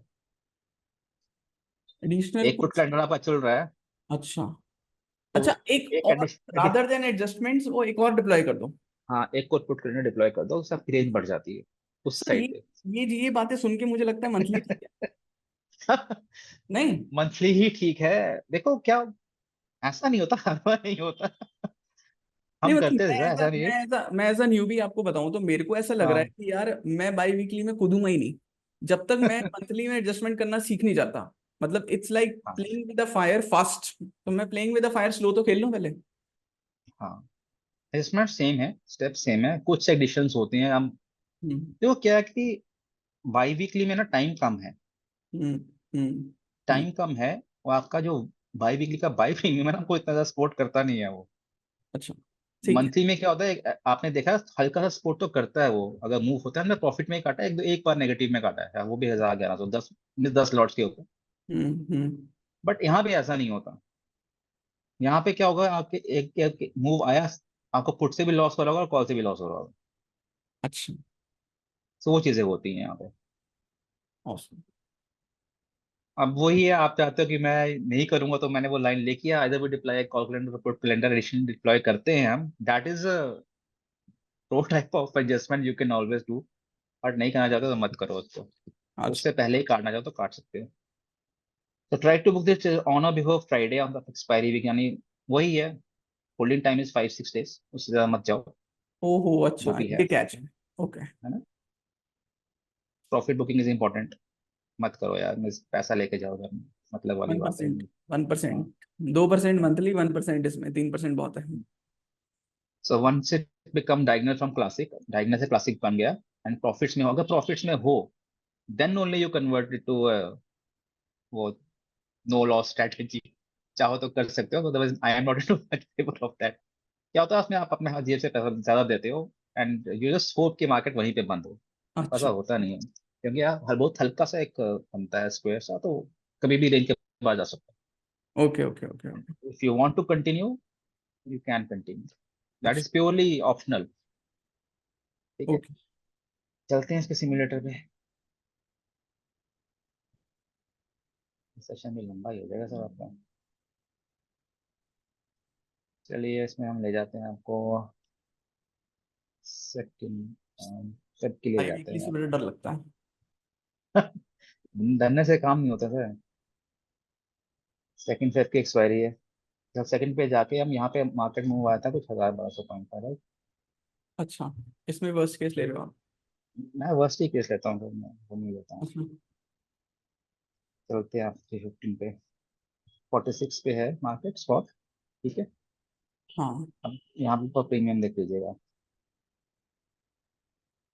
additional एक पुट कुछ। कैलेंडर आपका चल रहा है, अच्छा। तो अच्छा एक एक और, रादर देन एडजस्टमेंट्स वो एक और डिप्लॉय कर दो। हाँ एक को पुट कैलेंडर डिप्लॉय कर दो, उससे आपकी रेंज बढ़ जाती है उस सर साइड पे। ये बातें सुन के मुझे लगता है मंथली ठीक है। नहीं मंथली ही ठीक है, देखो क्या, ऐसा नहीं होता, हर बार नहीं होता, नहीं हम मतलब करते मैं थे ऐसा ऐसा नहीं है। मैं एज अ न्यूबी आपको बताऊं तो मेरे को ऐसा लग रहा है हाँ कि यार मैं बाई वीकली में कूदूंगा ही नहीं जब तक मैं मंथली में एडजस्टमेंट करना सीख नहीं जाता। मतलब इट्स लाइक हाँ playing with the fire fast, तो मैं playing with the fire slow तो खेल लूं पहले। हाँ, इसमें सेम है, स्टेप सेम है, कुछ एडिशंस होते हैं हम, हम्म। देखो क्या है कि बाई वीकली में ना टाइम कम है, हम्म। हम्म। हम्म। टाइम कम है, और आपका जो बाई वीकली का बाई प्रीमियम है ना, कोई इतना ज्यादा सपोर्ट करता नहीं है वो। अच्छा ठीक है। मंथली में क्या होता है, आपने देखा हल्का सा सपोर्ट तो करता है वो, अगर मूव होता है ना प्रॉफिट में ही काटा है, एक बार नेगेटिव में काटा है, वो भी 1000 1100 10 लॉट्स के ऊपर। हम्म। बट यहाँ पे ऐसा नहीं होता, यहाँ पे क्या होगा, आपके एक मूव आया, आपको पुट से भी लॉस हो रहा होगा और कॉल से भी लॉस हो रहा होगा, अच्छा। तो वो चीजें होती हैं यहाँ पे। ऑसम। अब वही है, आप चाहते हो कि मैं नहीं करूंगा, तो मैंने वो लाइन लेके आया, इधर भी deploy call calendar put calendar addition deploy करते हैं हम, that is pro type of adjustment you can always do, और नहीं करना चाहते तो मत करो उसको, अच्छा। उससे पहले ही काटना चाहो तो काट सकते हो। तो try to book this on और before Friday on the expiry week, यानी वही है, होल्डिंग टाइम इज 5-6 days, उससे ज्यादा मत जाओ, ओहो, वो अच्छा, भी ये है कैच है। ओके। ना। प्रॉफिट बुकिंग इज इंपॉर्टेंट, मत करो यार, पैसा लेके जाओ घर में, मतलब वाली वन बात है परसेंट नहीं। 1%, हाँ। 2% मंथली, 1% इसमें, 3% बहुत है। So once it become diagonal from classic, diagonal से क्लासिक बन गया, एंड प्रॉफिट्स में हो, अगर प्रॉफिट्स में हो then only you convert it to वो नो लॉस स्ट्रेटजी, चाहो तो कर सकते हो, otherwise I am not in favour of that. क्या होता है उसमें, आप अपने हाथ जेब से पैसा ज्यादा देते हो एंड यू जस्ट होप कि मार्केट वहीं पे बंद हो, ऐसा अच्छा। होता नहीं है, क्योंकि यार हर बहुत हल्का सा एक बनता है स्क्वायर सा, तो कभी भी रेंज के बाहर जा सकता ओके ओके ओके ओके। है। If you want to continue you can continue, that अच्छा। Is purely optional. ठीक है, ओके। चलते हैं इसके सिमुलेटर पे, सेशन भी लंबा ही हो जाएगा सर आपका। चलिए इसमें हम ले जाते हैं आपको सेकंड, सेट के लिए भाई जाते वीकली हैं से आप। मुझे डर लगता है। डरने से काम नहीं होता सर, सेकंड फेज की एक्सपायरी है, जब सेकंड पे जाके हम यहाँ पे मार्केट मूव आया था कुछ 1,000-1,200 पॉइंट का, राइट। अच्छा, इसमें वर्स्ट केस ले रहे हो आप? मैं वर्स्ट ही केस लेता हूँ, तो मैं वो नहीं लेता हूँ। अच्छा। चलते हैं आप 315 पे, 46 पे है मार्केट स्पॉट। ठीक है, हाँ। अब यहाँ पे प्रीमियम देख लीजिएगा,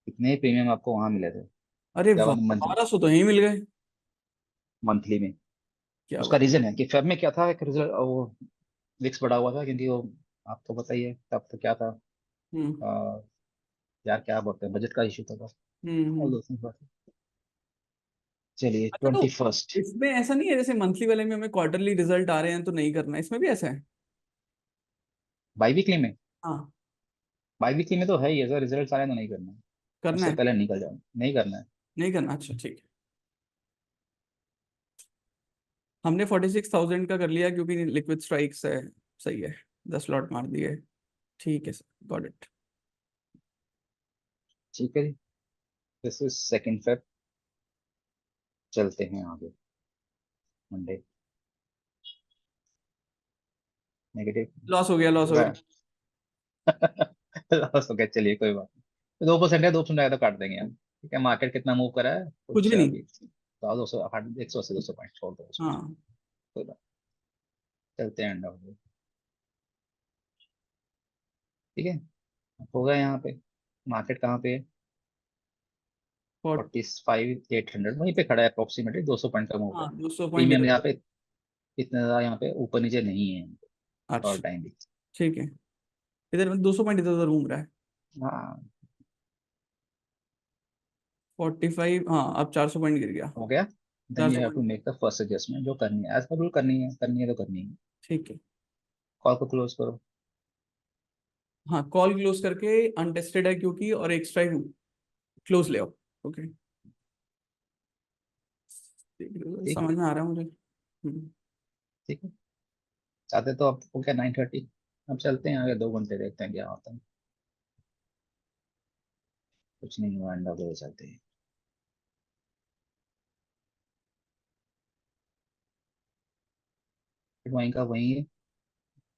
कितने प्रीमियम आपको वहां मिले थे, अरे क्या वाह, मंथली, 1200 तो यहीं मिल गए। मंथली में। क्या उसका बात। रीजन है कि फेब में क्या था, एक रिजल्ट वो विक्स बढ़ा हुआ था, क्योंकि वो आपको बताइए तब तो क्या था, हम्म अ, यार क्या बोलते हैं, बजट का इशू था बस, और हम्म। दूसरी बात। चलिए अच्छा, तो 21st। इसमें ऐसा नहीं है जैसे मंथली वाले में हमें क्वार्टरली रिजल्ट आ रहे हैं तो नहीं करना है, इसमें भी ऐसा है? बाई वीकली में, हाँ। बाई वीकली में तो है ही, अगर रिजल्ट आए तो नहीं करना है, करना उससे है? पहले निकल जाओ, नहीं करना है। नहीं करना, अच्छा ठीक है। हमने 46,000 का कर लिया क्योंकि लिक्विड स्ट्राइक्स है। सही है। 10 लॉट मार दिए। ठीक है सर, गॉट इट। ठीक है जी, दिस इज सेकंड फेब, चलते हैं आगे, मंडे, नेगेटिव। लॉस हो गया, लॉस हो गया। लॉस हो गया, चलिए कोई बात नहीं, 2% है, 2% आया तो काट देंगे हम। ठीक है, मार्केट कितना मूव करा है कुछ कुछ भी नहीं। अभी, तो 200, 180-200 पॉइंट छोड़ दो उसको, हाँ। कोई बात, चलते हैं अंडा हो, ठीक है। होगा यहाँ पे, मार्केट कहाँ पे है, और 45,800 वहीं पे खड़ा है, अप्रोक्सीमेटली 200 पॉइंट का मूव हाँ, है। 200 पॉइंट प्रीमियम इधर यहाँ उधर। पे इतना ज्यादा यहाँ पे ऊपर नीचे नहीं है और अच्छा। टाइम भी। ठीक है। इधर 200 पॉइंट इधर उधर घूम रहा है। हाँ, 45, हाँ, अब 400 पॉइंट गिर गया। हो गया, देन चार यू सौ have two point make the first adjustment, जो करनी है एज पर रूल, करनी है तो करनी है। ठीक है। कॉल को क्लोज करो। हाँ, कॉल क्लोज करके अनटेस्टेड है क्योंकि, और एक स्ट्राइक क्लोज ले आओ। ओके। ठीक है, समझ में आ रहा है मुझे। ठीक है, चाहते तो आपको क्या 9:30, अब चलते हैं आगे, 2 घंटे देखते हैं क्या होता है, कुछ नहीं हुआ, अंडा को चलते हैं, फिर वहीं का वहीं है,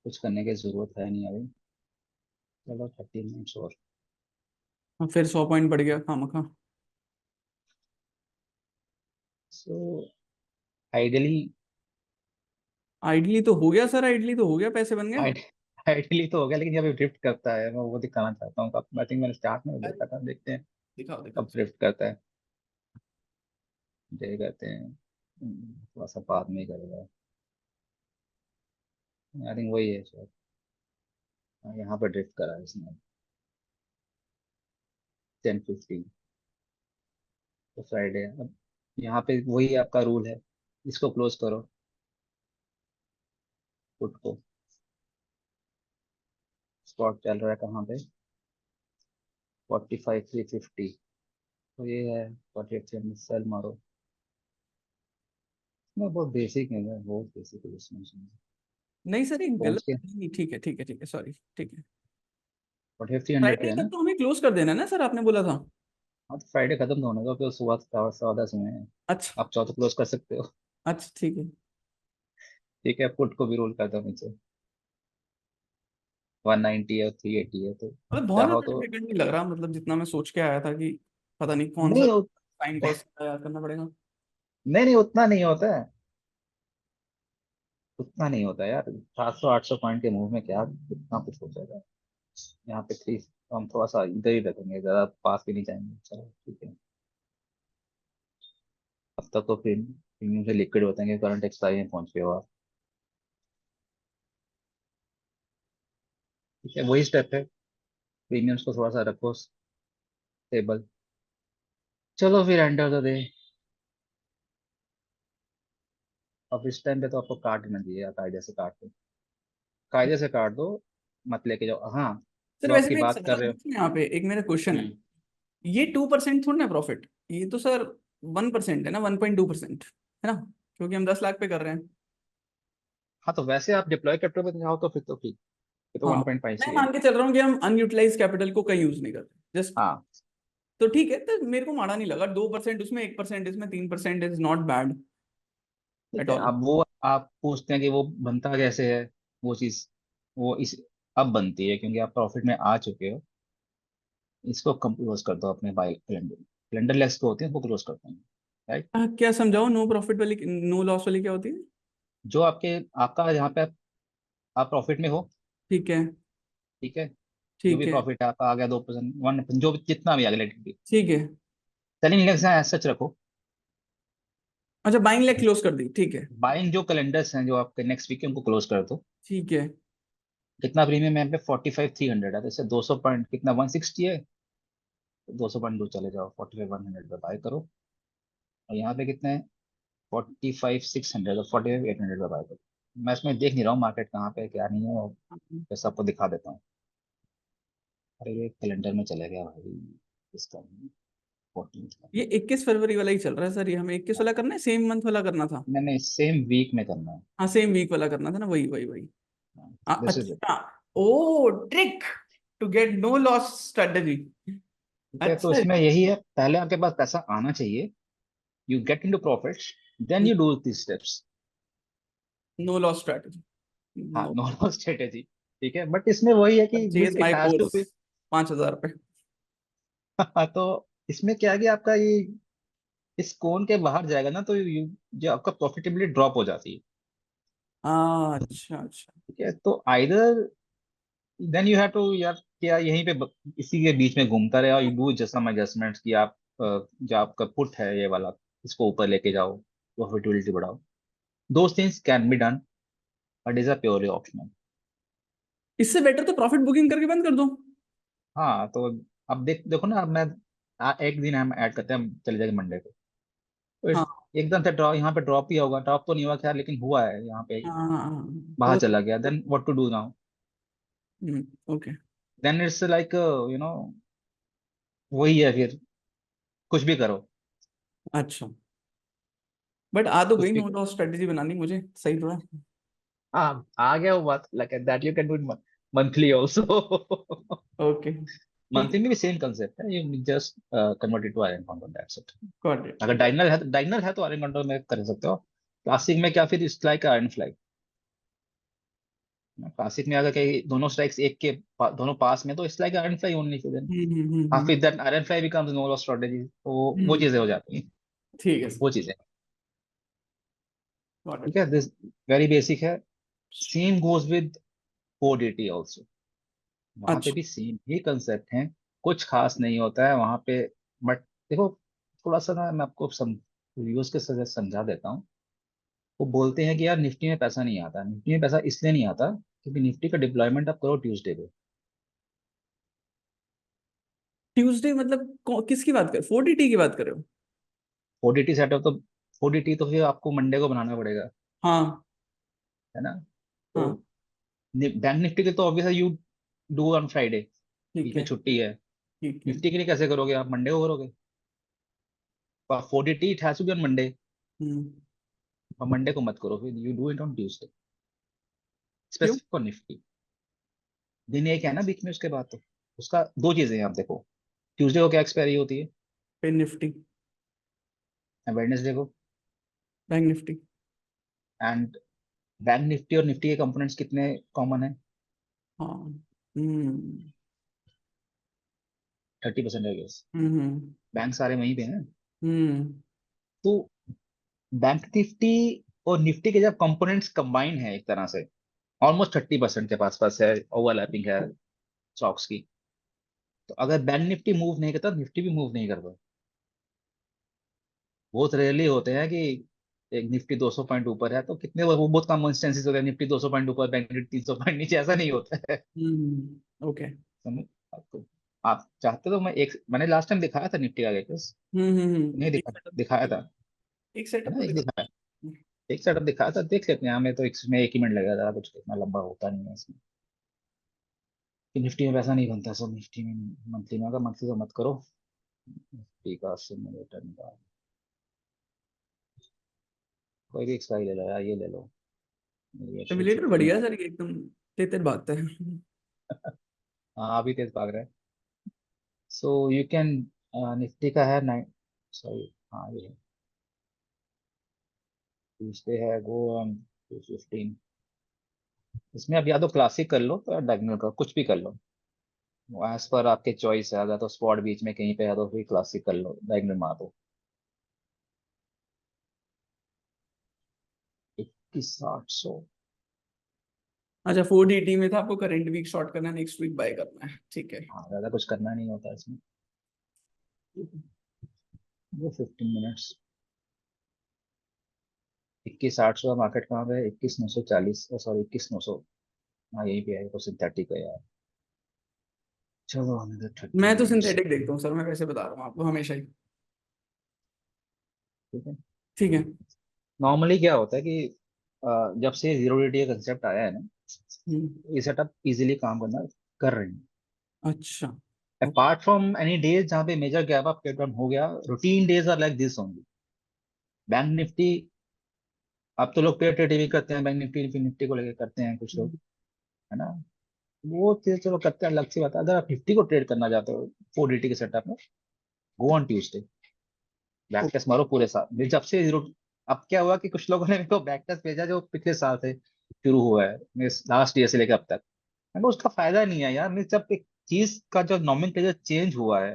कुछ करने की जरूरत है नहीं अभी, चलो 30 मिनट्स और। हाँ, फिर 100 पॉइंट बढ़ गया खामखा। सो आइडियली, आइडली तो हो गया सर, आइडली तो हो गया, पैसे बन गए। आइडियली तो हो गया, लेकिन जब ड्रिफ्ट करता है मैं वो दिखाना चाहता हूँ, आई थिंक मैंने स्टार्ट में अरे, देखा था, देखते हैं दिखाओ दिखाओ। कब ड्रिफ्ट करता है, डे करते हैं, थोड़ा सा बाद में ही करेगा, आई थिंक वही है शायद, हाँ, यहाँ पे ड्रिफ्ट करा है इसने, 10:15, तो फ्राइडे, अब यहाँ पे वही आपका रूल है, इसको क्लोज करो, पुट को, स्पॉट चल रहा है कहाँ पे, 45,350, तो ये है 48 सेल मारो, मैं बहुत बेसिक है, बहुत बेसिक है इसमें, नहीं सर, ये पहुंच गलत के नहीं, ठीक है ठीक है ठीक है, सॉरी, ठीक है। 4300 पे फ्राइडे है तक ना। तो हमें क्लोज कर देना है ना सर, आपने बोला था। हाँ तो फ्राइडे खत्म तो होने दो, फिर सुबह 10:15 में है। अच्छा। आप चाहो तो क्लोज कर सकते हो। अच्छा ठीक है। ठीक है, पुट को भी रोल कर दो नीचे। 190 है, 380 है, तो मतलब बहुत चाहो ज्यादा तो। डिफिकल्ट नहीं लग रहा, मतलब जितना मैं सोच के आया था कि पता नहीं कौन सा नहीं साइन कॉस याद करना पड़ेगा। नहीं नहीं, उतना नहीं होता है। उतना नहीं होता है यार। 700-800 पॉइंट के मूव में क्या इतना कुछ हो जाएगा। यहाँ पे थ्री, हम थोड़ा सा इधर ही रखेंगे, ज्यादा पास भी नहीं जाएंगे। चलो ठीक है। अब तक तो प्रीमियम से लिक्विड होते हैं कि करंट एक्सपायरी में पहुंच गए हो आप। ठीक है, वही स्टेप है। प्रीमियम्स को थोड़ा सा रखो स्टेबल। चलो फिर एंटर द डे। अब इस टाइम पे तो आपको काट देना चाहिए, या कायदे से काट दो। कायदे से काट दो, मत लेके जाओ। हाँ, सर जो वैसे आपकी मैं एक बात कर सवाल रहे हो। पूछूं यहाँ पे, एक मेरा क्वेश्चन है। हम्म। ये 2% थोड़ा ना प्रॉफिट, ये तो सर 1% है ना, 1.2% है ना, क्योंकि हम 10 लाख पे कर रहे हैं। हाँ तो वैसे आप डिप्लॉय कैपिटल पे जाओ तो फिर तो ठीक। फिर तो हाँ 1.5 मैं ही है। मान के चल रहा हूँ कि हम अनयूटिलाइज कैपिटल को कहीं यूज नहीं करते जस्ट। हाँ तो ठीक है, तो मेरे को माड़ा नहीं लगा, 2% उसमें, 1% इसमें, 3% इज नॉट बैड ठीक एट है। ऑल। अब वो आप पूछते हैं कि वो बनता कैसे है, वो चीज़, वो इस अब बनती है क्योंकि आप प्रॉफिट में आ चुके हो। इसको कम क्लोज कर दो अपने बाई कैलेंडर। कैलेंडर लेस को होते हैं वो क्लोज करते हैं, राइट। क्या समझाओ, नो प्रॉफिट वाली, नो लॉस वाली क्या होती है? जो आपके, आपका यहाँ पे आप प्रॉफिट में हो। ठीक है। ठीक है। जो भी ठीक है। प्रॉफिट है आपका आ गया 2%, 1%, जो जितना भी आ गया, लेट बी। ठीक है। सेलिंग लेस एज सच रखो। अच्छा बाइंग लेग क्लोज कर दी, ठीक है। बाइंग जो कैलेंडर्स हैं जो आपके नेक्स्ट वीक है उनको क्लोज कर दो। ठीक है। कितना प्रीमियम है यहाँ पे? 45,300 है, तो इससे 200 पॉइंट, कितना 160 है, तो 200 पॉइंट दूर चले जाओ, 45,100 पे बाय करो। और यहाँ पे कितने हैं? 45,600, तो 45,800 पे बाय करो। मैं इसमें देख नहीं रहा हूँ मार्केट कहाँ पे है, क्या नहीं है, और बस आपको दिखा देता हूँ। अरे ये कैलेंडर में चले गया भाई, इसका 14। ये 21 फरवरी वाला ही चल रहा है सर, ये हमें 21 वाला करना है, सेम मंथ वाला करना था। मैंने सेम वीक में करना है। हाँ सेम वीक वाला करना था ना, वही वही वही। This is it. अच्छा। Oh trick to get no loss strategy. ठीक है, तो अच्छा। इसमें यही है, पहले आपके पास पैसा आना चाहिए। You get into profits, then you do this steps. No loss strategy. हाँ, नो। Normal strategy. ठीक है, बट इसमें वही है कि purchase it my has to course, be. 5,000 पे। तो इसमें क्या है कि आपका ये इस कोन के बाहर जाएगा ना, तो जो आपका प्रॉफिटेबिलिटी ड्रॉप हो जाती है। अच्छा अच्छा। ठीक है, तो either then you have to यार, क्या यहीं पे इसी के बीच में घूमता रहे, और you do just some adjustments कि आप जो आपका पुट है ये वाला, इसको ऊपर लेके जाओ, प्रॉफिटेबिलिटी बढ़ाओ। Those things can be done, but is a purely optional. इससे बेटर तो प्रॉफिट बुकिंग करके बंद कर दो। हाँ तो अब देखो ना, अब मैं एक दिन हम ऐड करते हैं, हम चले जाएंगे मंडे को, तो हाँ एकदम से ड्रॉप, यहाँ पे ड्रॉप ही होगा, ड्रॉप तो नहीं हुआ खैर, लेकिन हुआ है यहाँ पे, हाँ हाँ हाँ, बाहर तो चला गया, then what to do now? Okay. Then it's like you know, वही है फिर, कुछ भी करो। अच्छा बट आ तो कुछ गई, भी नो करो। लॉस स्ट्रेटजी बनानी मुझे सही तो है। हाँ आ गया वो बात, like that you can do monthly also. Okay ठीक मंथली है। में भी सेम कंसेप्ट है, you just convert it to iron counter, that's it. Got it. अगर डायनल है तो आयरन काउंटर में कर सकते हो। क्लासिक में क्या, फिर it's like iron fly. Classic में अगर कहीं दोनों स्ट्राइक्स एक के दोनों पास में, तो it's like iron fly only, फिर hmm. After that iron fly becomes no loss strategy, तो वो हम्म, चीजें हो जाती हैं। ठीक है सर। वो चीजें। गॉट ठीक इट। है, दिस वेरी बेसिक है। Same goes with ODT also. वहां पे अच्छा। भी सेम ही कंसेप्ट है, कुछ खास नहीं होता है वहां पे। बट देखो, थोड़ा सा ना मैं आपको व्यूअर्स के साथ समझा देता हूँ। वो बोलते हैं कि यार निफ्टी में पैसा नहीं आता, निफ्टी में पैसा इसलिए नहीं आता क्योंकि निफ्टी का डिप्लॉयमेंट आप करो ट्यूसडे पे। ट्यूसडे मतलब किसकी बात कर, 4DT की बात कर रहे हो? ओडीटी सेटअप तो, ओडीटी तो फिर आपको मंडे को बनाना पड़ेगा, हाँ है ना। तो हाँ। बैंक निफ्टी के तो obviously you do on Friday, ठीक बीच में है। छुट्टी है। ठीक है। निफ्टी के लिए कैसे करोगे आप? मंडे को करोगे। तो 4DT it has to be on Monday, hmm. और मंडे को मत करो, फिर you do it on Tuesday, क्यों? Specific for Nifty. दिन एक है ना बीच में, उसके बाद तो उसका दो चीजें हैं, आप देखो ट्यूसडे को क्या एक्सपायरी होती है? फिर निफ्टी, वेडनेसडे को। Bank Nifty. And bank Nifty और निफ्टी के कंपोनेंट्स कितने कॉमन है? हाँ। हम्म 30% है गेस। हम्म बैंक सारे वहीं पे हैं। हम्म तो बैंक निफ्टी और निफ्टी के जब कंपोनेंट्स कंबाइन है एक तरह से, ऑलमोस्ट 30% के पास पास है, ओवरलैपिंग है स्टॉक्स की। तो अगर बैंक निफ्टी मूव नहीं करता, निफ्टी भी मूव नहीं करता। बहुत रेयरली होते हैं कि एक निफ्टी 200 पॉइंट ऊपर है तो कितने, वो बहुत कम इंस्टेंसेस हो गए, निफ्टी 200 पॉइंट ऊपर, बैंक निफ्टी 300 पॉइंट नीचे, ऐसा नहीं होता है। ओके। समझ? आपको, आप चाहते तो मैंने लास्ट टाइम दिखाया था निफ्टी का केस। नहीं एक सेटअप, दिखाया था, एक है सेटअप ना? तो एक दिखा। दिखाया, एक सेटअप दिखाया था, देख लेते हैं। हमें तो इसमें एक ही मिनट लगेगा, ज़्यादा कुछ इतना लंबा होता नहीं है इसमें। कि निफ्टी में पैसा नहीं बनता सब, निफ्टी में मंथली में, अगर मंथली तो मत करो। निफ्टी का सिमुलेटर निकाल, कोई भी एक्सपायरी ले लो यार, ये ले लो, ये सिमुलेटर बढ़िया है सर, ये एकदम तेज भागता है। हाँ अभी तेज भाग रहा है। सो यू कैन, निफ्टी का है 9, सॉरी हाँ ये है, ट्यूसडे है, गो ऑन 215। इसमें अब या तो क्लासिक कर लो या डायगोनल का, कुछ भी कर लो, एज पर आपके चॉइस है। अगर तो स्पॉट बीच में कहीं पे है तो फिर क्लासिक कर लो, डायगोनल मार दो। 21,800। अच्छा, 4DT में था, आपको करंट वीक शॉर्ट करना है, नेक्स्ट वीक बाय करना है, ठीक है। हाँ ज्यादा कुछ करना नहीं होता इसमें। वो 15 मिनट्स, 21,800 का मार्केट कहाँ पे है? 21,940, सॉरी 21,900। हाँ यही पे है, तो सिंथेटिक है यार। चलो अनदर 30 मैं तो मिनट्स सिंथेटिक देखता हूँ सर, मैं वैसे बता रहा हूँ आपको हमेशा ही। ठीक है। ठीक है। नॉर्मली क्या होता है कि जब से जीरो डी का कंसेप्ट आया है ना, हम्म, ये सेटअप इजीली काम करना कर रही है। अच्छा। Okay. Apart from any days जहाँ पे मेजर गैप अप पैटर्न हो गया, routine days are like this only. Bank Nifty, अब तो लोग पेयर ट्रेडिंग भी करते हैं, बैंक निफ्टी निफ्टी निफ्टी को लेकर करते हैं कुछ लोग, है ना? वो चीज चलो करते हैं, अलग सी बात है। अगर आप निफ्टी को ट्रेड करना चाहते हो 4DT के सेटअप में, go on Tuesday, back test मारो पूरे साल जब से जीरो। अब क्या हुआ कि कुछ लोगों ने मेरे को बैक टेस्ट भेजा जो पिछले साल से शुरू हुआ है, लास्ट ईयर से लेकर अब तक। मैंने कहा, उसका फायदा नहीं है यार। मैं जब एक चीज का जो नॉमेनक्लेचर चेंज हुआ है,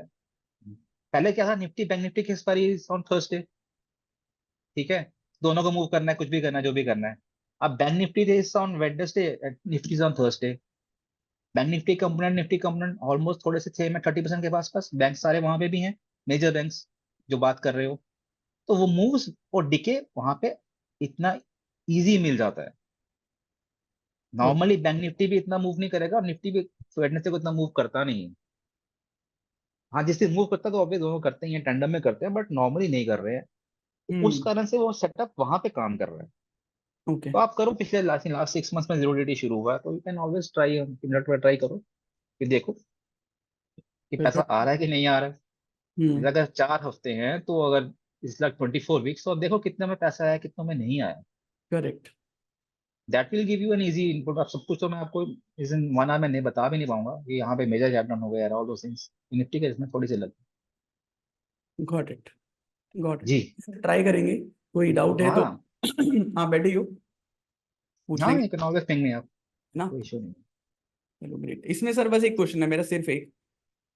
पहले क्या था, निफ्टी बैंक निफ्टी की एक्सपायरी ऑन थर्सडे, ठीक है, दोनों को मूव करना है, कुछ भी करना है, जो भी करना है। अब bank Nifty is on Wednesday, Nifty is on Thursday. Bank Nifty component almost थोड़े से थे में 30% के पास, बैंक सारे वहां पे भी हैं, मेजर बैंक्स जो बात कर रहे हो। तो वो मूव्स और डिके वहां पे इतना इजी मिल जाता है। नॉर्मली बैंक निफ्टी भी इतना मूव नहीं करेगा, और निफ्टी भी वेडनेसडे को इतना मूव करता नहीं है। हाँ जिस दिन मूव करता है तो ऑब्वियस दोनों करते ही हैं, टैंडम में करते हैं, बट नॉर्मली नहीं कर रहे हैं। तो उस हम्म कारण से वो सेटअप वहां पे काम कर रहा है। ओके। तो आप करो, पिछले लास्ट लास्ट 6 मंथ्स में जीरो डी शुरू हुआ है, तो you can always try, minute में ट्राई करो, फिर देखो कि पैसा आ रहा है कि नहीं आ रहा है। हम्म अगर 4 हफ्ते हैं तो अगर इस लाइक 24 वीक्स, तो अब देखो कितने में पैसा आया, कितनों में नहीं आया। Correct. That will give you an easy input. अब सब कुछ तो मैं आपको इस 1 आवर में नहीं बता भी नहीं पाऊंगा कि यहाँ पे मेजर गैप डाउन हो गया, ऑल दो थिंग्स। निफ्टी के इसमें थोड़ी सी लग। Got it, got ji. It, try करेंगे। कोई डाउट है तो हाँ आप बैठे ही हो, पूछ हाँ, लेंगे, you can always ping me up, है ना। कोई इशू नहीं। चलो ग्रेट। इसमें सर बस एक क्वेश्चन है मेरा, सिर्फ एक।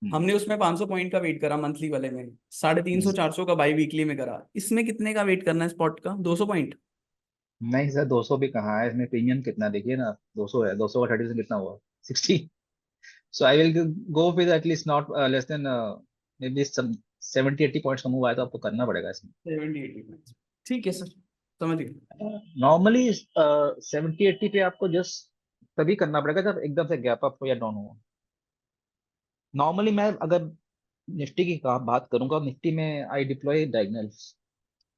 हम्म, हमने उसमें 500 पॉइंट का वेट करा मंथली वाले में, 350 हम्म। 400 का बाई वीकली में करा, इसमें कितने का वेट करना है स्पॉट का, 200 पॉइंट? नहीं सर, 200 भी कहाँ है इसमें, प्रीमियम कितना देखिए ना, 200 है, 200 का 30 कितना हुआ, 60। So I will go with at least not less than maybe 70-80 points का मूव आया तो आपको करना पड़ेगा इसमें। 70 80 ठीक है सर, समझ गए। नॉर्मली 70-80 पे आपको जस्ट तभी करना पड़ेगा जब एकदम से गैप अप हो या डाउन हो। नॉर्मली मैं अगर निफ्टी की बात करूंगा, निफ्टी में आई डिप्लॉय डायगनल्स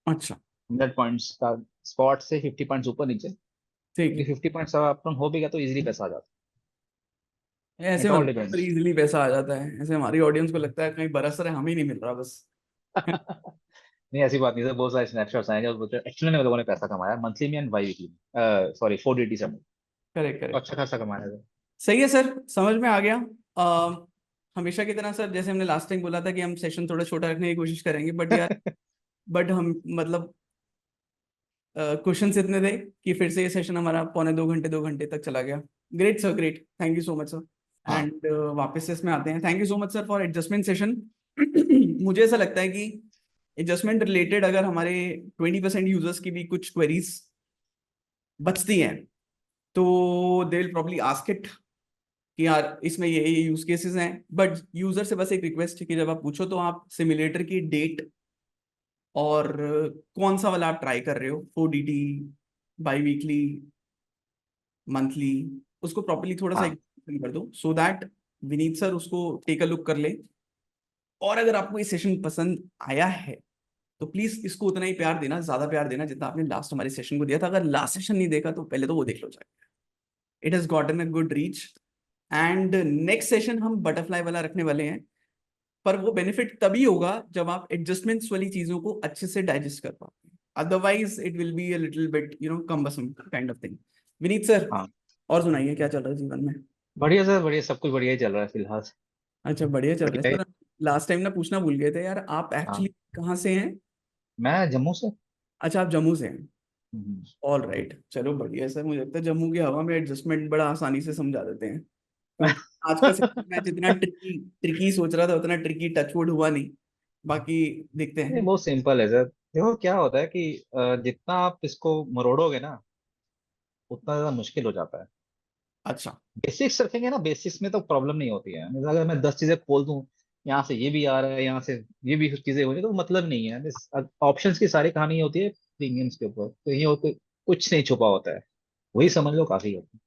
अच्छा। 100 पॉइंट्स का, स्पॉट से 50 पॉइंट्स ऊपर नीचे, ठीक क्योंकि है। 50 पॉइंट्स अप डाउन हो भी गया तो इजीली पैसा आ जाता है। ऐसे इट ऑल मतलब डिपेंड्स। इजीली पैसा आ जाता है, ऐसे हमारी ऑडियंस को लगता है कहीं बरस रहे, हमें ही नहीं मिल रहा बस। नहीं ऐसी बात नहीं सर, बहुत सारे स्नैपशॉट्स आए जो बोलते हैं एक्चुअली में लोगों ने पैसा कमाया मंथली में and by weekly, sorry 4DT से, करेक्ट तो करेक्ट। अच्छा खासा कमाया है। सही है सर, समझ में आ गया। हमेशा की तरह सर, जैसे हमने लास्ट टाइम बोला था कि हम सेशन थोड़ा छोटा रखने की कोशिश करेंगे, बट यार, बट हम मतलब क्वेश्चंस इतने थे कि फिर से ये सेशन हमारा पौने 2 घंटे 2 घंटे तक चला गया। Great sir, great, thank you so much sir. हाँ एंड वापस से इसमें आते हैं। Thank you so much sir for adjustment session. मुझे ऐसा लगता है कि एडजस्टमेंट रिलेटेड अगर हमारे 20% यूजर्स की भी कुछ क्वेरीज बचती हैं, तो they will probably ask it कि यार इसमें ये यूज केसेस हैं। बट यूजर से बस एक रिक्वेस्ट है कि जब आप पूछो तो आप सिमुलेटर की डेट और कौन सा वाला आप ट्राई कर रहे हो, 4DT, बाई वीकली, मंथली, उसको प्रॉपर्ली थोड़ा सा हाँ एक्सप्लेन कर दो, सो दैट विनीत सर उसको टेक अ लुक कर ले। और अगर आपको ये सेशन पसंद आया है तो प्लीज इसको उतना ही प्यार देना, ज्यादा प्यार देना जितना आपने लास्ट हमारे सेशन को दिया था। अगर लास्ट सेशन नहीं देखा तो पहले तो वो देख लो जाए। It has gotten a good reach. And next session हम बटरफ्लाई वाला रखने वाले हैं, पर वो बेनिफिट तभी होगा जब आप एडजस्टमेंट्स वाली चीजों को अच्छे से डाइजेस्ट कर पाओगे। Otherwise it will be a little bit cumbersome kind of thing. Vineet sir, हाँ। और सुनाइए क्या चल रहा है जीवन में। बढ़िया सर, बढ़िया, सब कुछ बढ़िया ही चल रहा है फिलहाल। अच्छा, बढ़िया चल रहा है बढ़िया सर। लास्ट टाइम ना पूछना भूल गए थे यार, आप हाँ, एक्चुअली कहाँ से हैं? मैं जम्मू से। अच्छा, आप जम्मू से हैं। हम्म। ऑल राइट, चलो बढ़िया है सर। मुझे लगता है जम्मू की हवा में एडजस्टमेंट बड़ा आसानी से समझा देते हैं, क्योंकि आज का सेशन मैं जितना ट्रिकी ट्रिकी सोच रहा था उतना ट्रिकी टचवुड हुआ नहीं। बाकी देखते ये हैं। बहुत सिंपल है सर। देखो क्या होता है कि जितना आप इसको मरोड़ोगे ना, उतना ज्यादा मुश्किल हो जाता है। अच्छा। बेसिक्स रखेंगे ना, बेसिक्स में तो प्रॉब्लम नहीं होती है। मतलब अगर मैं 10 चीजें खोल दूं, यहाँ से ये भी आ रहा है, यहाँ से ये भी चीजें हो रही है, तो मतलब नहीं है। ऑप्शंस की सारी कहानी होती है प्रीमियम्स के ऊपर, तो ये होते कुछ नहीं छुपा होता है। वही समझ लो, काफी होता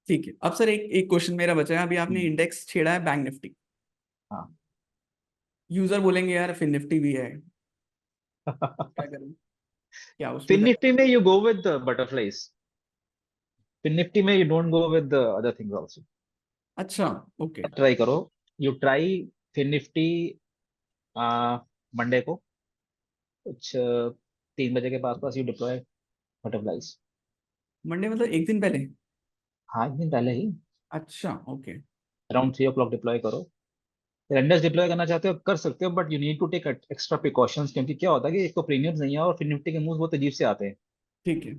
ठीक है, अब सर एक एक क्वेश्चन मेरा बचा है। अभी है। आपने इंडेक्स छेड़ा है बैंक निफ्टी, हाँ। यूजर बोलेंगे यार फिर निफ्टी भी है, क्या करूं, क्या उसमें फिन कर। निफ्टी में you go with butterflies. FinNifty में you don't go with other things also. अच्छा, ओके। ट्राई करो, you try FinNifty Monday को कुछ 3 बजे के पास यू डिप्लॉय बटरफ्लाईज। मंडे मतलब एक दिन पहले? हाँ, एक दिन पहले ही, अच्छा, ओके। अराउंड 3 o'clock डिप्लॉय करो। रेंडर्स डिप्लॉय करना चाहते हो कर सकते हो, but you need to take extra precautions, क्योंकि क्या होता है कि एक तो प्रीमियम्स नहीं है और फिर निफ्टी के मूव बहुत अजीब से आते हैं। ठीक है।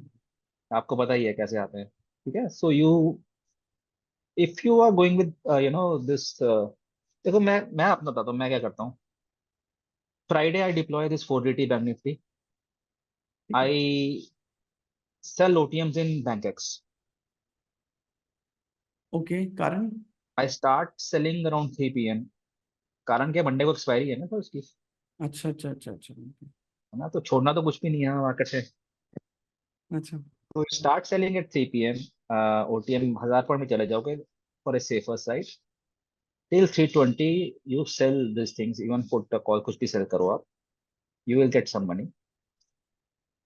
आपको पता ही है कैसे आते हैं। ठीक है, so you, if you are going with this, देखो मैं अपना बताता हूँ मैं क्या करता हूँ। Friday I deploy this 4DT bank Nifty. ठीक है। I sell OTMs in Bankex. Okay, कारण? I start selling around 3 PM। कारण क्या, मंडे को एक्सपायरी है ना तो उसकी, अच्छा अच्छा अच्छा अच्छा, okay, है ना, तो छोड़ना तो कुछ भी नहीं है मार्केट से। अच्छा। तो start selling at 3 PM। OTM 1000 point में चले जाओगे for a safer side. Till 320 you sell this things, even put call कुछ भी सेल करो आप, you will get some money.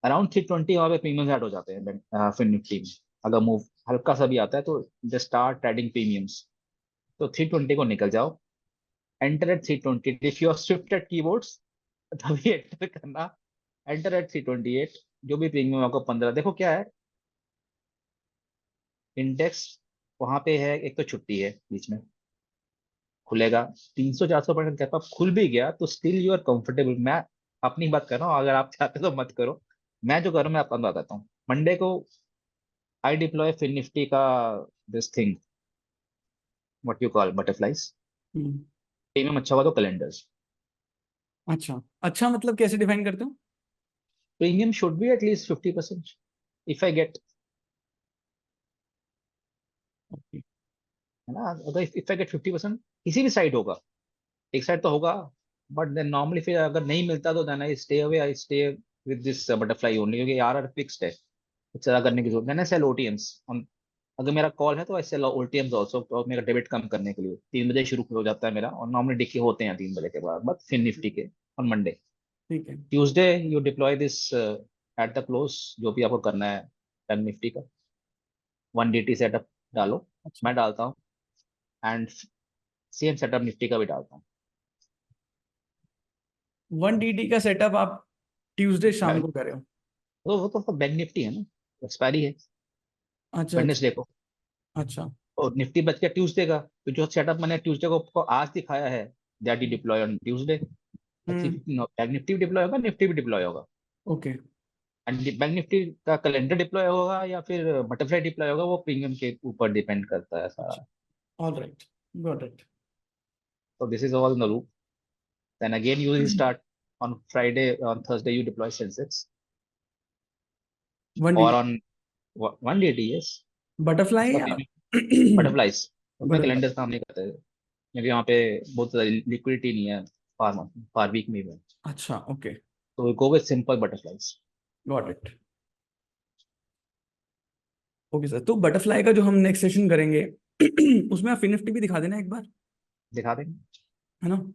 Around 320 वहाँ पे प्रीमियम ऐड हो जाते हैं फिर निफ्टी में। अगर मूव हल्का सा भी आता है तो जस्ट स्टार्ट एडिंग प्रीमियम्स। तो 320 को निकल जाओ, enter at 320। If you are swift at keyboards तभी एंटर करना। एंटर एट 328, जो भी प्रीमियम आपको 15। देखो क्या है, इंडेक्स वहां पे है, एक तो छुट्टी है बीच में, खुलेगा 300 400 पॉइंट गैप अप खुल भी गया तो स्टिल यू आर कंफर्टेबल। मैं अपनी बात कर रहा हूँ, अगर आप चाहते हो तो मत करो। मैं जो कर रहा हूँ मैं आपको बताता हूँ। मंडे को आई डिप्लॉय फिन निफ्टी का this thing, what you call butterflies. Hmm. Premium अच्छा हुआ तो कैलेंडर्स। अच्छा अच्छा, मतलब कैसे डिफाइन करते हो? Premium should be at least 50%, if I get, okay. है ना। अगर इफ आई गेट 50%, किसी भी साइड होगा, एक साइड तो होगा, बट देन नॉर्मली फिर अगर नहीं मिलता तो then I stay away, I stay with this butterfly only, क्योंकि आर फिक्स्ड है, कुछ ज्यादा करने की जरूरत नहीं। सेल OTMs ऑन, अगर मेरा कॉल है तो आई सेल OTMs ऑल्सो, तो मेरा डेबिट कम करने के लिए 3 बजे शुरू हो जाता है मेरा, और नॉर्मली डिक्की होते हैं 3 बजे के बाद, बट फिन निफ्टी के ऑन मंडे। ठीक है। Tuesday you deploy this at the close, जो भी आपको करना है बैंक निफ्टी का 1DT सेटअप डालो। अच्छा, मैं डालता हूँ, एंड सेम सेटअप निफ्टी का भी डालता हूँ। 1DT का सेटअप आप ट्यूसडे शाम मैं को कर रहे हो? वो तो बैंक निफ्टी है ना, एक्सपायरी है अच्छा अच्छा वेडनेसडे को। अच्छा। और निफ्टी बच गया ट्यूसडे का, तो जो सेटअप मैंने ट्यूसडे को आज दिखाया है, that he deploy on Tuesday. Hmm. Bank Nifty भी डिप्लॉय होगा, निफ्टी भी डिप्लॉय होगा। ओके। एंड बैंक निफ्टी का कैलेंडर डिप्लॉय होगा या फिर बटरफ्लाई डिप्लॉय होगा, वो प्रीमियम के ऊपर डिपेंड करता है सारा। अच्छा। All right, got it. तो this is all in the loop. Then again you will start on Friday, on Thursday you deploy Sensex, one और D on one day yes, butterfly उसका या प्रीमियम बटरफ्लाइज, उसमें butterfly? Calendar काम नहीं करते क्योंकि वहाँ पे बहुत लिक्विडिटी नहीं है फार वीक में भी। अच्छा, ओके, तो we go with simple butterflies. Got it. Okay sir, तो बटरफ्लाई का जो हम नेक्स्ट सेशन करेंगे उसमें आप फिनिफ्टी भी दिखा देना एक बार, दिखा देंगे। है ना?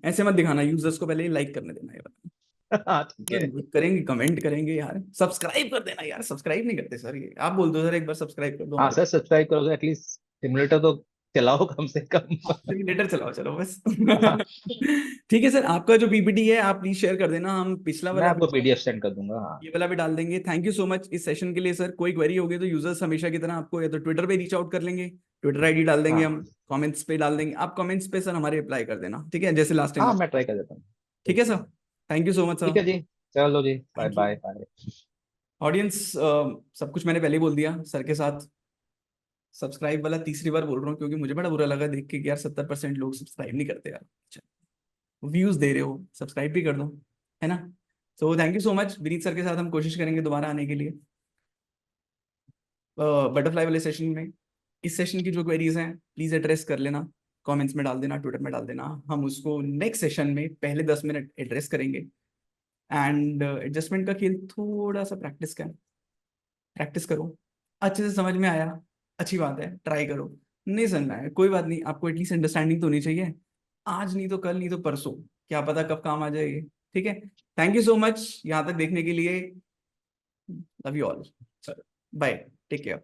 ऐसे मत दिखाना, यूजर्स को पहले ही लाइक करने देना ये बात। हाँ ठीक है। करेंगे, कमेंट करेंगे यार, सब्सक्राइब कर देना यार, सब्सक्राइब नहीं करते सर ये, आप बोल दो सर एक बार सब्सक्राइब कर दो हाँ हमारे। सर, सब्सक्राइब करोगे एटलीस्ट, सिमुलेटर तो चलाओ कम से कम। सिम्युलेटर चलाओ, चलो बस। हाँ, ठीक है सर, आपका जो पीपीटी है आप प्लीज शेयर कर देना, हम पिछला मैं वाला आपको पीडीएफ सेंड कर दूंगा। हाँ ये वाला भी डाल देंगे। थैंक यू सो मच इस सेशन के लिए सर। कोई क्वेरी होगी तो यूजर्स हमेशा की तरह आपको या तो ट्विटर पे रीच आउट कर लेंगे, ट्विटर आईडी डाल देंगे हम, हाँ कमेंट्स पे डाल देंगे, आप कमेंट्स पे सर हमारे अप्लाई कर देना, ठीक है, जैसे लास्ट टाइम हाँ, आप। मैं ट्राई कर देता हूँ। ठीक है ठीक है। Sir, thank you so much ठीक सर। है जी, चलो जी, bye thank you. Bye bye. Audience, सब कुछ मैंने पहले ही बोल दिया सर के साथ। सब्सक्राइब वाला तीसरी बार बोल रहा हूँ क्योंकि मुझे बड़ा बुरा लगा देख के कि यार 70% लोग सब्सक्राइब नहीं करते यार। व्यूज दे रहे हो, सब्सक्राइब भी कर दो, है ना? So thank you so much, Vineet sir के साथ हम कोशिश करेंगे दोबारा आने के लिए बटरफ्लाई वाले सेशन में। इस सेशन की जो क्वेरीज हैं प्लीज एड्रेस कर लेना, कमेंट्स में डाल देना, ट्विटर में डाल देना, हम उसको नेक्स्ट सेशन में पहले 10 मिनट एड्रेस करेंगे। एंड एडजस्टमेंट का खेल थोड़ा सा प्रैक्टिस का है, प्रैक्टिस करो, अच्छे से समझ में आया अच्छी बात है, ट्राई करो, नहीं समझ में आया कोई बात नहीं, आपको एटलीस्ट अंडरस्टैंडिंग तो होनी चाहिए, आज नहीं तो कल नहीं तो परसों, क्या पता कब काम आ जाएगी। ठीक है, थैंक यू सो मच यहाँ तक देखने के लिए, love you all, bye, take care.